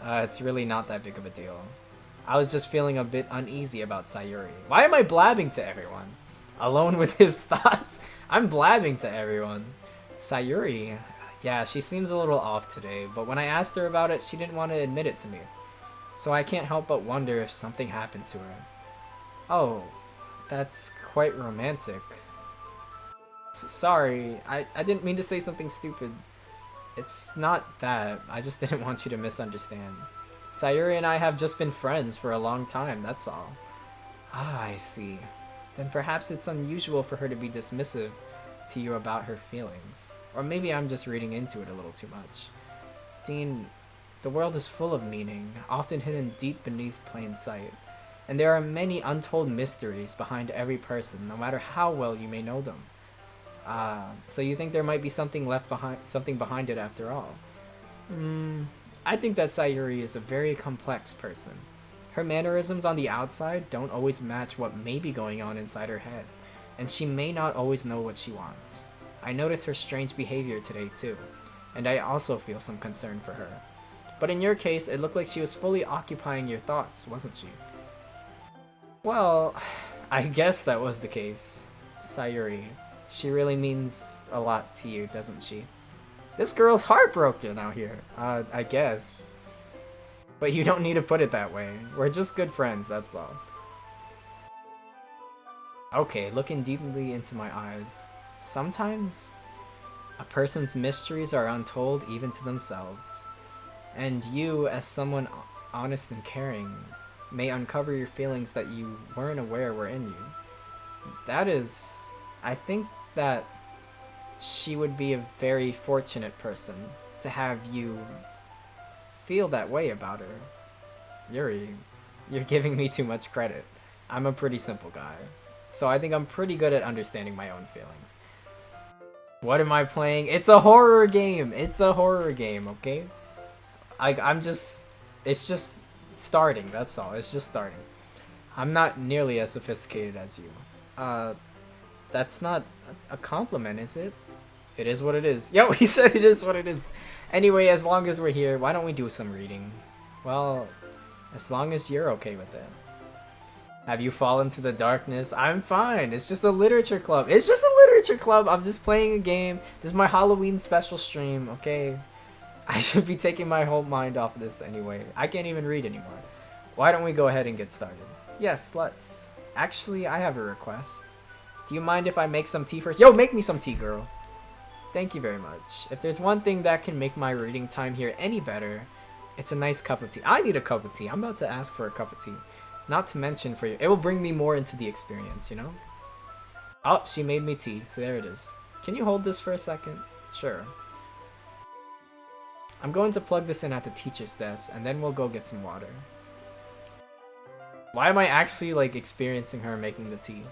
It's really not that big of a deal. I was just feeling a bit uneasy about Sayuri. Why am I blabbing to everyone? Alone with his thoughts? I'm blabbing to everyone. Sayuri, yeah, she seems a little off today, but when I asked her about it, she didn't want to admit it to me. So I can't help but wonder if something happened to her. Oh, that's quite romantic. Sorry, I didn't mean to say something stupid. It's not that, I just didn't want you to misunderstand. Sayuri and I have just been friends for a long time, that's all. Ah, I see. Then perhaps it's unusual for her to be dismissive to you about her feelings. Or maybe I'm just reading into it a little too much. Dean, the world is full of meaning, often hidden deep beneath plain sight. And there are many untold mysteries behind every person, no matter how well you may know them. Ah, so you think there might be something behind it after all? I think that Sayuri is a very complex person. Her mannerisms on the outside don't always match what may be going on inside her head, and she may not always know what she wants. I noticed her strange behavior today too, and I also feel some concern for her. But in your case, it looked like she was fully occupying your thoughts, wasn't she? Well, I guess that was the case. Sayuri, she really means a lot to you, doesn't she? This girl's heartbroken out here, I guess. But you don't need to put it that way. We're just good friends, that's all. Okay, looking deeply into my eyes. Sometimes, a person's mysteries are untold even to themselves. And you, as someone honest and caring, may uncover your feelings that you weren't aware were in you. That is... I think that she would be a very fortunate person to have you feel that way about her. Yuri, you're giving me too much credit. I'm a pretty simple guy, so I think I'm pretty good at understanding my own feelings. What am I playing? It's a horror game! It's a horror game, okay? It's just starting, that's all. It's just starting. I'm not nearly as sophisticated as you. That's not a compliment, is it? It is what it is. Yo, he said it is what it is. Anyway, as long as we're here, why don't we do some reading? Well, as long as you're okay with it. Have you fallen to the darkness? I'm fine. It's just a literature club. It's just a literature club. I'm just playing a game. This is my Halloween special stream, okay? I should be taking my whole mind off of this anyway. I can't even read anymore. Why don't we go ahead and get started? Yes, let's. Actually, I have a request. Do you mind if I make some tea first? Yo, make me some tea, girl. Thank you very much. If there's one thing that can make my reading time here any better, it's a nice cup of tea. I need a cup of tea. I'm about to ask for a cup of tea. Not to mention for you. It will bring me more into the experience, you know? Oh, she made me tea. So there it is. Can you hold this for a second? Sure. I'm going to plug this in at the teacher's desk, and then we'll go get some water. Why am I actually, like, experiencing her making the tea?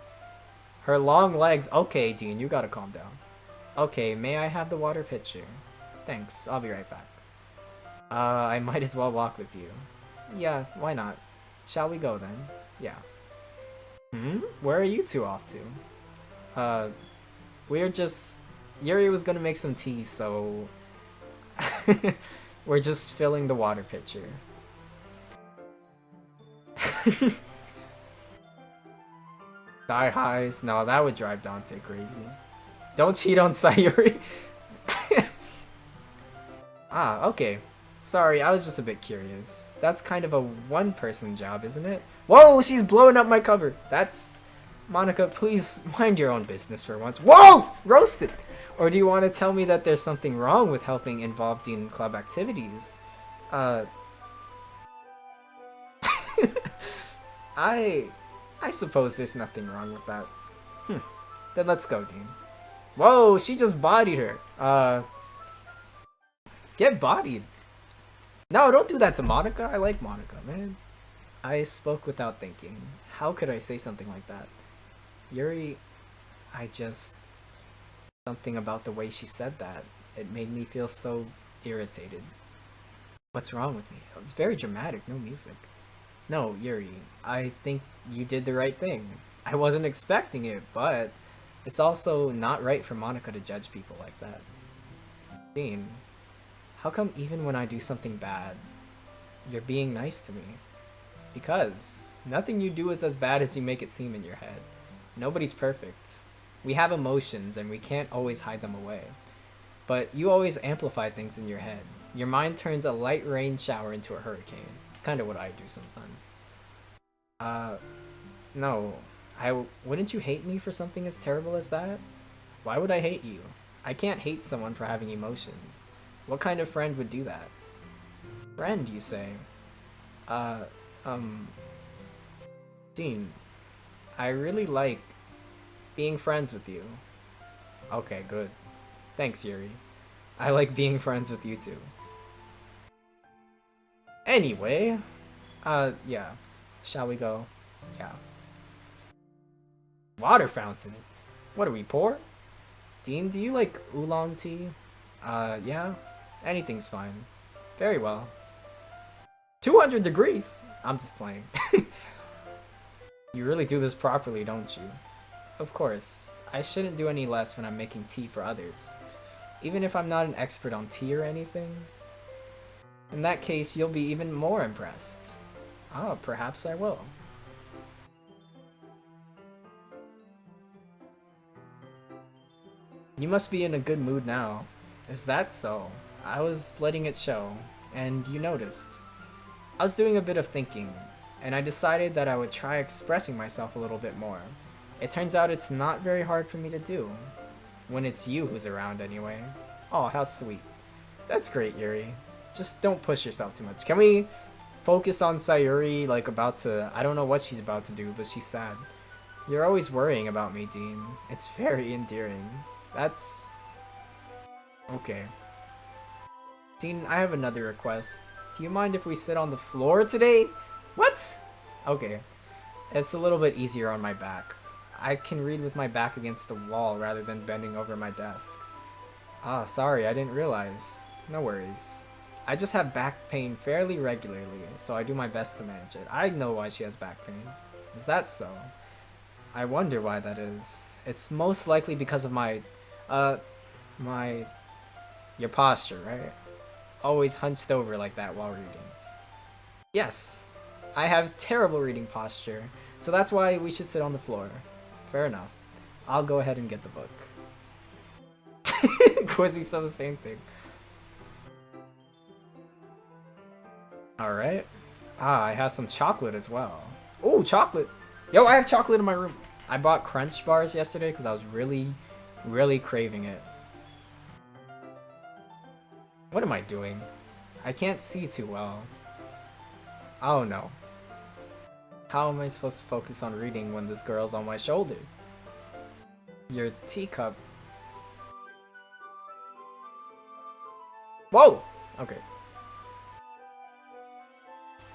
Her long legs. Okay, Dean, you gotta calm down. Okay, may I have the water pitcher? Thanks, I'll be right back. I might as well walk with you. Yeah, why not? Shall we go then? Yeah. Where are you two off to? We're just... Yuri was gonna make some tea, so... we're just filling the water pitcher. Die highs? No, that would drive Dante crazy. Don't cheat on Sayuri. Ah, okay. Sorry, I was just a bit curious. That's kind of a one-person job, isn't it? Whoa, she's blowing up my cover. That's... Monica, please mind your own business for once. Whoa! Roasted! Or do you want to tell me that there's something wrong with helping involve Dean Club activities? I suppose there's nothing wrong with that. Then let's go, Dean. Whoa, she just bodied her. Get bodied. No, don't do that to Monica. I like Monica, man. I spoke without thinking. How could I say something like that? Yuri, I just... Something about the way she said that. It made me feel so irritated. What's wrong with me? It's very dramatic, no music. No, Yuri, I think you did the right thing. I wasn't expecting it, but it's also not right for Monica to judge people like that. Dean, how come even when I do something bad, you're being nice to me? Because nothing you do is as bad as you make it seem in your head. Nobody's perfect. We have emotions and we can't always hide them away. But you always amplify things in your head. Your mind turns a light rain shower into a hurricane. It's kind of what I do sometimes. No. Wouldn't you hate me for something as terrible as that? Why would I hate you? I can't hate someone for having emotions. What kind of friend would do that? Friend, you say? Dean, I really like being friends with you. Okay, good. Thanks, Yuri. I like being friends with you too. Anyway, yeah. Shall we go? Yeah. Water fountain? What are we, poor? Dean, do you like oolong tea? Yeah. Anything's fine. Very well. 200 degrees? I'm just playing. You really do this properly, don't you? Of course. I shouldn't do any less when I'm making tea for others. Even if I'm not an expert on tea or anything. In that case, you'll be even more impressed. Ah, perhaps I will. You must be in a good mood now. Is that so? I was letting it show, and you noticed. I was doing a bit of thinking, and I decided that I would try expressing myself a little bit more. It turns out it's not very hard for me to do. When it's you who's around anyway. Oh, how sweet. That's great, Yuri. Just don't push yourself too much. Can we focus on Sayuri, like about to... I don't know what she's about to do, but she's sad. You're always worrying about me, Dean. It's very endearing. That's... okay. Dean, I have another request. Do you mind if we sit on the floor today? What? Okay. It's a little bit easier on my back. I can read with my back against the wall rather than bending over my desk. Ah, sorry, I didn't realize. No worries. I just have back pain fairly regularly, so I do my best to manage it. I know why she has back pain. Is that so? I wonder why that is. It's most likely because of your posture, right? Always hunched over like that while reading. Yes, I have terrible reading posture, so that's why we should sit on the floor. Fair enough. I'll go ahead and get the book. Quizzy said the same thing. Alright. Ah, I have some chocolate as well. Oh, chocolate! Yo, I have chocolate in my room. I bought Crunch bars yesterday because I was really craving it. What am I doing? I can't see too well. Oh no. How am I supposed to focus on reading when this girl's on my shoulder? Your teacup. Whoa! Okay.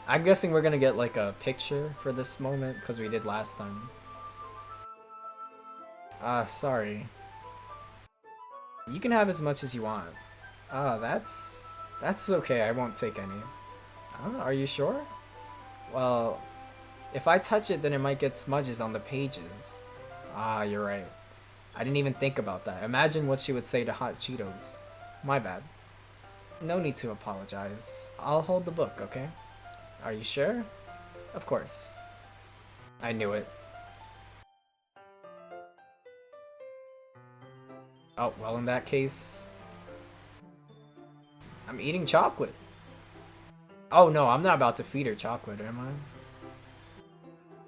I'm guessing we're gonna get like a picture for this moment because we did last time. Sorry. You can have as much as you want. That's okay, I won't take any. Are you sure? Well, if I touch it, then it might get smudges on the pages. Ah, you're right. I didn't even think about that. Imagine what she would say to hot Cheetos. My bad. No need to apologize. I'll hold the book, okay? Are you sure? Of course. I knew it. Oh, well, in that case... I'm eating chocolate. Oh no, I'm not about to feed her chocolate, am I?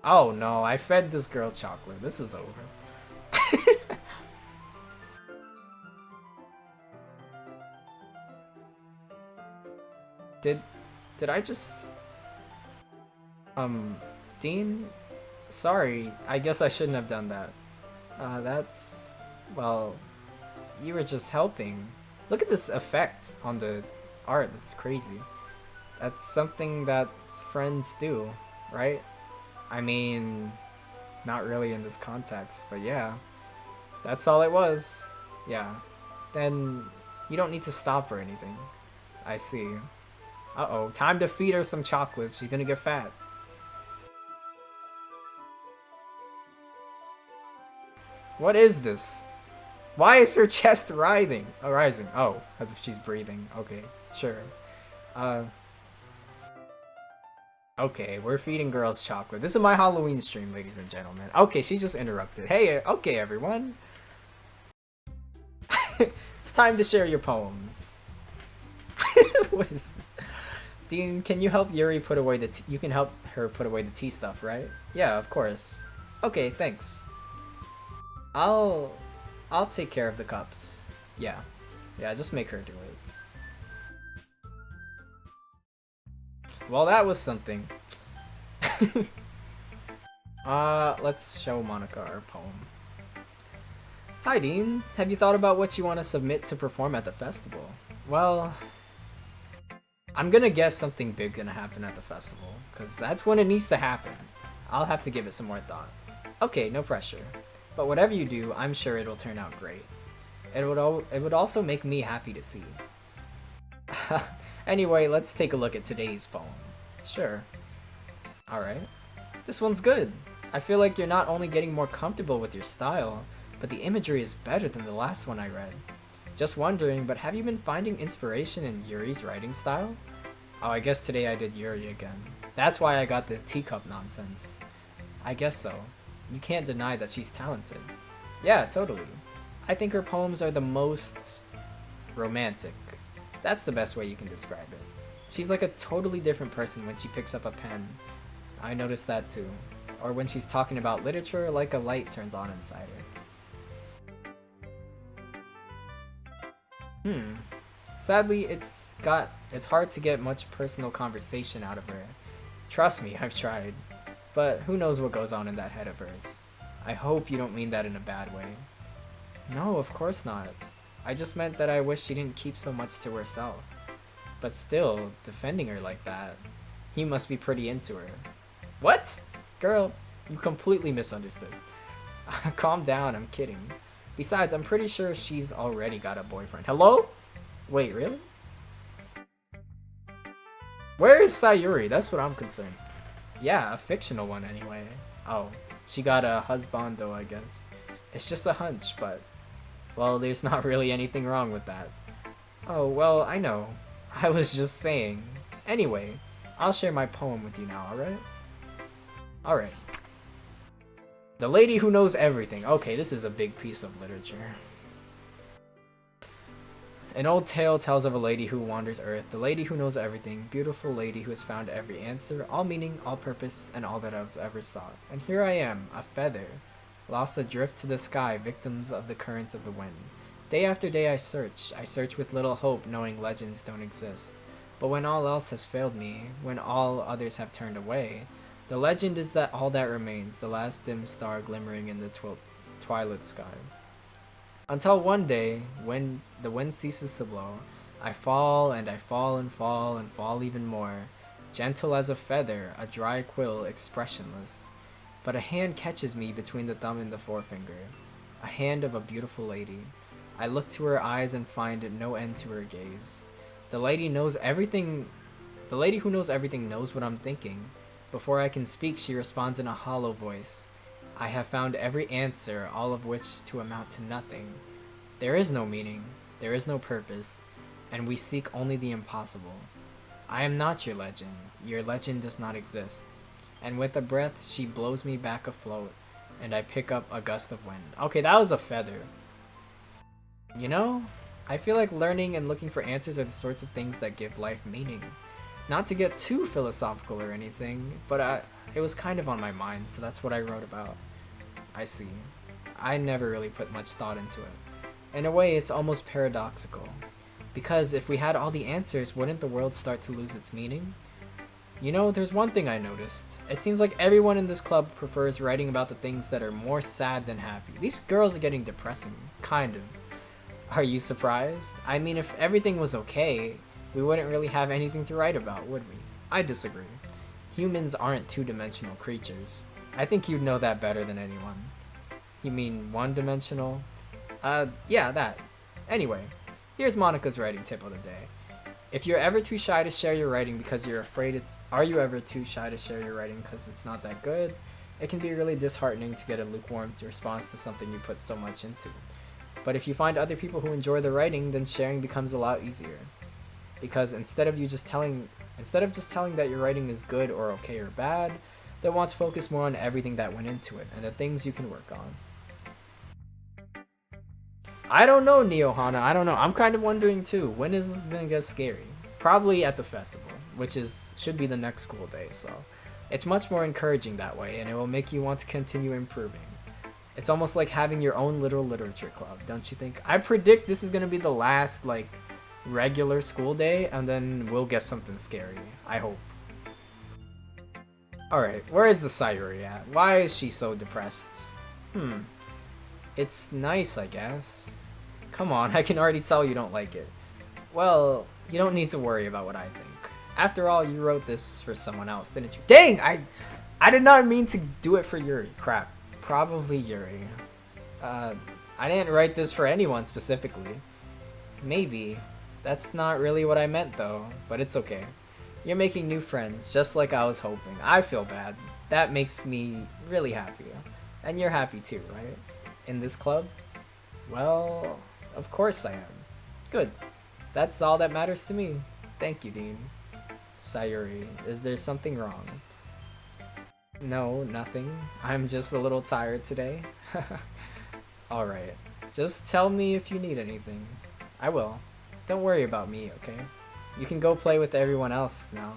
Oh no, I fed this girl chocolate. This is over. Did I just... Dean? Sorry, I guess I shouldn't have done that. That's... well... You were just helping. Look at this effect on the art, that's crazy. That's something that friends do. right? I mean, not really in this context, but yeah. That's all it was. Yeah. Then you don't need to stop or anything. I see. Uh-oh, time to feed her some chocolate. She's gonna get fat. What is this? Why is her chest writhing? Oh, rising. Oh, as if she's breathing. Okay, sure. Uh, okay, we're feeding girls chocolate. This is my Halloween stream, ladies and gentlemen. Okay, she just interrupted. Hey, okay, everyone. It's time to share your poems. What is this? Dean, can you help Yuri put away the tea? You can help her put away the tea stuff, right? Yeah, of course. Okay, thanks. I'll take care of the cups. Yeah. Yeah, just make her do it. Well, that was something. Let's show Monica our poem. Hi, Dean. Have you thought about what you want to submit to perform at the festival? Well, I'm gonna guess something big gonna happen at the festival, because that's when it needs to happen. I'll have to give it some more thought. Okay, no pressure. But whatever you do, I'm sure it'll turn out great. It would also make me happy to see. Anyway, let's take a look at today's poem. Sure. Alright. This one's good. I feel like you're not only getting more comfortable with your style, but the imagery is better than the last one I read. Just wondering, but have you been finding inspiration in Yuri's writing style? Oh, I guess today I did Yuri again. That's why I got the teacup nonsense. I guess so. You can't deny that she's talented. Yeah, totally. I think her poems are the most romantic. That's the best way you can describe it. She's like a totally different person when she picks up a pen. I noticed that too. Or when she's talking about literature, like a light turns on inside her. Sadly, it's hard to get much personal conversation out of her. Trust me, I've tried. But who knows what goes on in that head of hers. I hope you don't mean that in a bad way. No, of course not. I just meant that I wish she didn't keep so much to herself. But still, defending her like that, he must be pretty into her. What? Girl, you completely misunderstood. Calm down, I'm kidding. Besides, I'm pretty sure she's already got a boyfriend. Hello? Wait, really? Where is Sayuri? That's what I'm concerned. Yeah, a fictional one anyway. Oh, she got a husbando, I guess. It's just a hunch, but... well, there's not really anything wrong with that. Oh, well, I know. I was just saying. Anyway, I'll share my poem with you now, alright? Alright. The Lady Who Knows Everything. Okay, this is a big piece of literature. An old tale tells of a lady who wanders earth, the lady who knows everything, beautiful lady who has found every answer, all meaning, all purpose, and all that I was ever sought. And here I am, a feather, lost adrift to the sky, victims of the currents of the wind. Day after day I search with little hope, knowing legends don't exist. But when all else has failed me, when all others have turned away, the legend is that all that remains, the last dim star glimmering in the twilight sky. Until one day, when the wind ceases to blow, I fall and I fall and fall and fall even more, gentle as a feather, a dry quill, expressionless. But a hand catches me between the thumb and the forefinger, a hand of a beautiful lady. I look to her eyes and find no end to her gaze. The lady who knows everything knows what I'm thinking. Before I can speak, she responds in a hollow voice. I have found every answer, all of which to amount to nothing. There is no meaning, there is no purpose, and we seek only the impossible. I am not your legend does not exist. And with a breath, she blows me back afloat, and I pick up a gust of wind. Okay, that was a feather. You know, I feel like learning and looking for answers are the sorts of things that give life meaning. Not to get too philosophical or anything, but it was kind of on my mind, so that's what I wrote about. I see. I never really put much thought into it. In a way, it's almost paradoxical. Because if we had all the answers, wouldn't the world start to lose its meaning? You know, there's one thing I noticed. It seems like everyone in this club prefers writing about the things that are more sad than happy. These girls are getting depressing. Kind of. Are you surprised? I mean, if everything was okay, we wouldn't really have anything to write about, would we? I disagree. Humans aren't two-dimensional creatures. I think you'd know that better than anyone. You mean one-dimensional? Yeah, that. Anyway, here's Monica's writing tip of the day. If you're ever too shy to share your writing because you're afraid it's... Are you ever too shy to share your writing because it's not that good? It can be really disheartening to get a lukewarm response to something you put so much into. But if you find other people who enjoy the writing, then sharing becomes a lot easier. Because instead of just telling that your writing is good or okay or bad, they want to focus more on everything that went into it and the things you can work on. I don't know, Neohana. I don't know. I'm kind of wondering too. When is this gonna get scary? Probably at the festival, which should be the next school day. So it's much more encouraging that way, and it will make you want to continue improving. It's almost like having your own little literature club, don't you think? I predict this is gonna be the last regular school day, and then we'll get something scary. I hope. Alright, where is the Sayuri at? Why is she so depressed? It's nice, I guess. Come on, I can already tell you don't like it. Well, you don't need to worry about what I think. After all, you wrote this for someone else, didn't you? Dang! I did not mean to do it for Yuri. Crap. Probably Yuri. I didn't write this for anyone specifically. Maybe. That's not really what I meant though, but it's okay. You're making new friends, just like I was hoping. I feel bad. That makes me really happy. And you're happy too, right? In this club? Well, of course I am. Good. That's all that matters to me. Thank you, Dean. Sayuri, is there something wrong? No, nothing. I'm just a little tired today. Alright. Just tell me if you need anything. I will. Don't worry about me, okay? You can go play with everyone else now.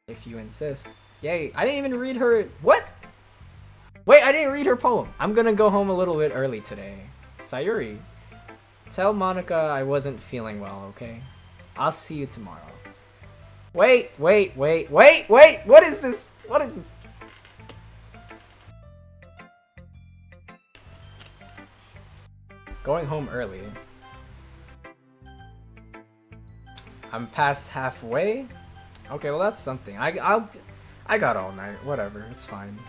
If you insist. Yay, I didn't even read her... What? Wait, I didn't read her poem. I'm gonna go home a little bit early today. Sayuri, tell Monica I wasn't feeling well, okay? I'll see you tomorrow. Wait! What is this? What is this? Going home early. I'm past halfway? Okay, well that's something. I got all night. Whatever, it's fine.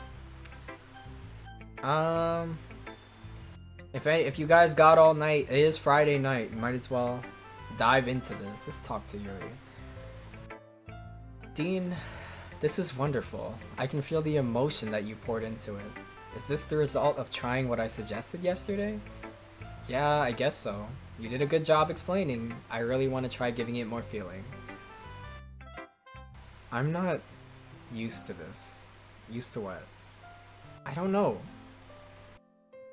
If you guys got all night, it is Friday night. You might as well dive into this. Let's talk to Yuri. Dean, this is wonderful. I can feel the emotion that you poured into it. Is this the result of trying what I suggested yesterday? Yeah, I guess so. You did a good job explaining. I really want to try giving it more feeling. I'm not used to this. Used to what? I don't know.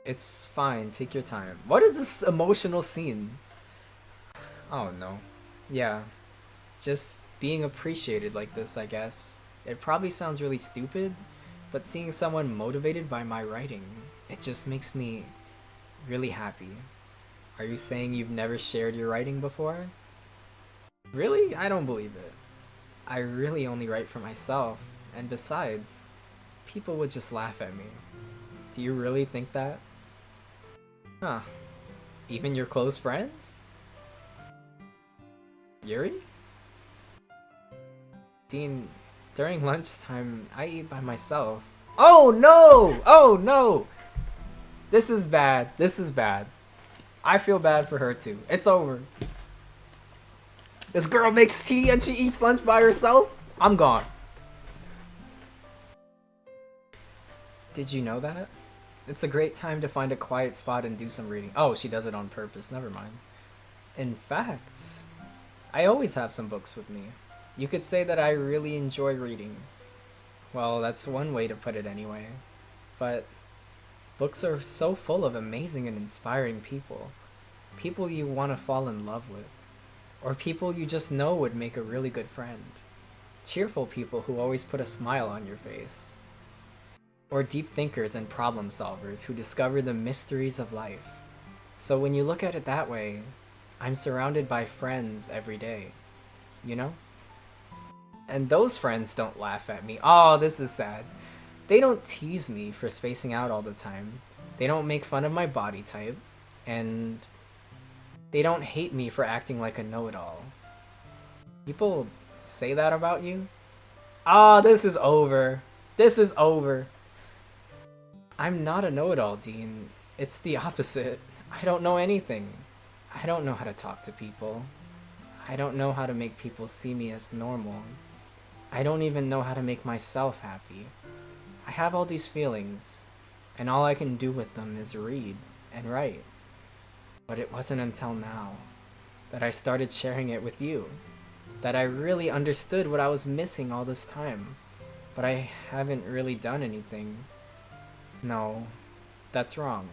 It's fine, take your time. What is this emotional scene? Oh no. Yeah. Just being appreciated like this, I guess. It probably sounds really stupid, but seeing someone motivated by my writing, it just makes me really happy. Are you saying you've never shared your writing before? Really? I don't believe it. I really only write for myself, and besides, people would just laugh at me. Do you really think that? Huh. Even your close friends? Yuri? Dean, during lunchtime, I eat by myself. Oh no! Oh no! This is bad. This is bad. I feel bad for her too. It's over. This girl makes tea and she eats lunch by herself? I'm gone. Did you know that? It's a great time to find a quiet spot and do some reading. Oh, she does it on purpose. Never mind. In fact, I always have some books with me. You could say that I really enjoy reading. Well, that's one way to put it anyway. But books are so full of amazing and inspiring people. People you want to fall in love with. Or people you just know would make a really good friend. Cheerful people who always put a smile on your face. Or deep thinkers and problem solvers who discover the mysteries of life. So when you look at it that way, I'm surrounded by friends every day. You know? And those friends don't laugh at me. Oh, this is sad. They don't tease me for spacing out all the time. They don't make fun of my body type. And they don't hate me for acting like a know-it-all. People say that about you? Ah, this is over. This is over. I'm not a know-it-all, Dean. It's the opposite. I don't know anything. I don't know how to talk to people. I don't know how to make people see me as normal. I don't even know how to make myself happy. I have all these feelings, and all I can do with them is read and write. But it wasn't until now that I started sharing it with you that I really understood what I was missing all this time. But I haven't really done anything. No, that's wrong.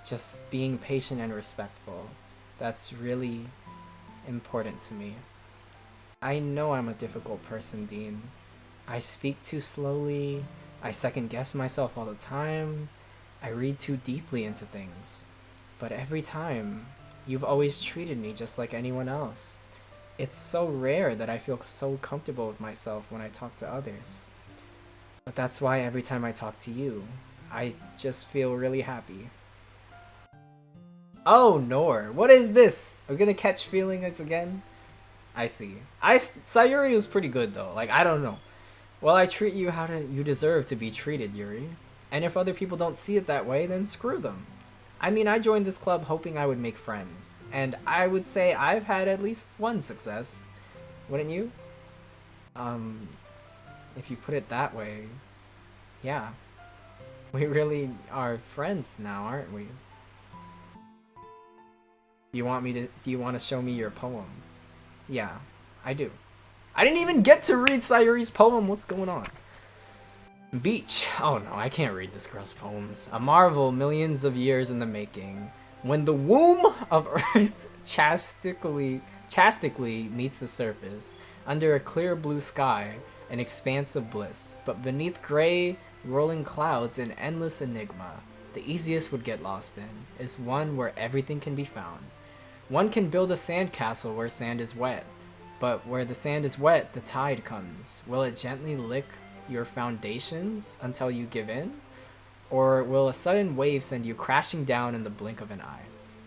Just being patient and respectful. That's really important to me. I know I'm a difficult person, Dean. I speak too slowly. I second guess myself all the time. I read too deeply into things. But every time, you've always treated me just like anyone else. It's so rare that I feel so comfortable with myself when I talk to others. But that's why every time I talk to you, I just feel really happy. Oh, Nor, what is this? Are we gonna catch feelings again? I see. Sayuri was pretty good though. Like, I don't know. Well, I treat you how you deserve to be treated, Yuri. And if other people don't see it that way, then screw them. I mean, I joined this club hoping I would make friends, and I would say I've had at least one success. Wouldn't you? If you put it that way, yeah. We really are friends now, aren't we? Do you want to show me your poem? Yeah, I do. I didn't even get to read Sayuri's poem. What's going on? Beach. Oh no, I can't read this girl's poems. A marvel millions of years in the making. When the womb of Earth chastically meets the surface, under a clear blue sky, an expanse of bliss. But beneath gray, rolling clouds, an endless enigma. The easiest would get lost in is one where everything can be found. One can build a sandcastle where sand is wet. But where the sand is wet, the tide comes. Will it gently lick your foundations until you give in? Or will a sudden wave send you crashing down in the blink of an eye?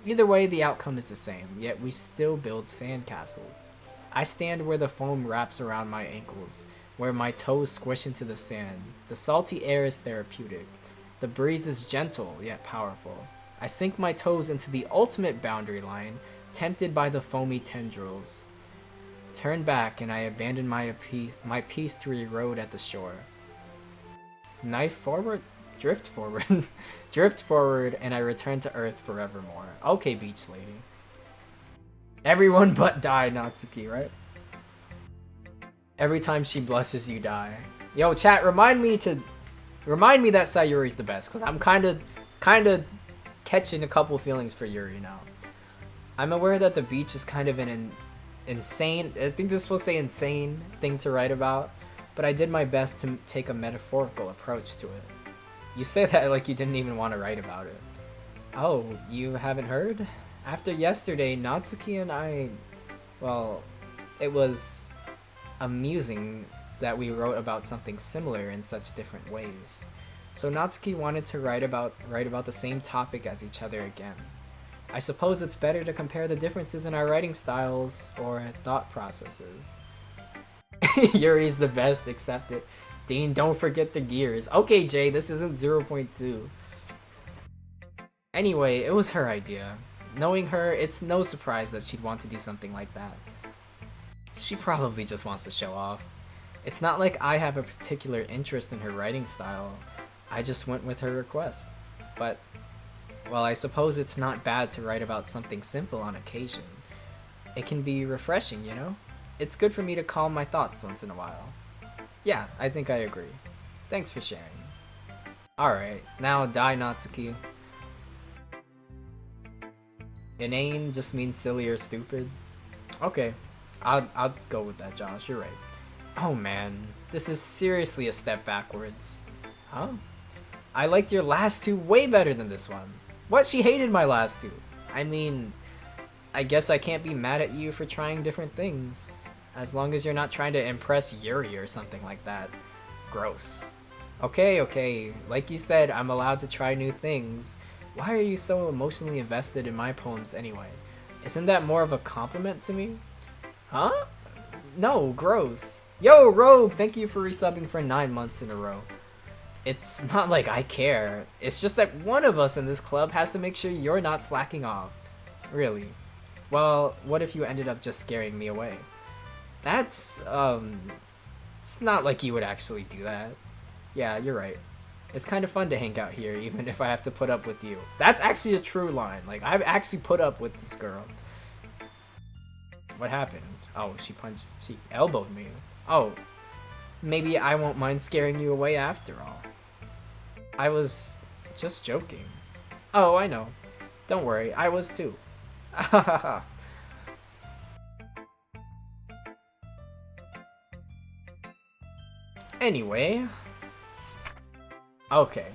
Either way, the outcome is the same, yet we still build sandcastles. I stand where the foam wraps around my ankles, where my toes squish into the sand. The salty air is therapeutic. The breeze is gentle, yet powerful. I sink my toes into the ultimate boundary line, tempted by the foamy tendrils. Turn back, and I abandon my piece to erode at the shore. Knife forward? Drift forward. Drift forward, and I return to Earth forevermore. Okay, beach lady. Everyone but die, Natsuki, right? Every time she blushes, you die. Yo, chat, remind me that Sayuri's the best, because I'm kind of catching a couple feelings for Yuri now. I'm aware that the beach is kind of an insane, I think this is supposed to say insane thing to write about, but I did my best to take a metaphorical approach to it. You say that like you didn't even want to write about it. Oh, you haven't heard? After yesterday, Natsuki and I, well, it was amusing that we wrote about something similar in such different ways. So Natsuki wanted to write about the same topic as each other again. I suppose it's better to compare the differences in our writing styles or thought processes. Yuri's the best, accept it. Dean, don't forget the gears. Okay, Jay, this isn't 0.2. Anyway, it was her idea. Knowing her, it's no surprise that she'd want to do something like that. She probably just wants to show off. It's not like I have a particular interest in her writing style. I just went with her request. But, well, I suppose it's not bad to write about something simple on occasion. It can be refreshing, you know? It's good for me to calm my thoughts once in a while. Yeah, I think I agree. Thanks for sharing. Alright, now die, Natsuki. Inane just means silly or stupid. Okay, I'll go with that, Josh. You're right. Oh man, this is seriously a step backwards. Huh? I liked your last two way better than this one. What? She hated my last two. I mean, I guess I can't be mad at you for trying different things. As long as you're not trying to impress Yuri or something like that. Gross. Okay, like you said, I'm allowed to try new things. Why are you so emotionally invested in my poems anyway? Isn't that more of a compliment to me? Huh? No, gross. Yo, Rogue, thank you for resubbing for 9 months in a row. It's not like I care. It's just that one of us in this club has to make sure you're not slacking off. Really. Well, what if you ended up just scaring me away? That's, it's not like you would actually do that. Yeah, you're right. It's kind of fun to hang out here, even if I have to put up with you. That's actually a true line. Like, I've actually put up with this girl. What happened? Oh, she elbowed me. Oh, maybe I won't mind scaring you away after all. I was just joking. Oh, I know. Don't worry, I was too. Anyway. Okay.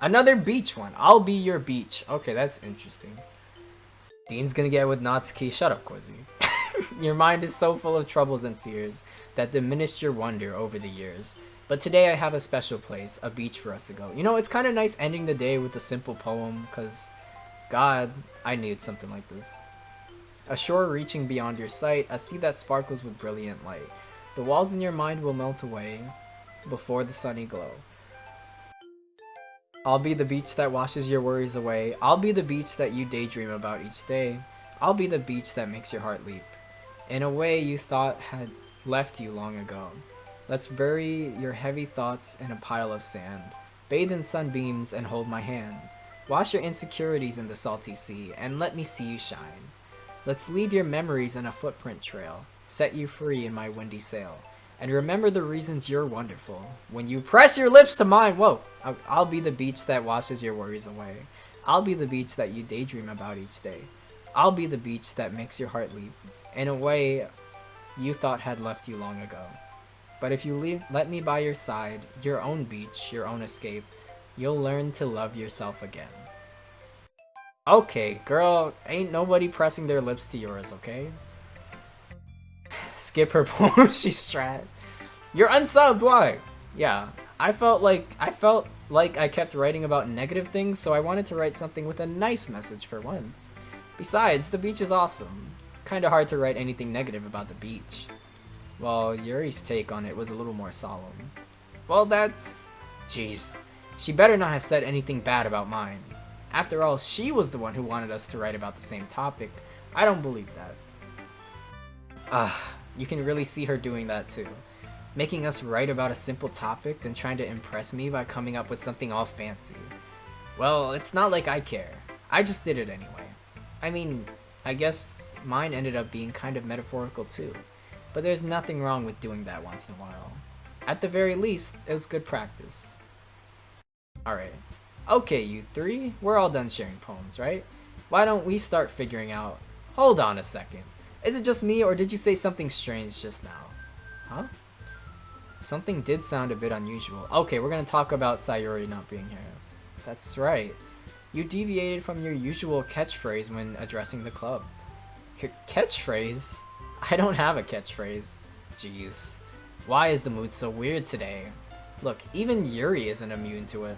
Another beach one. I'll be your beach. Okay, that's interesting. Dean's gonna get with Natsuki. Shut up, Quizzy. Your mind is so full of troubles and fears that diminished your wonder over the years. But today I have a special place, a beach for us to go. You know, it's kind of nice ending the day with a simple poem, because, God, I needed something like this. A shore reaching beyond your sight, a sea that sparkles with brilliant light. The walls in your mind will melt away before the sunny glow. I'll be the beach that washes your worries away. I'll be the beach that you daydream about each day. I'll be the beach that makes your heart leap in a way you thought had left you long ago. Let's bury your heavy thoughts in a pile of sand. Bathe in sunbeams and hold my hand. Wash your insecurities in the salty sea and let me see you shine. Let's leave your memories in a footprint trail. Set you free in my windy sail. And remember the reasons you're wonderful. When you press your lips to mine, whoa, I'll be the beach that washes your worries away. I'll be the beach that you daydream about each day. I'll be the beach that makes your heart leap in a way you thought had left you long ago. But if you let me by your side, your own beach, your own escape, you'll learn to love yourself again. Okay, girl, ain't nobody pressing their lips to yours, okay? Skip her poem, she's trash. You're unsubbed, why? Yeah, I felt like I kept writing about negative things, so I wanted to write something with a nice message for once. Besides, the beach is awesome. Kinda hard to write anything negative about the beach. Well, Yuri's take on it was a little more solemn. Well, that's... Jeez. She better not have said anything bad about mine. After all, she was the one who wanted us to write about the same topic. I don't believe that. You can really see her doing that too. Making us write about a simple topic, then trying to impress me by coming up with something all fancy. Well, it's not like I care. I just did it anyway. I mean, I guess mine ended up being kind of metaphorical too. But there's nothing wrong with doing that once in a while. At the very least, it was good practice. Alright. Okay, you three, we're all done sharing poems, right? Why don't we start figuring out... Hold on a second. Is it just me, or did you say something strange just now? Huh? Something did sound a bit unusual. Okay, we're gonna talk about Sayuri not being here. That's right. You deviated from your usual catchphrase when addressing the club. Your catchphrase? I don't have a catchphrase. Jeez. Why is the mood so weird today? Look, even Yuri isn't immune to it.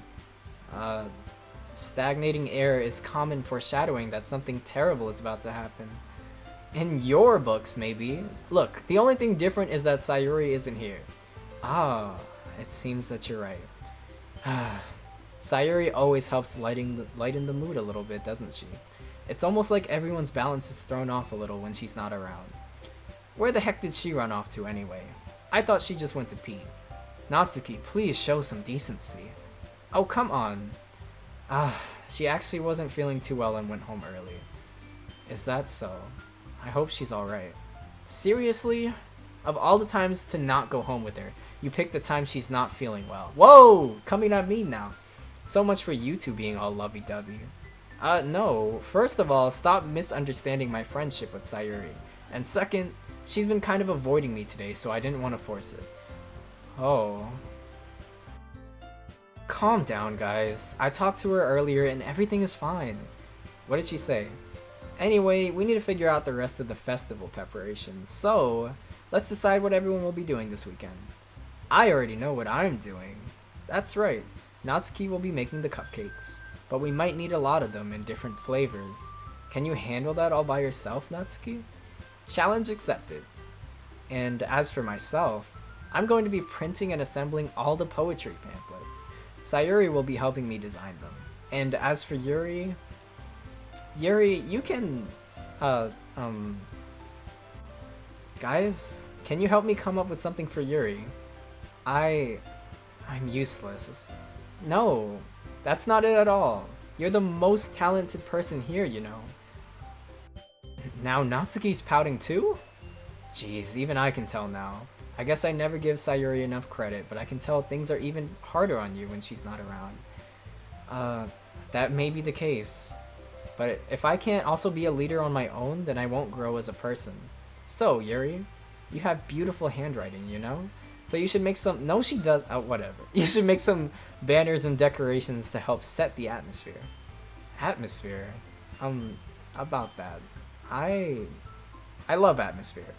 Stagnating air is common foreshadowing that something terrible is about to happen. In your books, maybe. Look, the only thing different is that Sayuri isn't here. Ah, it seems that you're right. Sayuri always helps lighten the mood a little bit, doesn't she? It's almost like everyone's balance is thrown off a little when she's not around. Where the heck did she run off to anyway? I thought she just went to pee. Natsuki, please show some decency. Oh, come on. She actually wasn't feeling too well and went home early. Is that so? I hope she's alright. Seriously? Of all the times to not go home with her, you picked the time she's not feeling well. Whoa! Coming at me now. So much for you two being all lovey-dovey. No. First of all, stop misunderstanding my friendship with Sayuri. And second, she's been kind of avoiding me today, so I didn't want to force it. Oh. Calm down, guys. I talked to her earlier and everything is fine. What did she say? Anyway, we need to figure out the rest of the festival preparations, so let's decide what everyone will be doing this weekend. I already know what I'm doing. That's right. Natsuki will be making the cupcakes, but we might need a lot of them in different flavors. Can you handle that all by yourself, Natsuki? Challenge accepted. And as for myself, I'm going to be printing and assembling all the poetry pamphlets. Sayuri will be helping me design them. And as for Yuri, you can, guys, can you help me come up with something for Yuri? I'm useless. No, that's not it at all. You're the most talented person here, you know. Now Natsuki's pouting too? Jeez, even I can tell now. I guess I never give Sayuri enough credit, but I can tell things are even harder on you when she's not around. That may be the case. But if I can't also be a leader on my own, then I won't grow as a person. So, Yuri, you have beautiful handwriting, you know? So you should make some... No, she does... Oh, whatever. You should make some banners and decorations to help set the atmosphere. Atmosphere? About that. I love atmosphere.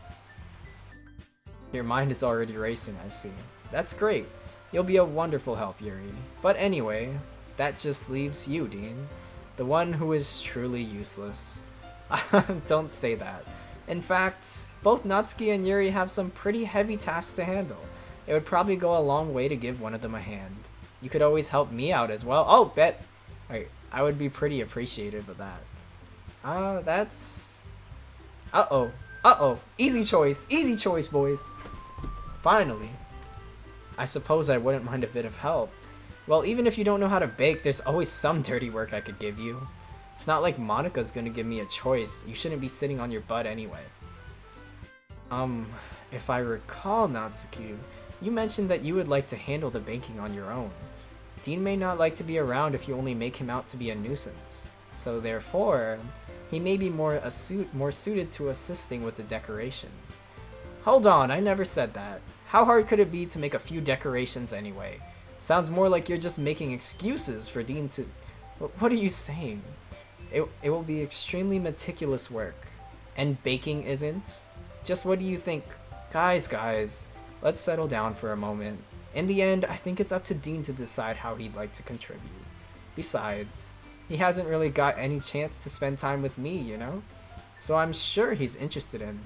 Your mind is already racing, I see. That's great. You'll be a wonderful help, Yuri. But anyway, that just leaves you, Dean. The one who is truly useless. Don't say that. In fact, both Natsuki and Yuri have some pretty heavy tasks to handle. It would probably go a long way to give one of them a hand. You could always help me out as well. Oh, bet! Wait, I would be pretty appreciative of that. That's... Uh-oh. Uh-oh. Easy choice, boys. Finally. I suppose I wouldn't mind a bit of help. Well, even if you don't know how to bake, there's always some dirty work I could give you. It's not like Monika's gonna give me a choice. You shouldn't be sitting on your butt anyway. If I recall, Natsuki, you mentioned that you would like to handle the baking on your own. Dean may not like to be around if you only make him out to be a nuisance. So therefore, he may be more suited to assisting with the decorations. Hold on, I never said that. How hard could it be to make a few decorations anyway? Sounds more like you're just making excuses for Dean to... What are you saying? It will be extremely meticulous work. And baking isn't? Just what do you think? Guys, let's settle down for a moment. In the end, I think it's up to Dean to decide how he'd like to contribute. Besides, he hasn't really got any chance to spend time with me, you know? So I'm sure he's interested in.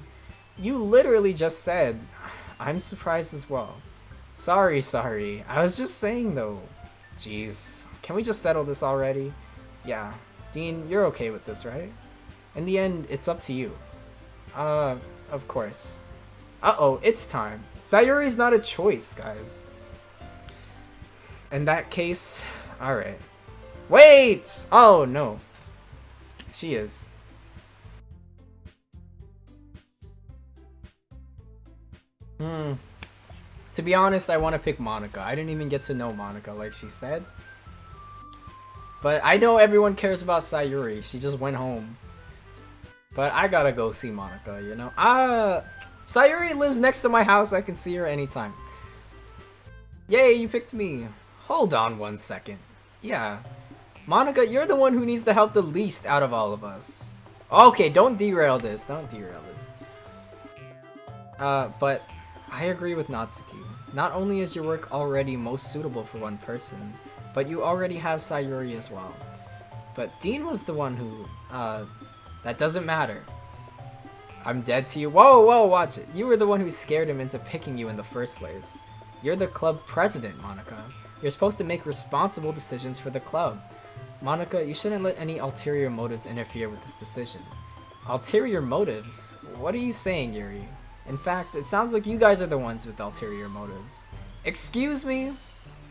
You literally just said, I'm surprised as well. Sorry. I was just saying though. Jeez, can we just settle this already? Yeah, Dean, you're okay with this, right? In the end, it's up to you. Of course. Uh-oh, it's time. Sayuri's not a choice, guys. In that case, alright. Wait! Oh, no. She is. To be honest, I want to pick Monika. I didn't even get to know Monika, like she said. But I know everyone cares about Sayuri. She just went home. But I gotta go see Monika, you know? Sayuri lives next to my house. I can see her anytime. Yay, you picked me. Hold on 1 second. Yeah. Monika, you're the one who needs the help the least out of all of us. Okay, don't derail this. But I agree with Natsuki. Not only is your work already most suitable for one person, but you already have Sayuri as well. But Dean was the one who, that doesn't matter. I'm dead to you. Whoa, watch it. You were the one who scared him into picking you in the first place. You're the club president, Monika. You're supposed to make responsible decisions for the club. Monika, you shouldn't let any ulterior motives interfere with this decision. Ulterior motives? What are you saying, Yuri? In fact, it sounds like you guys are the ones with ulterior motives. Excuse me?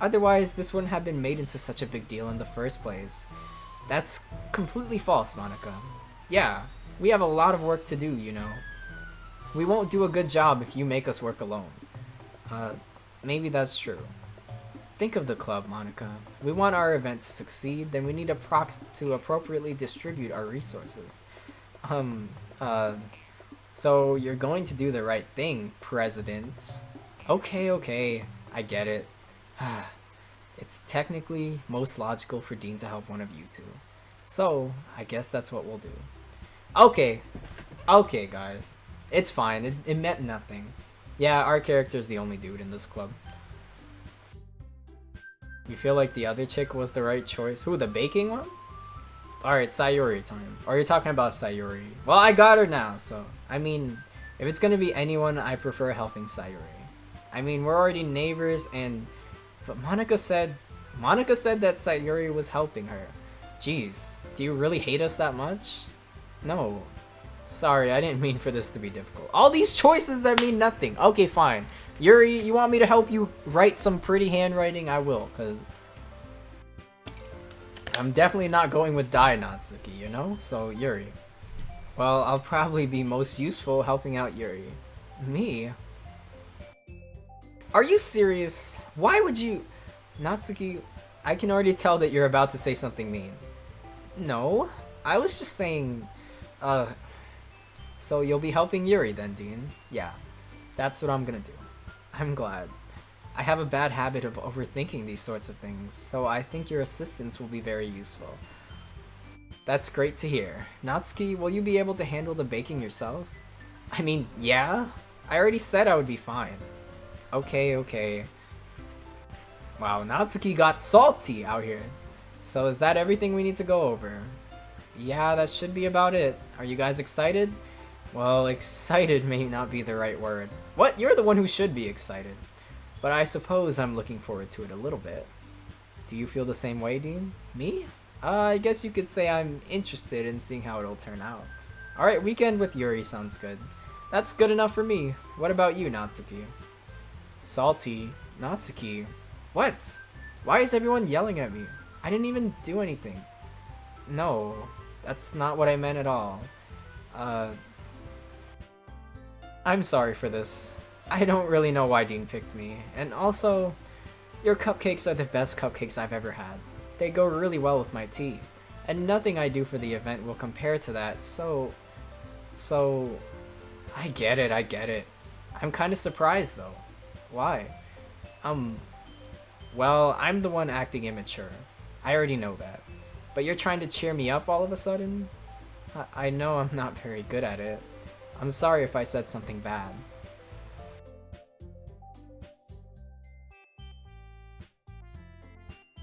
Otherwise, this wouldn't have been made into such a big deal in the first place. That's completely false, Monika. Yeah, we have a lot of work to do, you know. We won't do a good job if you make us work alone. Maybe that's true. Think of the club, Monika. We want our event to succeed, then we need to appropriately distribute our resources. So you're going to do the right thing, President. Okay, I get it. It's technically most logical for Dean to help one of you two. So, I guess that's what we'll do. Okay, guys. It's fine, it meant nothing. Yeah, our character's the only dude in this club. You feel like the other chick was the right choice? Who, the baking one? Alright, Sayuri time. Or you're talking about Sayuri. Well, I got her now, so... I mean, if it's gonna be anyone, I prefer helping Sayuri. I mean, we're already neighbors, and but Monica said that Sayuri was helping her. Jeez, do you really hate us that much? No. Sorry, I didn't mean for this to be difficult. All these choices that mean nothing. Okay, fine. Yuri, you want me to help you write some pretty handwriting? I will, because I'm definitely not going with Dai Natsuki, you know? So, Yuri. Well, I'll probably be most useful helping out Yuri. Me? Are you serious? Why would you... Natsuki, I can already tell that you're about to say something mean. No, I was just saying... So you'll be helping Yuri then, Dean? Yeah, that's what I'm gonna do. I'm glad. I have a bad habit of overthinking these sorts of things, so I think your assistance will be very useful. That's great to hear. Natsuki, will you be able to handle the baking yourself? I mean, yeah? I already said I would be fine. Okay. Wow, Natsuki got salty out here. So is that everything we need to go over? Yeah, that should be about it. Are you guys excited? Well, excited may not be the right word. What? You're the one who should be excited. But I suppose I'm looking forward to it a little bit. Do you feel the same way, Dean? Me? I guess you could say I'm interested in seeing how it'll turn out. Alright, weekend with Yuri sounds good. That's good enough for me. What about you, Natsuki? Salty? Natsuki? What? Why is everyone yelling at me? I didn't even do anything. No, that's not what I meant at all. I'm sorry for this. I don't really know why Dean picked me. And also, your cupcakes are the best cupcakes I've ever had. They go really well with my tea. And nothing I do for the event will compare to that, so... I get it. I'm kind of surprised though. Why? Well, I'm the one acting immature. I already know that. But you're trying to cheer me up all of a sudden? I know I'm not very good at it. I'm sorry if I said something bad.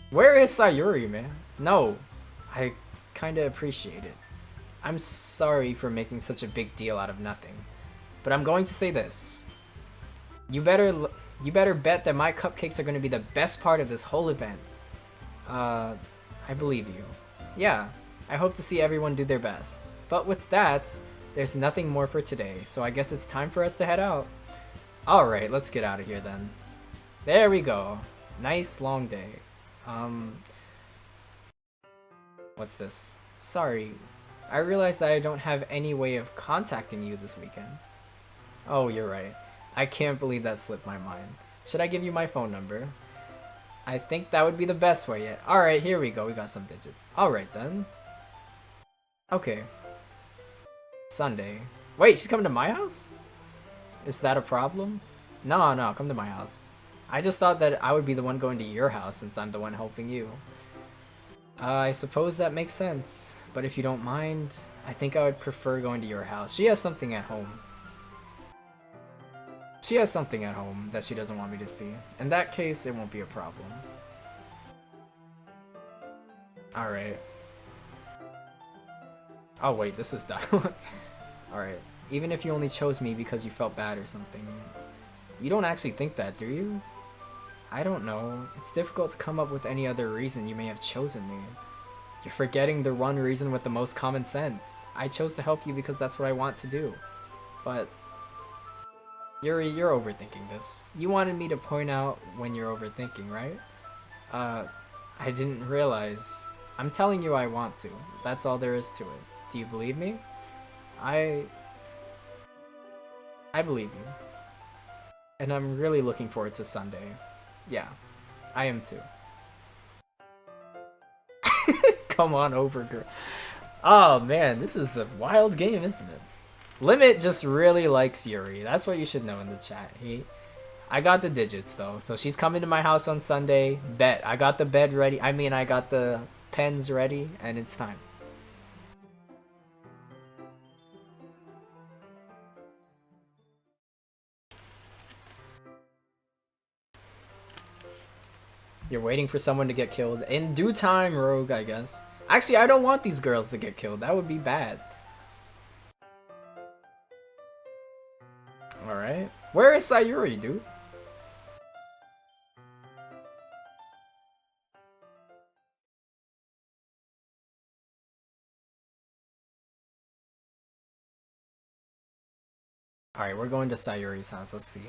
Where is Sayuri, man? No, I kinda appreciate it. I'm sorry for making such a big deal out of nothing. But I'm going to say this. You better bet that my cupcakes are going to be the best part of this whole event. I believe you. Yeah, I hope to see everyone do their best. But with that, there's nothing more for today, so I guess it's time for us to head out. Alright, let's get out of here then. There we go. Nice long day. What's this? Sorry, I realized that I don't have any way of contacting you this weekend. Oh, you're right. I can't believe that slipped my mind. Should I give you my phone number? I think that would be the best way yet. Alright, here we go. We got some digits. Alright then. Okay. Sunday. Wait, she's coming to my house? Is that a problem? No, come to my house. I just thought that I would be the one going to your house since I'm the one helping you. I suppose that makes sense. But if you don't mind, I think I would prefer going to your house. She has something at home. She has something at home that she doesn't want me to see. In that case, it won't be a problem. Alright. Oh wait, this is dialogue. Alright. Even if you only chose me because you felt bad or something, you don't actually think that, do you? I don't know. It's difficult to come up with any other reason you may have chosen me. You're forgetting the one reason with the most common sense. I chose to help you because that's what I want to do. But... Yuri, you're overthinking this. You wanted me to point out when you're overthinking, right? I didn't realize. I'm telling you I want to. That's all there is to it. Do you believe me? I believe you. And I'm really looking forward to Sunday. Yeah, I am too. Come on over, girl. Oh man, this is a wild game, isn't it? Limit just really likes Yuri. That's what you should know in the chat. I got the digits though, so she's coming to my house on Sunday. Bet. I got the bed ready. I mean, I got the pens ready, and it's time. You're waiting for someone to get killed. In due time, Rogue, I guess. Actually, I don't want these girls to get killed. That would be bad. Alright. Where is Sayuri, dude? Alright, we're going to Sayuri's house. Let's see.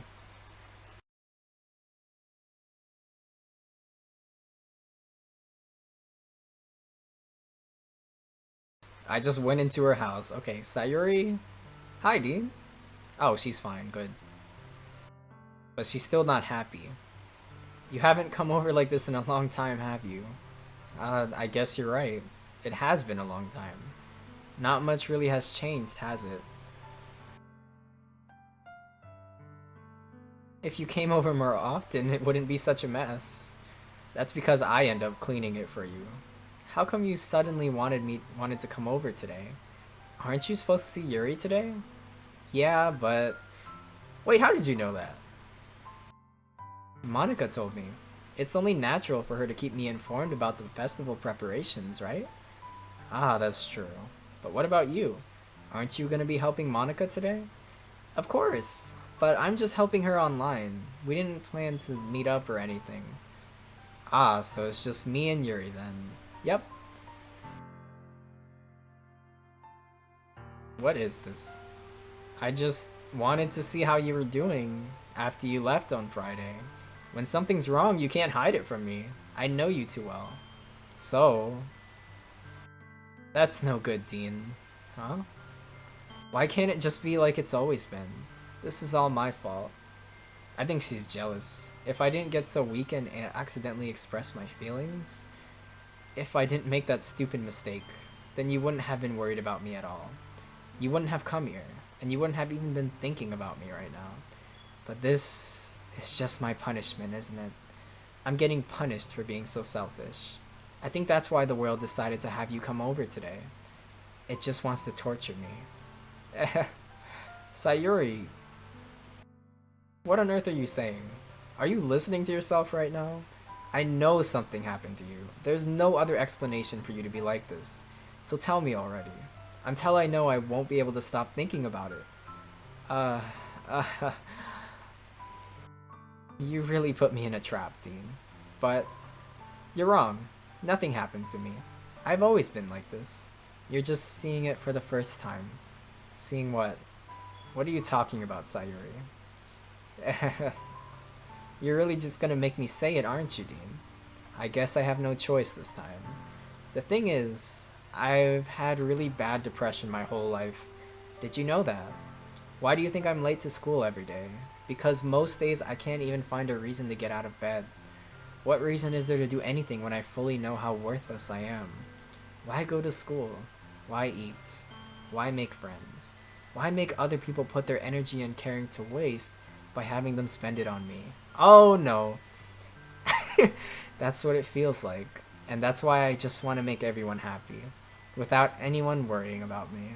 I just went into her house. Okay, Sayuri. Hi, Dean. Oh, she's fine. Good. But she's still not happy. You haven't come over like this in a long time, have you? I guess you're right. It has been a long time. Not much really has changed, has it? If you came over more often, it wouldn't be such a mess. That's because I end up cleaning it for you. How come you suddenly wanted to come over today? Aren't you supposed to see Yuri today? Yeah, but... Wait, how did you know that? Monica told me. It's only natural for her to keep me informed about the festival preparations, right? Ah, that's true. But what about you? Aren't you gonna be helping Monica today? Of course, but I'm just helping her online. We didn't plan to meet up or anything. Ah, so it's just me and Yuri then. Yep. What is this? I just wanted to see how you were doing after you left on Friday. When something's wrong, you can't hide it from me. I know you too well. So... That's no good, Dean. Huh? Why can't it just be like it's always been? This is all my fault. I think she's jealous. If I didn't get so weak and accidentally express my feelings, if I didn't make that stupid mistake, then you wouldn't have been worried about me at all. You wouldn't have come here, and you wouldn't have even been thinking about me right now. But this is just my punishment, isn't it? I'm getting punished for being so selfish. I think that's why the world decided to have you come over today. It just wants to torture me. Sayuri, what on earth are you saying? Are you listening to yourself right now? I know something happened to you. There's no other explanation for you to be like this. So tell me already. Until I know, I won't be able to stop thinking about it. Uh, you really put me in a trap, Dean. But you're wrong. Nothing happened to me. I've always been like this. You're just seeing it for the first time. Seeing what? What are you talking about, Sayuri? You're really just gonna make me say it, aren't you, Dean? I guess I have no choice this time. The thing is, I've had really bad depression my whole life. Did you know that? Why do you think I'm late to school every day? Because most days I can't even find a reason to get out of bed. What reason is there to do anything when I fully know how worthless I am? Why go to school? Why eat? Why make friends? Why make other people put their energy and caring to waste by having them spend it on me? Oh no. That's what it feels like. And that's why I just want to make everyone happy. Without anyone worrying about me.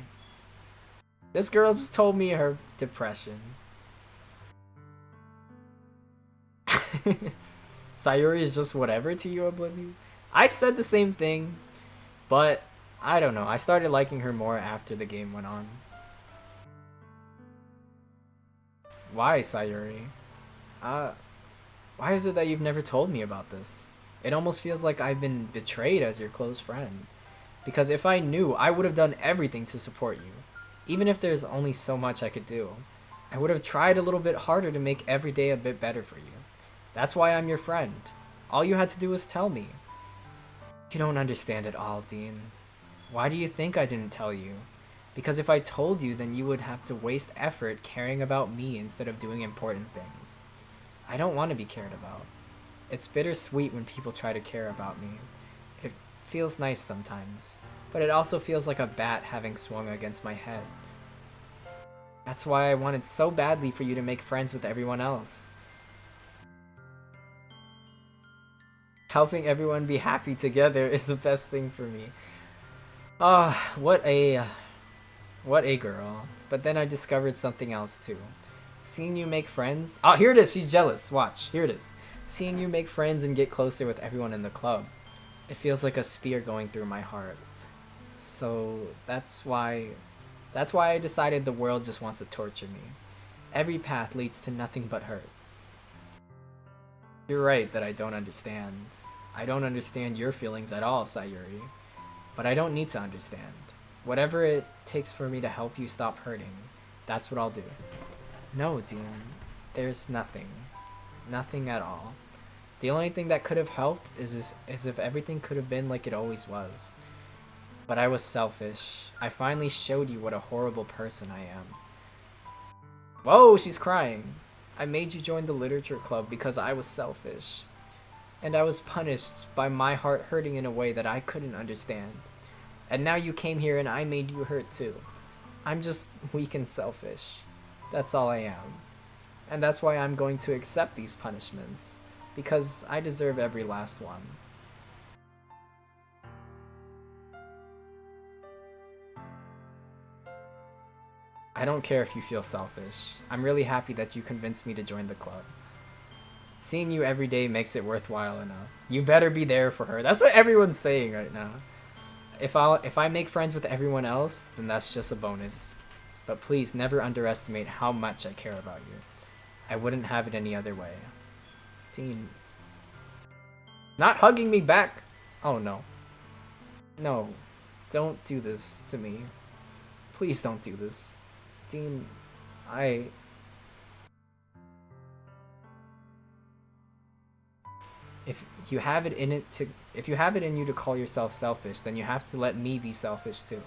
This girl just told me her depression. Sayuri is just whatever to you, Oblivious? I said the same thing, but I don't know. I started liking her more after the game went on. Why, Sayuri? Why is it that you've never told me about this? It almost feels like I've been betrayed as your close friend. Because if I knew, I would have done everything to support you. Even if there's only so much I could do. I would have tried a little bit harder to make every day a bit better for you. That's why I'm your friend. All you had to do was tell me. You don't understand it all, Dean. Why do you think I didn't tell you? Because if I told you, then you would have to waste effort caring about me instead of doing important things. I don't want to be cared about. It's bittersweet when people try to care about me. It feels nice sometimes, but it also feels like a bat having swung against my head. That's why I wanted so badly for you to make friends with everyone else. Helping everyone be happy together is the best thing for me. Ah, what a girl. But then I discovered something else too. Seeing you make friends... Oh, here it is! She's jealous. Watch. Here it is. Seeing you make friends and get closer with everyone in the club. It feels like a spear going through my heart. So, that's why I decided the world just wants to torture me. Every path leads to nothing but hurt. You're right that I don't understand. I don't understand your feelings at all, Sayuri. But I don't need to understand. Whatever it takes for me to help you stop hurting, that's what I'll do. No, Dean. There's nothing. Nothing at all. The only thing that could have helped is if everything could have been like it always was. But I was selfish. I finally showed you what a horrible person I am. Whoa, she's crying. I made you join the literature club because I was selfish. And I was punished by my heart hurting in a way that I couldn't understand. And now you came here and I made you hurt too. I'm just weak and selfish. That's all I am. And that's why I'm going to accept these punishments. Because I deserve every last one. I don't care if you feel selfish. I'm really happy that you convinced me to join the club. Seeing you every day makes it worthwhile enough. You better be there for her. That's what everyone's saying right now. If I make friends with everyone else, then that's just a bonus. But please never underestimate how much I care about you. I wouldn't have it any other way. Dean. Not hugging me back! Oh no. No. Don't do this to me. Please don't do this. Dean, if you have it in you to call yourself selfish, then you have to let me be selfish too.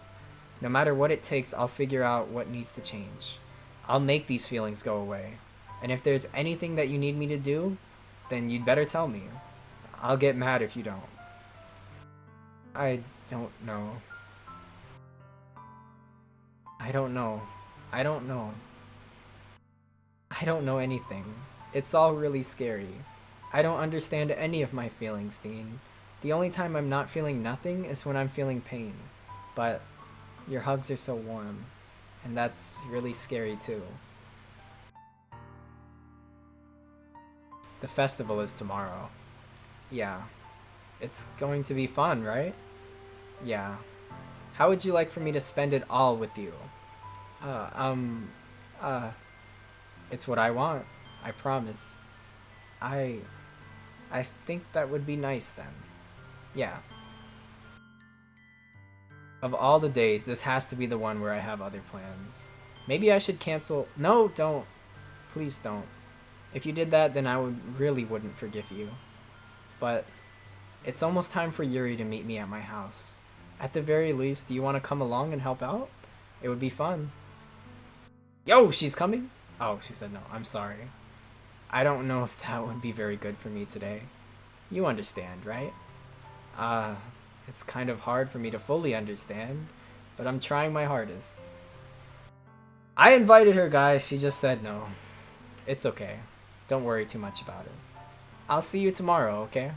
No matter what it takes, I'll figure out what needs to change. I'll make these feelings go away. And if there's anything that you need me to do, then you'd better tell me. I'll get mad if you don't. I don't know. I don't know. I don't know. I don't know anything. It's all really scary. I don't understand any of my feelings, Dean. The only time I'm not feeling nothing is when I'm feeling pain. But your hugs are so warm. And that's really scary too. The festival is tomorrow. Yeah. It's going to be fun, right? Yeah. How would you like for me to spend it all with you? It's what I want. I promise. I think that would be nice then. Yeah. Of all the days, this has to be the one where I have other plans. Maybe I should cancel. No, don't. Please don't. If you did that, then I really wouldn't forgive you. But it's almost time for Yuri to meet me at my house. At the very least, do you want to come along and help out? It would be fun. Yo, she's coming? Oh, she said no. I'm sorry. I don't know if that would be very good for me today. You understand, right? It's kind of hard for me to fully understand, but I'm trying my hardest. I invited her, guys. She just said no. It's okay. Don't worry too much about it. I'll see you tomorrow, okay?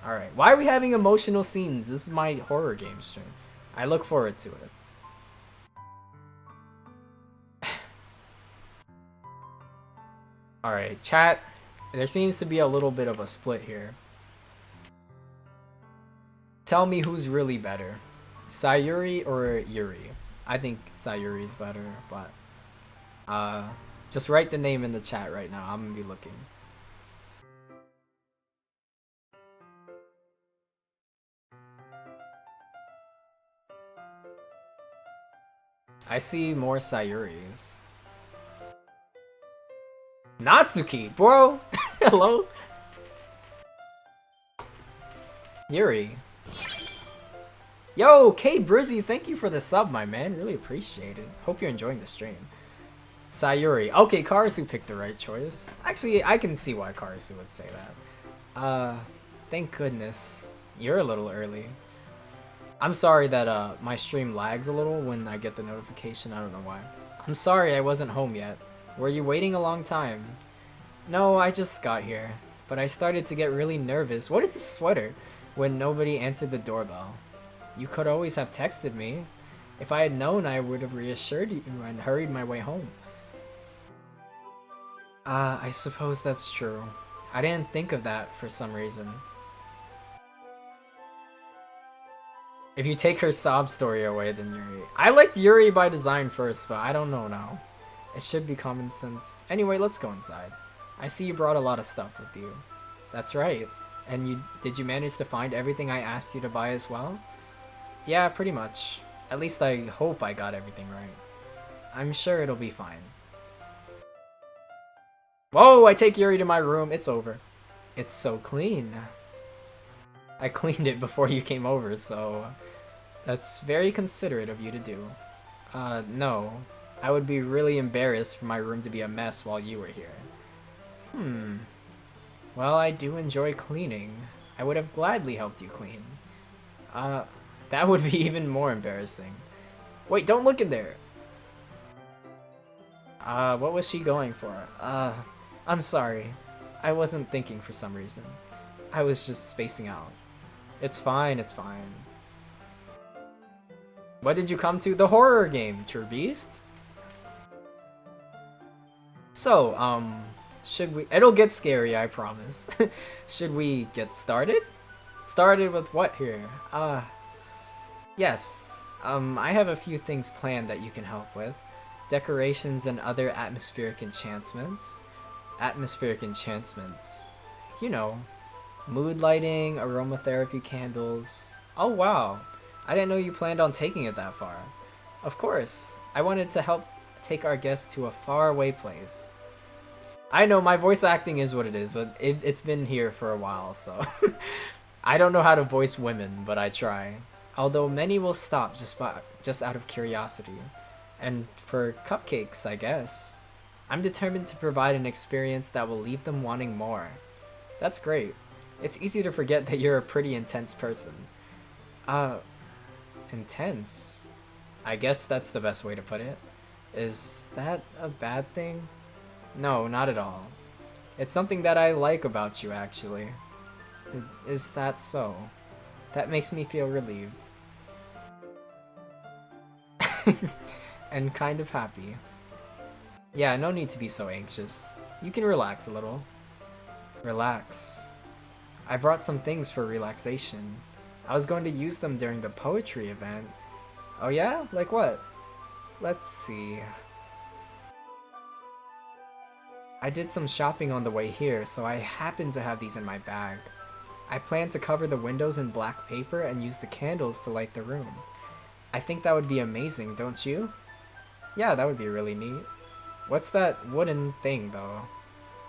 Alright. Why are we having emotional scenes? This is my horror game stream. I look forward to it. Alright, chat. There seems to be a little bit of a split here. Tell me who's really better. Sayuri or Yuri? I think Sayuri's better, but... just write the name in the chat right now. I'm gonna be looking. I see more Sayuris. Natsuki, bro! Hello? Yuri. Yo, K Brizzy, thank you for the sub, my man. Really appreciate it. Hope you're enjoying the stream. Sayuri. Okay, Karasu picked the right choice. Actually, I can see why Karasu would say that. Thank goodness. You're a little early. I'm sorry that my stream lags a little when I get the notification. I don't know why. I'm sorry I wasn't home yet. Were you waiting a long time? No, I just got here. But I started to get really nervous. What is this sweater? When nobody answered the doorbell. You could always have texted me. If I had known, I would have reassured you and hurried my way home. I suppose that's true. I didn't think of that for some reason. If you take her sob story away, then Yuri. I liked Yuri by design first, but I don't know now. It should be common sense. Anyway, let's go inside. I see you brought a lot of stuff with you. That's right. And did you manage to find everything I asked you to buy as well? Yeah, pretty much. At least I hope I got everything right. I'm sure it'll be fine. Whoa, I take Yuri to my room. It's over. It's so clean. I cleaned it before you came over, so that's very considerate of you to do. No. I would be really embarrassed for my room to be a mess while you were here. Well, I do enjoy cleaning. I would have gladly helped you clean. That would be even more embarrassing. Wait, don't look in there! What was she going for? I'm sorry. I wasn't thinking for some reason. I was just spacing out. It's fine, it's fine. What did you come to? The horror game, True Beast? So, should we... It'll get scary, I promise. Should we get started? Started with what here? Yes. I have a few things planned that you can help with. Decorations and other atmospheric enchantments. Atmospheric enchantments. You know, mood lighting, aromatherapy candles. Oh wow, I didn't know you planned on taking it that far. Of course, I wanted to help take our guests to a faraway place. I know my voice acting is what it is, but it's been here for a while, so... I don't know how to voice women, but I try. Although many will stop just out of curiosity. And for cupcakes, I guess. I'm determined to provide an experience that will leave them wanting more. That's great. It's easy to forget that you're a pretty intense person. Intense? I guess that's the best way to put it. Is that a bad thing? No, not at all. It's something that I like about you, actually. Is that so? That makes me feel relieved. And kind of happy. Yeah, no need to be so anxious. You can relax a little. Relax. I brought some things for relaxation. I was going to use them during the poetry event. Oh yeah? Like what? Let's see. I did some shopping on the way here, so I happen to have these in my bag. I plan to cover the windows in black paper and use the candles to light the room. I think that would be amazing, don't you? Yeah, that would be really neat. What's that wooden thing, though?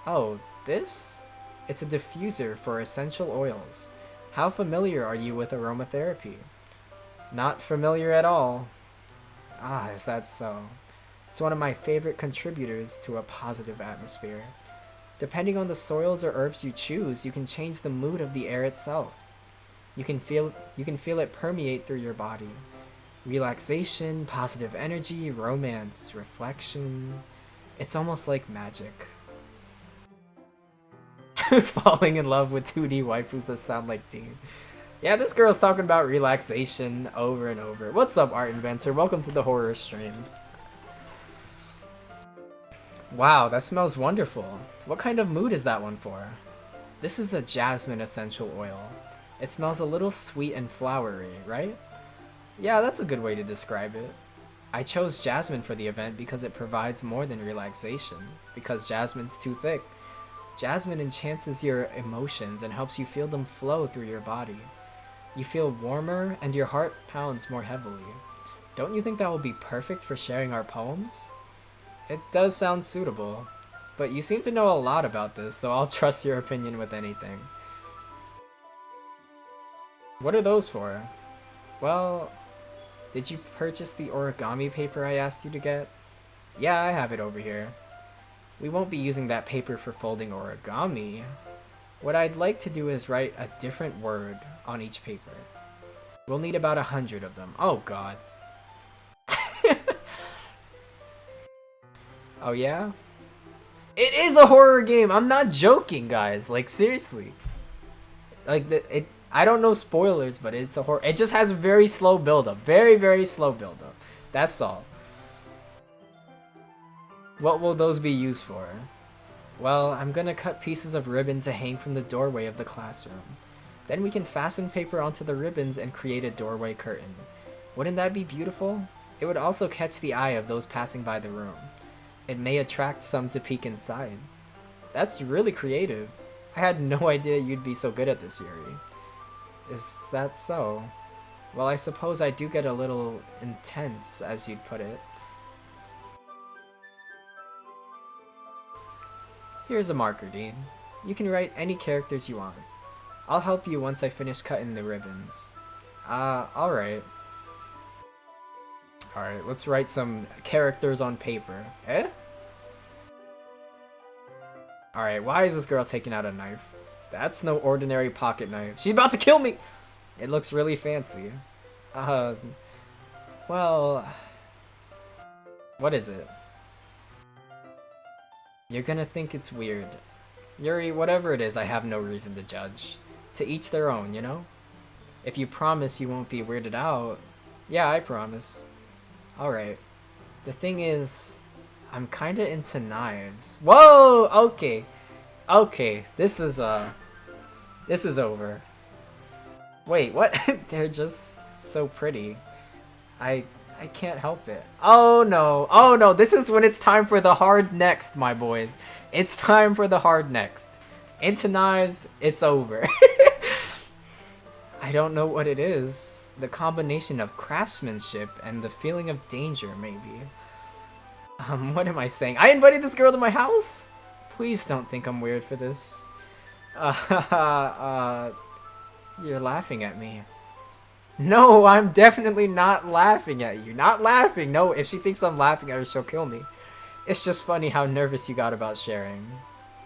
Oh, this? It's a diffuser for essential oils. How familiar are you with aromatherapy? Not familiar at all. Ah, is that so? It's one of my favorite contributors to a positive atmosphere. Depending on the soils or herbs you choose, you can change the mood of the air itself. You can feel it permeate through your body. Relaxation, positive energy, romance, reflection. It's almost like magic. Falling in love with 2D waifus that sound like teen. Yeah, this girl's talking about relaxation over and over. What's up, Art Inventor? Welcome to the horror stream. Wow, that smells wonderful. What kind of mood is that one for? This is the jasmine essential oil. It smells a little sweet and flowery, right? Yeah, that's a good way to describe it. I chose jasmine for the event because it provides more than relaxation, because jasmine's too thick. Jasmine enchants your emotions and helps you feel them flow through your body. You feel warmer and your heart pounds more heavily. Don't you think that will be perfect for sharing our poems? It does sound suitable, but you seem to know a lot about this, so I'll trust your opinion with anything. What are those for? Well, did you purchase the origami paper I asked you to get? Yeah, I have it over here. We won't be using that paper for folding origami. What I'd like to do is write a different word on each paper. We'll need about 100 of them. Oh god. Oh yeah? It is a horror game! I'm not joking, guys. Like, seriously. Like, I don't know spoilers, but it's a horror. It just has a very slow build-up. Very, very slow build-up. That's all. What will those be used for? Well, I'm gonna cut pieces of ribbon to hang from the doorway of the classroom. Then we can fasten paper onto the ribbons and create a doorway curtain. Wouldn't that be beautiful? It would also catch the eye of those passing by the room. It may attract some to peek inside. That's really creative. I had no idea you'd be so good at this, Yuri. Is that so? Well, I suppose I do get a little intense, as you'd put it. Here's a marker, Dean. You can write any characters you want. I'll help you once I finish cutting the ribbons. Alright. Alright, let's write some characters on paper. Eh? Alright, why is this girl taking out a knife? That's no ordinary pocket knife. She's about to kill me! It looks really fancy. Well... What is it? You're gonna think it's weird. Yuri, whatever it is, I have no reason to judge. To each their own, you know? If you promise you won't be weirded out... Yeah, I promise. Alright. The thing is... I'm kinda into knives. Whoa! Okay. Okay, this is over. Wait, what? They're just so pretty. I can't help it. Oh no. Oh no, this is when it's time for the hard next, my boys. It's time for the hard next. Into knives, it's over. I don't know what it is. The combination of craftsmanship and the feeling of danger, maybe. What am I saying? I invited this girl to my house? Please don't think I'm weird for this. You're laughing at me. No, I'm definitely not laughing at you. Not laughing. No, if she thinks I'm laughing at her, she'll kill me. It's just funny how nervous you got about sharing.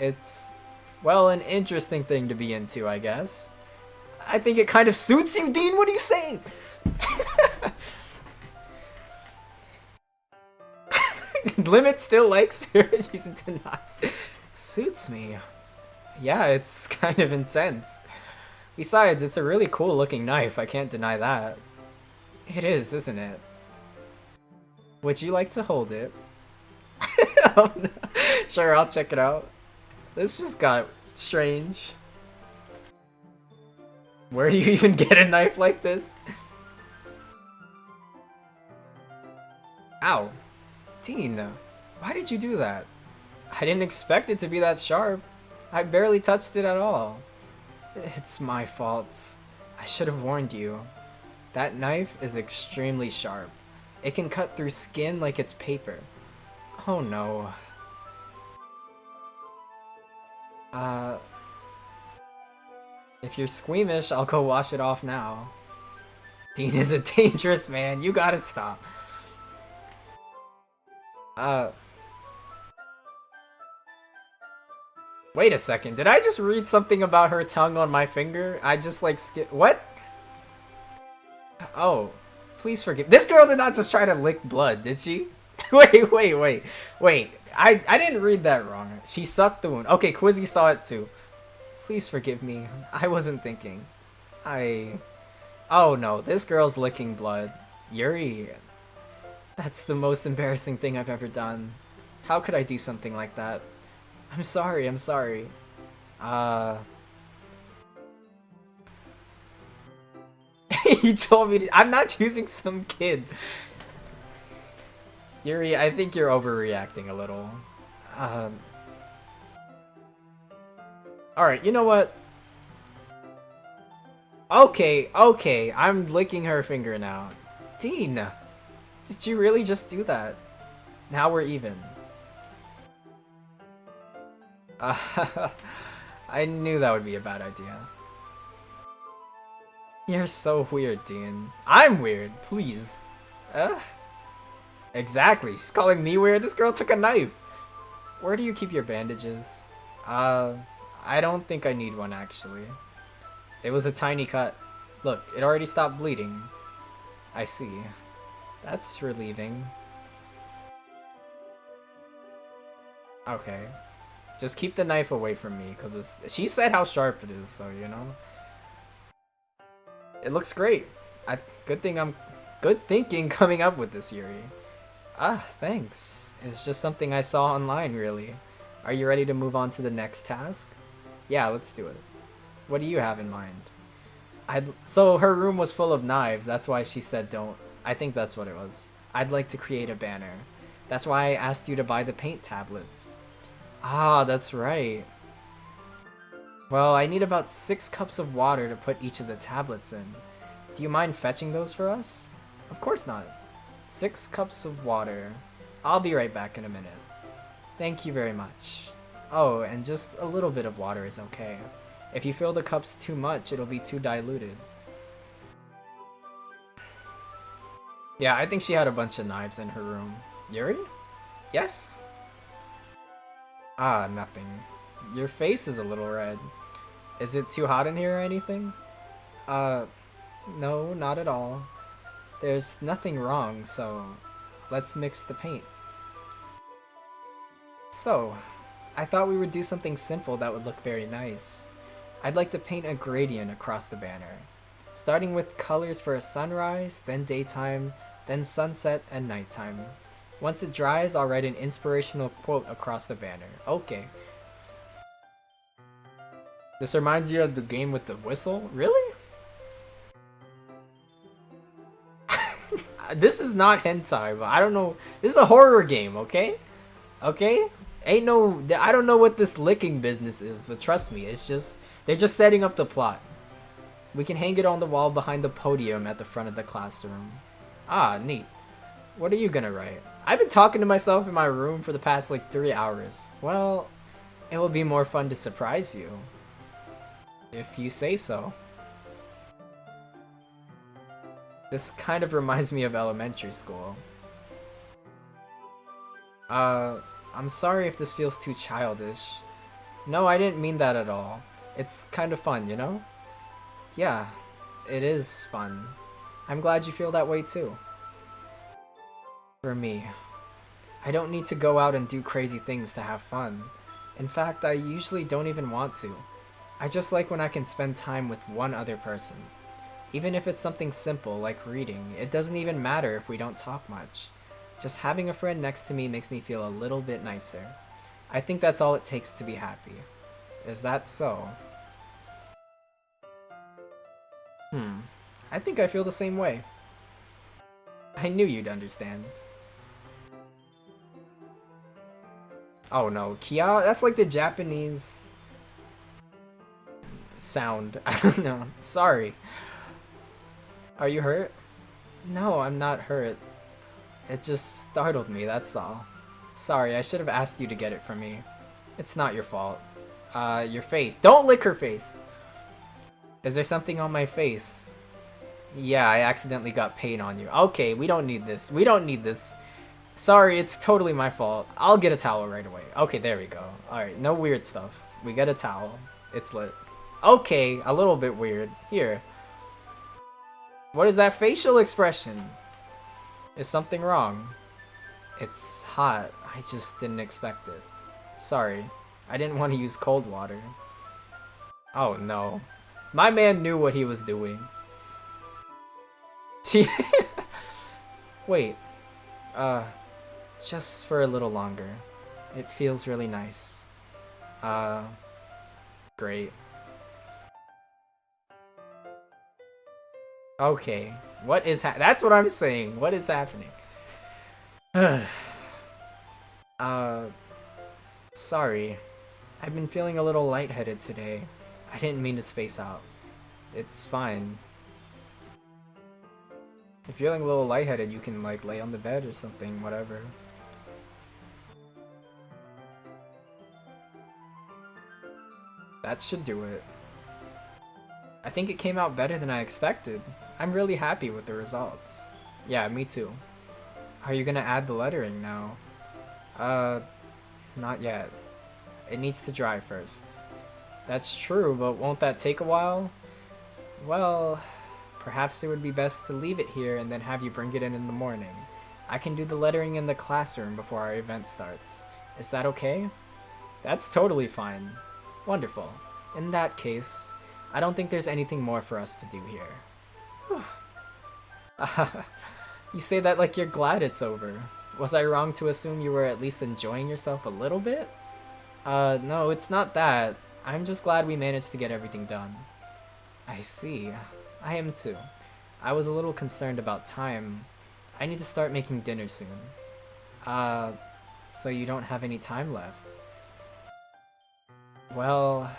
It's, well, an interesting thing to be into, I guess. I think it kind of suits you, Dean. What are you saying? Limit still likes her. She's into knots. Suits me. Yeah, it's kind of intense. Besides, it's a really cool looking knife. I can't deny that. It is, isn't it? Would you like to hold it? Oh, no. Sure, I'll check it out. This just got strange. Where do you even get a knife like this? Ow. Teen, why did you do that? I didn't expect it to be that sharp. I barely touched it at all. It's my fault. I should have warned you. That knife is extremely sharp. It can cut through skin like it's paper. Oh no. If you're squeamish, I'll go wash it off now. Dean is a dangerous man. You gotta stop. Wait a second. Did I just read something about her tongue on my finger? I just like skip. What? Oh, please forgive. This girl did not just try to lick blood, did she? Wait. I didn't read that wrong. She sucked the wound. Okay, Quizzy saw it too. Please forgive me. I wasn't thinking. Oh no, this girl's licking blood. Yuri. That's the most embarrassing thing I've ever done. How could I do something like that? I'm sorry. You told me to, I'm not choosing some kid. Yuri, I think you're overreacting a little. Alright, you know what? Okay, I'm licking her finger now. Dean, did you really just do that? Now we're even. I knew that would be a bad idea. You're so weird, Dean. I'm weird, please. Exactly, she's calling me weird. This girl took a knife. Where do you keep your bandages? I don't think I need one, actually. It was a tiny cut. Look, it already stopped bleeding. I see. That's relieving. Okay. Just keep the knife away from me, because she said how sharp it is, so, you know. It looks great. Good thinking coming up with this, Yuri. Thanks. It's just something I saw online, really. Are you ready to move on to the next task? Yeah, let's do it. What do you have in mind? So her room was full of knives, that's why she said don't. I think that's what it was. I'd like to create a banner. That's why I asked you to buy the paint tablets. Ah, that's right. Well, I need about 6 cups of water to put each of the tablets in. Do you mind fetching those for us? Of course not. 6 cups of water. I'll be right back in a minute. Thank you very much. Oh, and just a little bit of water is okay. If you fill the cups too much, it'll be too diluted. Yeah, I think she had a bunch of knives in her room. Yuri? Yes? Ah, nothing. Your face is a little red. Is it too hot in here or anything? Uh, no, not at all. There's nothing wrong, so let's mix the paint. So, I thought we would do something simple that would look very nice. I'd like to paint a gradient across the banner, starting with colors for a sunrise, then daytime, then sunset and nighttime. Once it dries, I'll write an inspirational quote across the banner. Okay. This reminds you of the game with the whistle? Really? This is not hentai, but I don't know. This is a horror game, okay? Okay? Ain't no... I don't know what this licking business is, but trust me, it's just... They're just setting up the plot. We can hang it on the wall behind the podium at the front of the classroom. Ah, neat. What are you gonna write? I've been talking to myself in my room for the past like 3 hours. Well, it will be more fun to surprise you. If you say so. This kind of reminds me of elementary school. I'm sorry if this feels too childish. No, I didn't mean that at all. It's kind of fun, you know? Yeah, it is fun. I'm glad you feel that way too. For me, I don't need to go out and do crazy things to have fun. In fact, I usually don't even want to. I just like when I can spend time with one other person. Even if it's something simple like reading, it doesn't even matter if we don't talk much. Just having a friend next to me makes me feel a little bit nicer. I think that's all it takes to be happy. Is that so? I think I feel the same way. I knew you'd understand. Oh no, Kia? That's like the Japanese sound. I don't know. Sorry. Are you hurt? No, I'm not hurt. It just startled me, that's all. Sorry, I should have asked you to get it for me. It's not your fault. Your face. Don't lick her face! Is there something on my face? Yeah, I accidentally got paint on you. Okay, we don't need this. We don't need this. Sorry, it's totally my fault. I'll get a towel right away. Okay, there we go. Alright, no weird stuff. We get a towel. It's lit. Okay, a little bit weird. Here. What is that facial expression? Is something wrong? It's hot. I just didn't expect it. Sorry. I didn't want to use cold water. Oh no. My man knew what he was doing. Wait. Just for a little longer. It feels really nice. Great. Okay. What is that's what I'm saying. What is happening? Sorry. I've been feeling a little lightheaded today. I didn't mean to space out. It's fine. If you're feeling a little lightheaded, you can like lay on the bed or something, whatever. That should do it. I think it came out better than I expected. I'm really happy with the results. Yeah, me too. Are you gonna add the lettering now? Not yet. It needs to dry first. That's true, but won't that take a while? Well, perhaps it would be best to leave it here and then have you bring it in the morning. I can do the lettering in the classroom before our event starts. Is that okay? That's totally fine. Wonderful. In that case, I don't think there's anything more for us to do here. You say that like you're glad it's over. Was I wrong to assume you were at least enjoying yourself a little bit? No, it's not that. I'm just glad we managed to get everything done. I see. I am too. I was a little concerned about time. I need to start making dinner soon. So you don't have any time left? Well,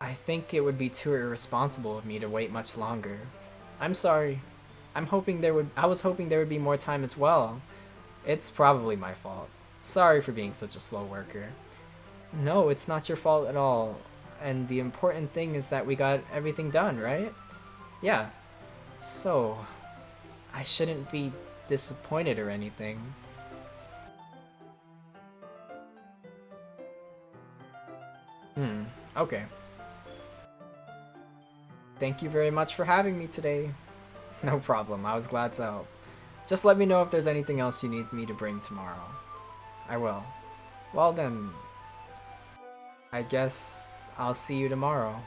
I think it would be too irresponsible of me to wait much longer. I'm sorry. I was hoping there would be more time as well. It's probably my fault. Sorry for being such a slow worker. No, it's not your fault at all. And the important thing is that we got everything done, right? Yeah. So, I shouldn't be disappointed or anything. Okay. Thank you very much for having me today. No problem, I was glad to help. Just let me know if there's anything else you need me to bring tomorrow. I will. Well then, I guess I'll see you tomorrow.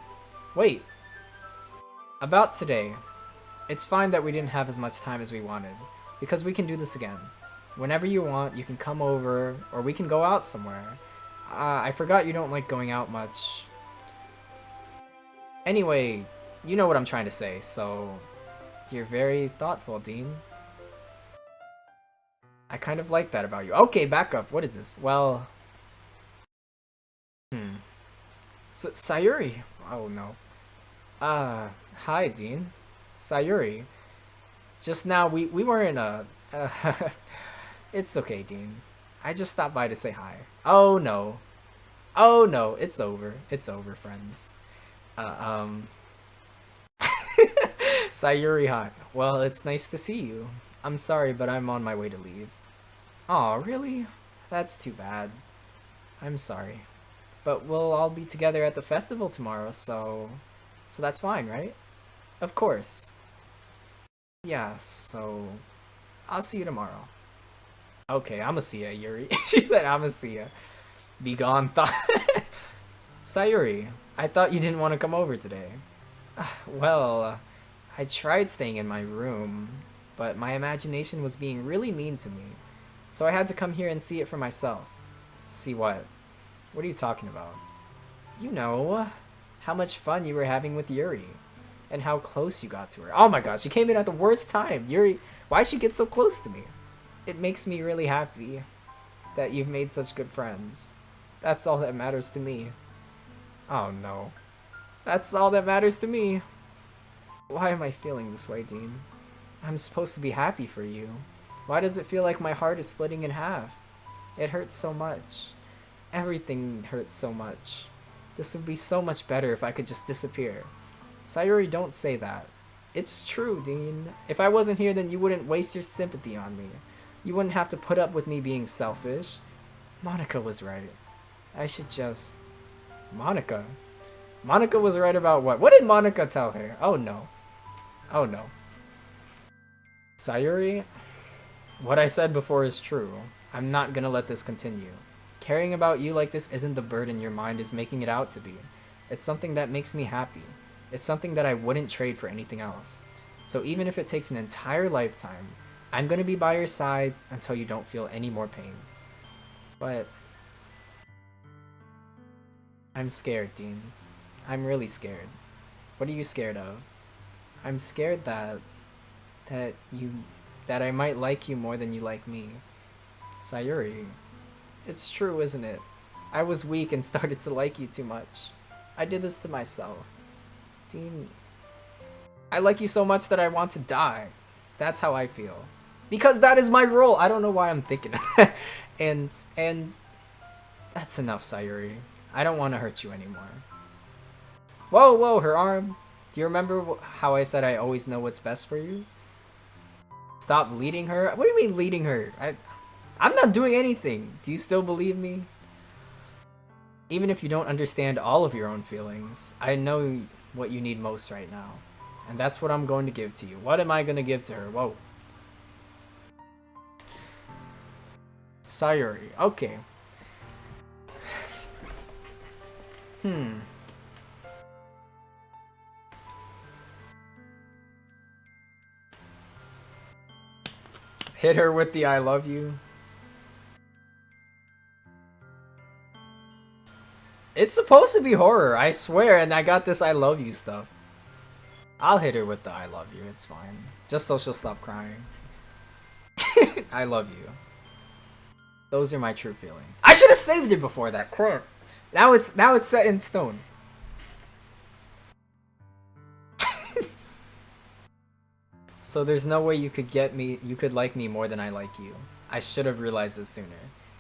Wait! About today. It's fine that we didn't have as much time as we wanted, because we can do this again. Whenever you want, you can come over, or we can go out somewhere. I forgot you don't like going out much. Anyway, you know what I'm trying to say, so... You're very thoughtful, Dean. I kind of like that about you. Okay, back up. What is this? Well... Sayuri! Oh no. Hi, Dean. Sayuri. Just now, we weren't, It's okay, Dean. I just stopped by to say hi. Oh no. Oh no, it's over. It's over, friends. Sayuri, hi. Well, it's nice to see you. I'm sorry, but I'm on my way to leave. Aw, really? That's too bad. I'm sorry. But we'll all be together at the festival tomorrow, so that's fine, right? Of course. Yeah, so... I'll see you tomorrow. Okay, I'ma see ya, Yuri. She said, I'ma see ya. Be gone, thought. Sayuri, I thought you didn't want to come over today. Well, I tried staying in my room, but my imagination was being really mean to me. So I had to come here and see it for myself. See what? What are you talking about? You know, how much fun you were having with Yuri. And how close you got to her. Oh my gosh, she came in at the worst time. Yuri, why'd she get so close to me? It makes me really happy that you've made such good friends. That's all that matters to me. Oh no. That's all that matters to me. Why am I feeling this way, Dean? I'm supposed to be happy for you. Why does it feel like my heart is splitting in half? It hurts so much. Everything hurts so much. This would be so much better if I could just disappear. Sayuri, don't say that. It's true, Dean. If I wasn't here, then you wouldn't waste your sympathy on me. You wouldn't have to put up with me being selfish. Monica was right. I should just... Monica? Monica was right about what? What did Monica tell her? Oh no. Oh no. Sayuri, what I said before is true. I'm not gonna let this continue. Caring about you like this isn't the burden your mind is making it out to be. It's something that makes me happy. It's something that I wouldn't trade for anything else. So even if it takes an entire lifetime, I'm gonna be by your side until you don't feel any more pain. But... I'm scared, Dean. I'm really scared. What are you scared of? I'm scared that I might like you more than you like me. Sayuri, it's true, isn't it? I was weak and started to like you too much. I did this to myself. Dean, I like you so much that I want to die. That's how I feel. Because that is my role. I don't know why I'm thinking that. and that's enough, Sayuri. I don't want to hurt you anymore. Whoa, whoa, her arm. Do you remember how I said I always know what's best for you? Stop leading her? What do you mean leading her? I'm not doing anything. Do you still believe me? Even if you don't understand all of your own feelings, I know what you need most right now. And that's what I'm going to give to you. What am I going to give to her? Whoa. Sayuri. Okay. Hit her with the I love you. It's supposed to be horror, I swear, and I got this I love you stuff. I'll hit her with the I love you, it's fine. Just so she'll stop crying. I love you. Those are my true feelings. I should have saved it before that, crap. Now it's set in stone. So there's no way you could like me more than I like you. I should have realized this sooner.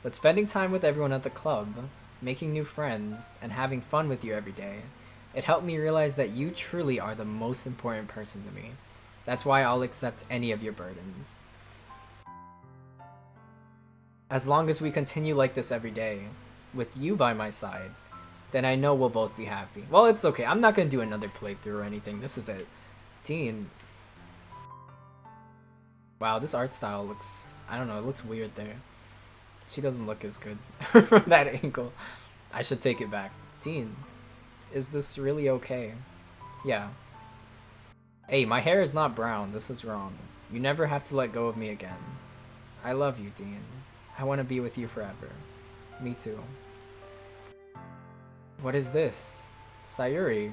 But spending time with everyone at the club, making new friends, and having fun with you every day, it helped me realize that you truly are the most important person to me. That's why I'll accept any of your burdens. As long as we continue like this every day, with you by my side, then I know we'll both be happy. Well, it's okay. I'm not gonna do another playthrough or anything. This is it. Teen. Wow, this art style looks... I don't know, it looks weird there. She doesn't look as good from that angle. I should take it back. Teen, is this really okay? Yeah. Hey, my hair is not brown. This is wrong. You never have to let go of me again. I love you, Dean. I want to be with you forever. Me too. What is this? Sayuri.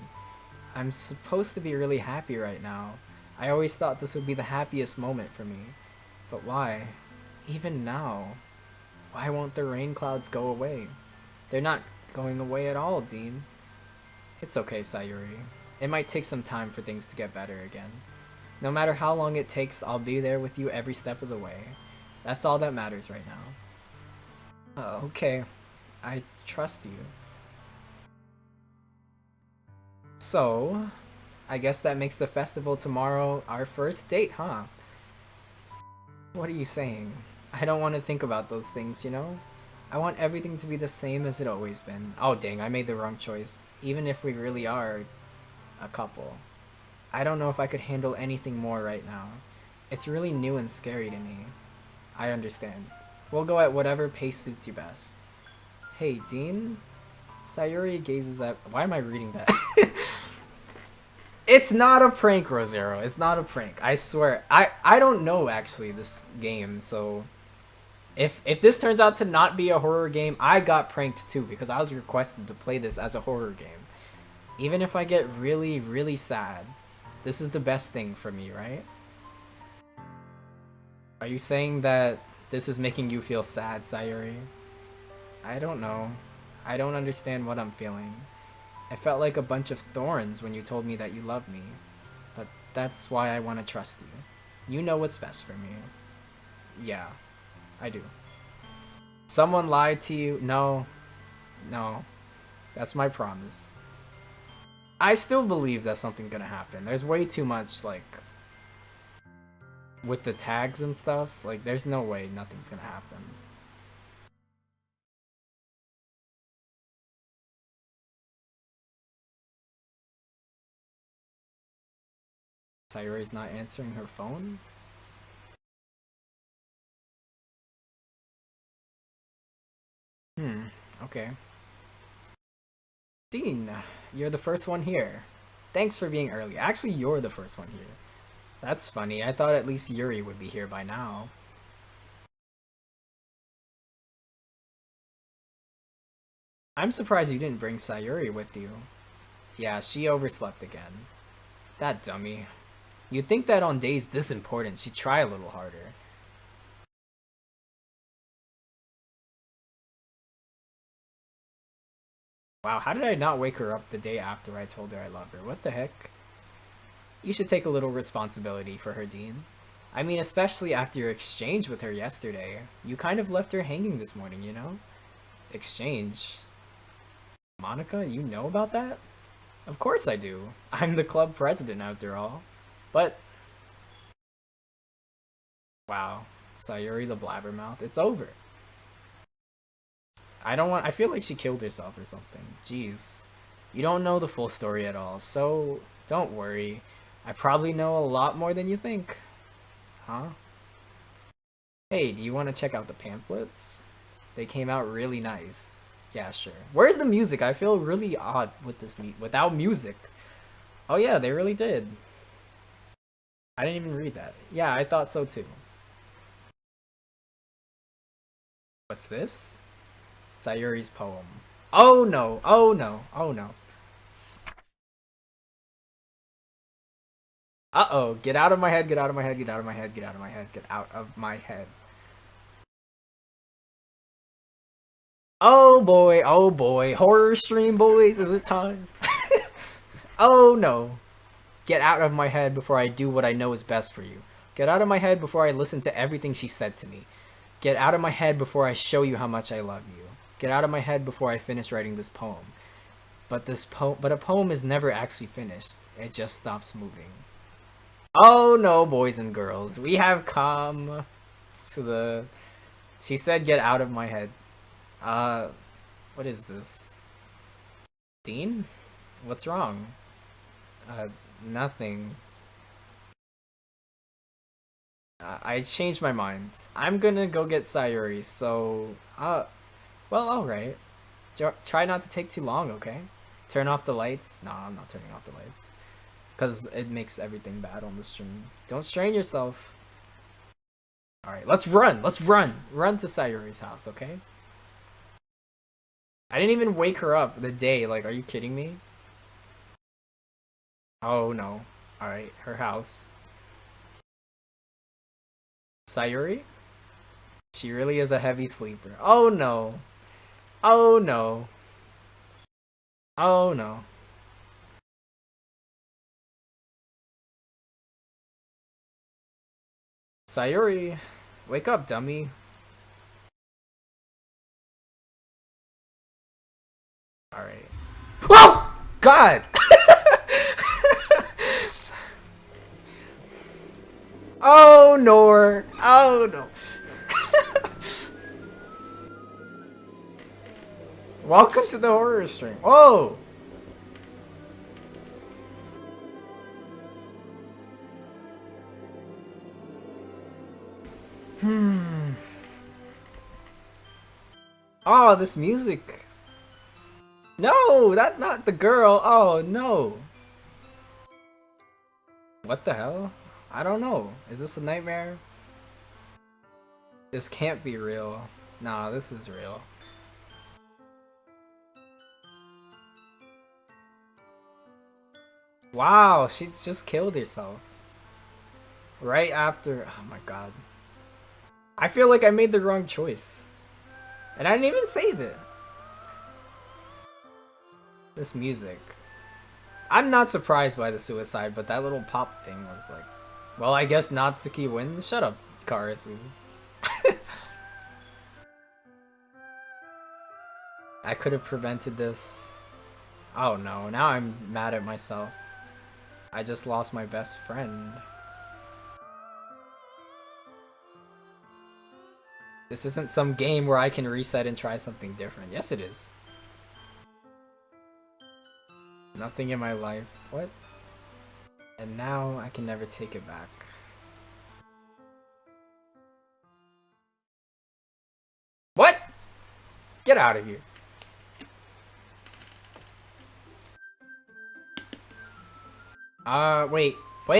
I'm supposed to be really happy right now. I always thought this would be the happiest moment for me. But why? Even now. Why won't the rain clouds go away? They're not going away at all, Dean. It's okay, Sayuri. It might take some time for things to get better again. No matter how long it takes, I'll be there with you every step of the way. That's all that matters right now. Okay. I trust you. So, I guess that makes the festival tomorrow our first date, huh? What are you saying? I don't want to think about those things, you know? I want everything to be the same as it always been. Oh dang, I made the wrong choice. Even if we really are a couple. I don't know if I could handle anything more right now. It's really new and scary to me. I understand. We'll go at whatever pace suits you best. Hey, Dean? Sayuri gazes at... Why am I reading that? It's not a prank, Rosero. It's not a prank. I swear. I don't know, actually, this game, so... If this turns out to not be a horror game, I got pranked too, because I was requested to play this as a horror game. Even if I get really, really sad, this is the best thing for me, right? Are you saying that this is making you feel sad, Sayuri? I don't know. I don't understand what I'm feeling. I felt like a bunch of thorns when you told me that you love me. But that's why I want to trust you. You know what's best for me. Yeah, I do. Someone lied to you? No. No. That's my promise. I still believe that something's gonna happen. There's way too much, like... with the tags and stuff. Like, there's no way nothing's gonna happen. Sayuri's not answering her phone? Okay. Dean, you're the first one here. Thanks for being early. Actually, you're the first one here. That's funny. I thought at least Yuri would be here by now. I'm surprised you didn't bring Sayuri with you. Yeah, she overslept again. That dummy. You'd think that on days this important, she'd try a little harder. Wow, how did I not wake her up the day after I told her I love her? What the heck? You should take a little responsibility for her, Dean. I mean, especially after your exchange with her yesterday. You kind of left her hanging this morning, you know? Exchange? Monica, you know about that? Of course I do. I'm the club president after all. But... wow. Sayuri the blabbermouth. It's over. I feel like she killed herself or something. Jeez. You don't know the full story at all, so don't worry. I probably know a lot more than you think. Huh? Hey, do you want to check out the pamphlets? They came out really nice. Yeah, sure. Where's the music? I feel really odd with this without music. Oh yeah, they really did. I didn't even read that. Yeah, I thought so too. What's this? Sayuri's poem. Oh no, oh no, oh no. Uh-oh, get out of my head, get out of my head, get out of my head, get out of my head, get out of my head. Oh boy, horror stream boys, is it time? Oh no. Get out of my head before I do what I know is best for you. Get out of my head before I listen to everything she said to me. Get out of my head before I show you how much I love you. Get out of my head before I finish writing this poem. But a poem is never actually finished. It just stops moving. Oh no, boys and girls. We have come to the... She said get out of my head. What is this? Dean? What's wrong? Nothing. I changed my mind. I'm gonna go get Sayuri, so... well, alright. Try not to take too long, okay? Turn off the lights. No, I'm not turning off the lights. Because it makes everything bad on the stream. Don't strain yourself. Alright, let's run! Let's run! Run to Sayuri's house, okay? I didn't even wake her up the day. Like, are you kidding me? Oh, no. Alright, her house. Sayuri? She really is a heavy sleeper. Oh, no. Oh, no. Oh, no. Sayuri, wake up, dummy. Alright. Oh! God! Oh, no. Oh, no. Welcome to the horror stream. Whoa! Oh, this music. No, that's not the girl. Oh, no. What the hell? I don't know. Is this a nightmare? This can't be real. Nah, this is real. Wow, she just killed herself. Right after... Oh my god. I feel like I made the wrong choice. And I didn't even save it. This music. I'm not surprised by the suicide, but that little pop thing was like... Well, I guess Natsuki wins. Shut up, Karasu. I could have prevented this. Oh no, now I'm mad at myself. I just lost my best friend. This isn't some game where I can reset and try something different. Yes, it is. Nothing in my life. What? And now I can never take it back. What? Get out of here. Wait.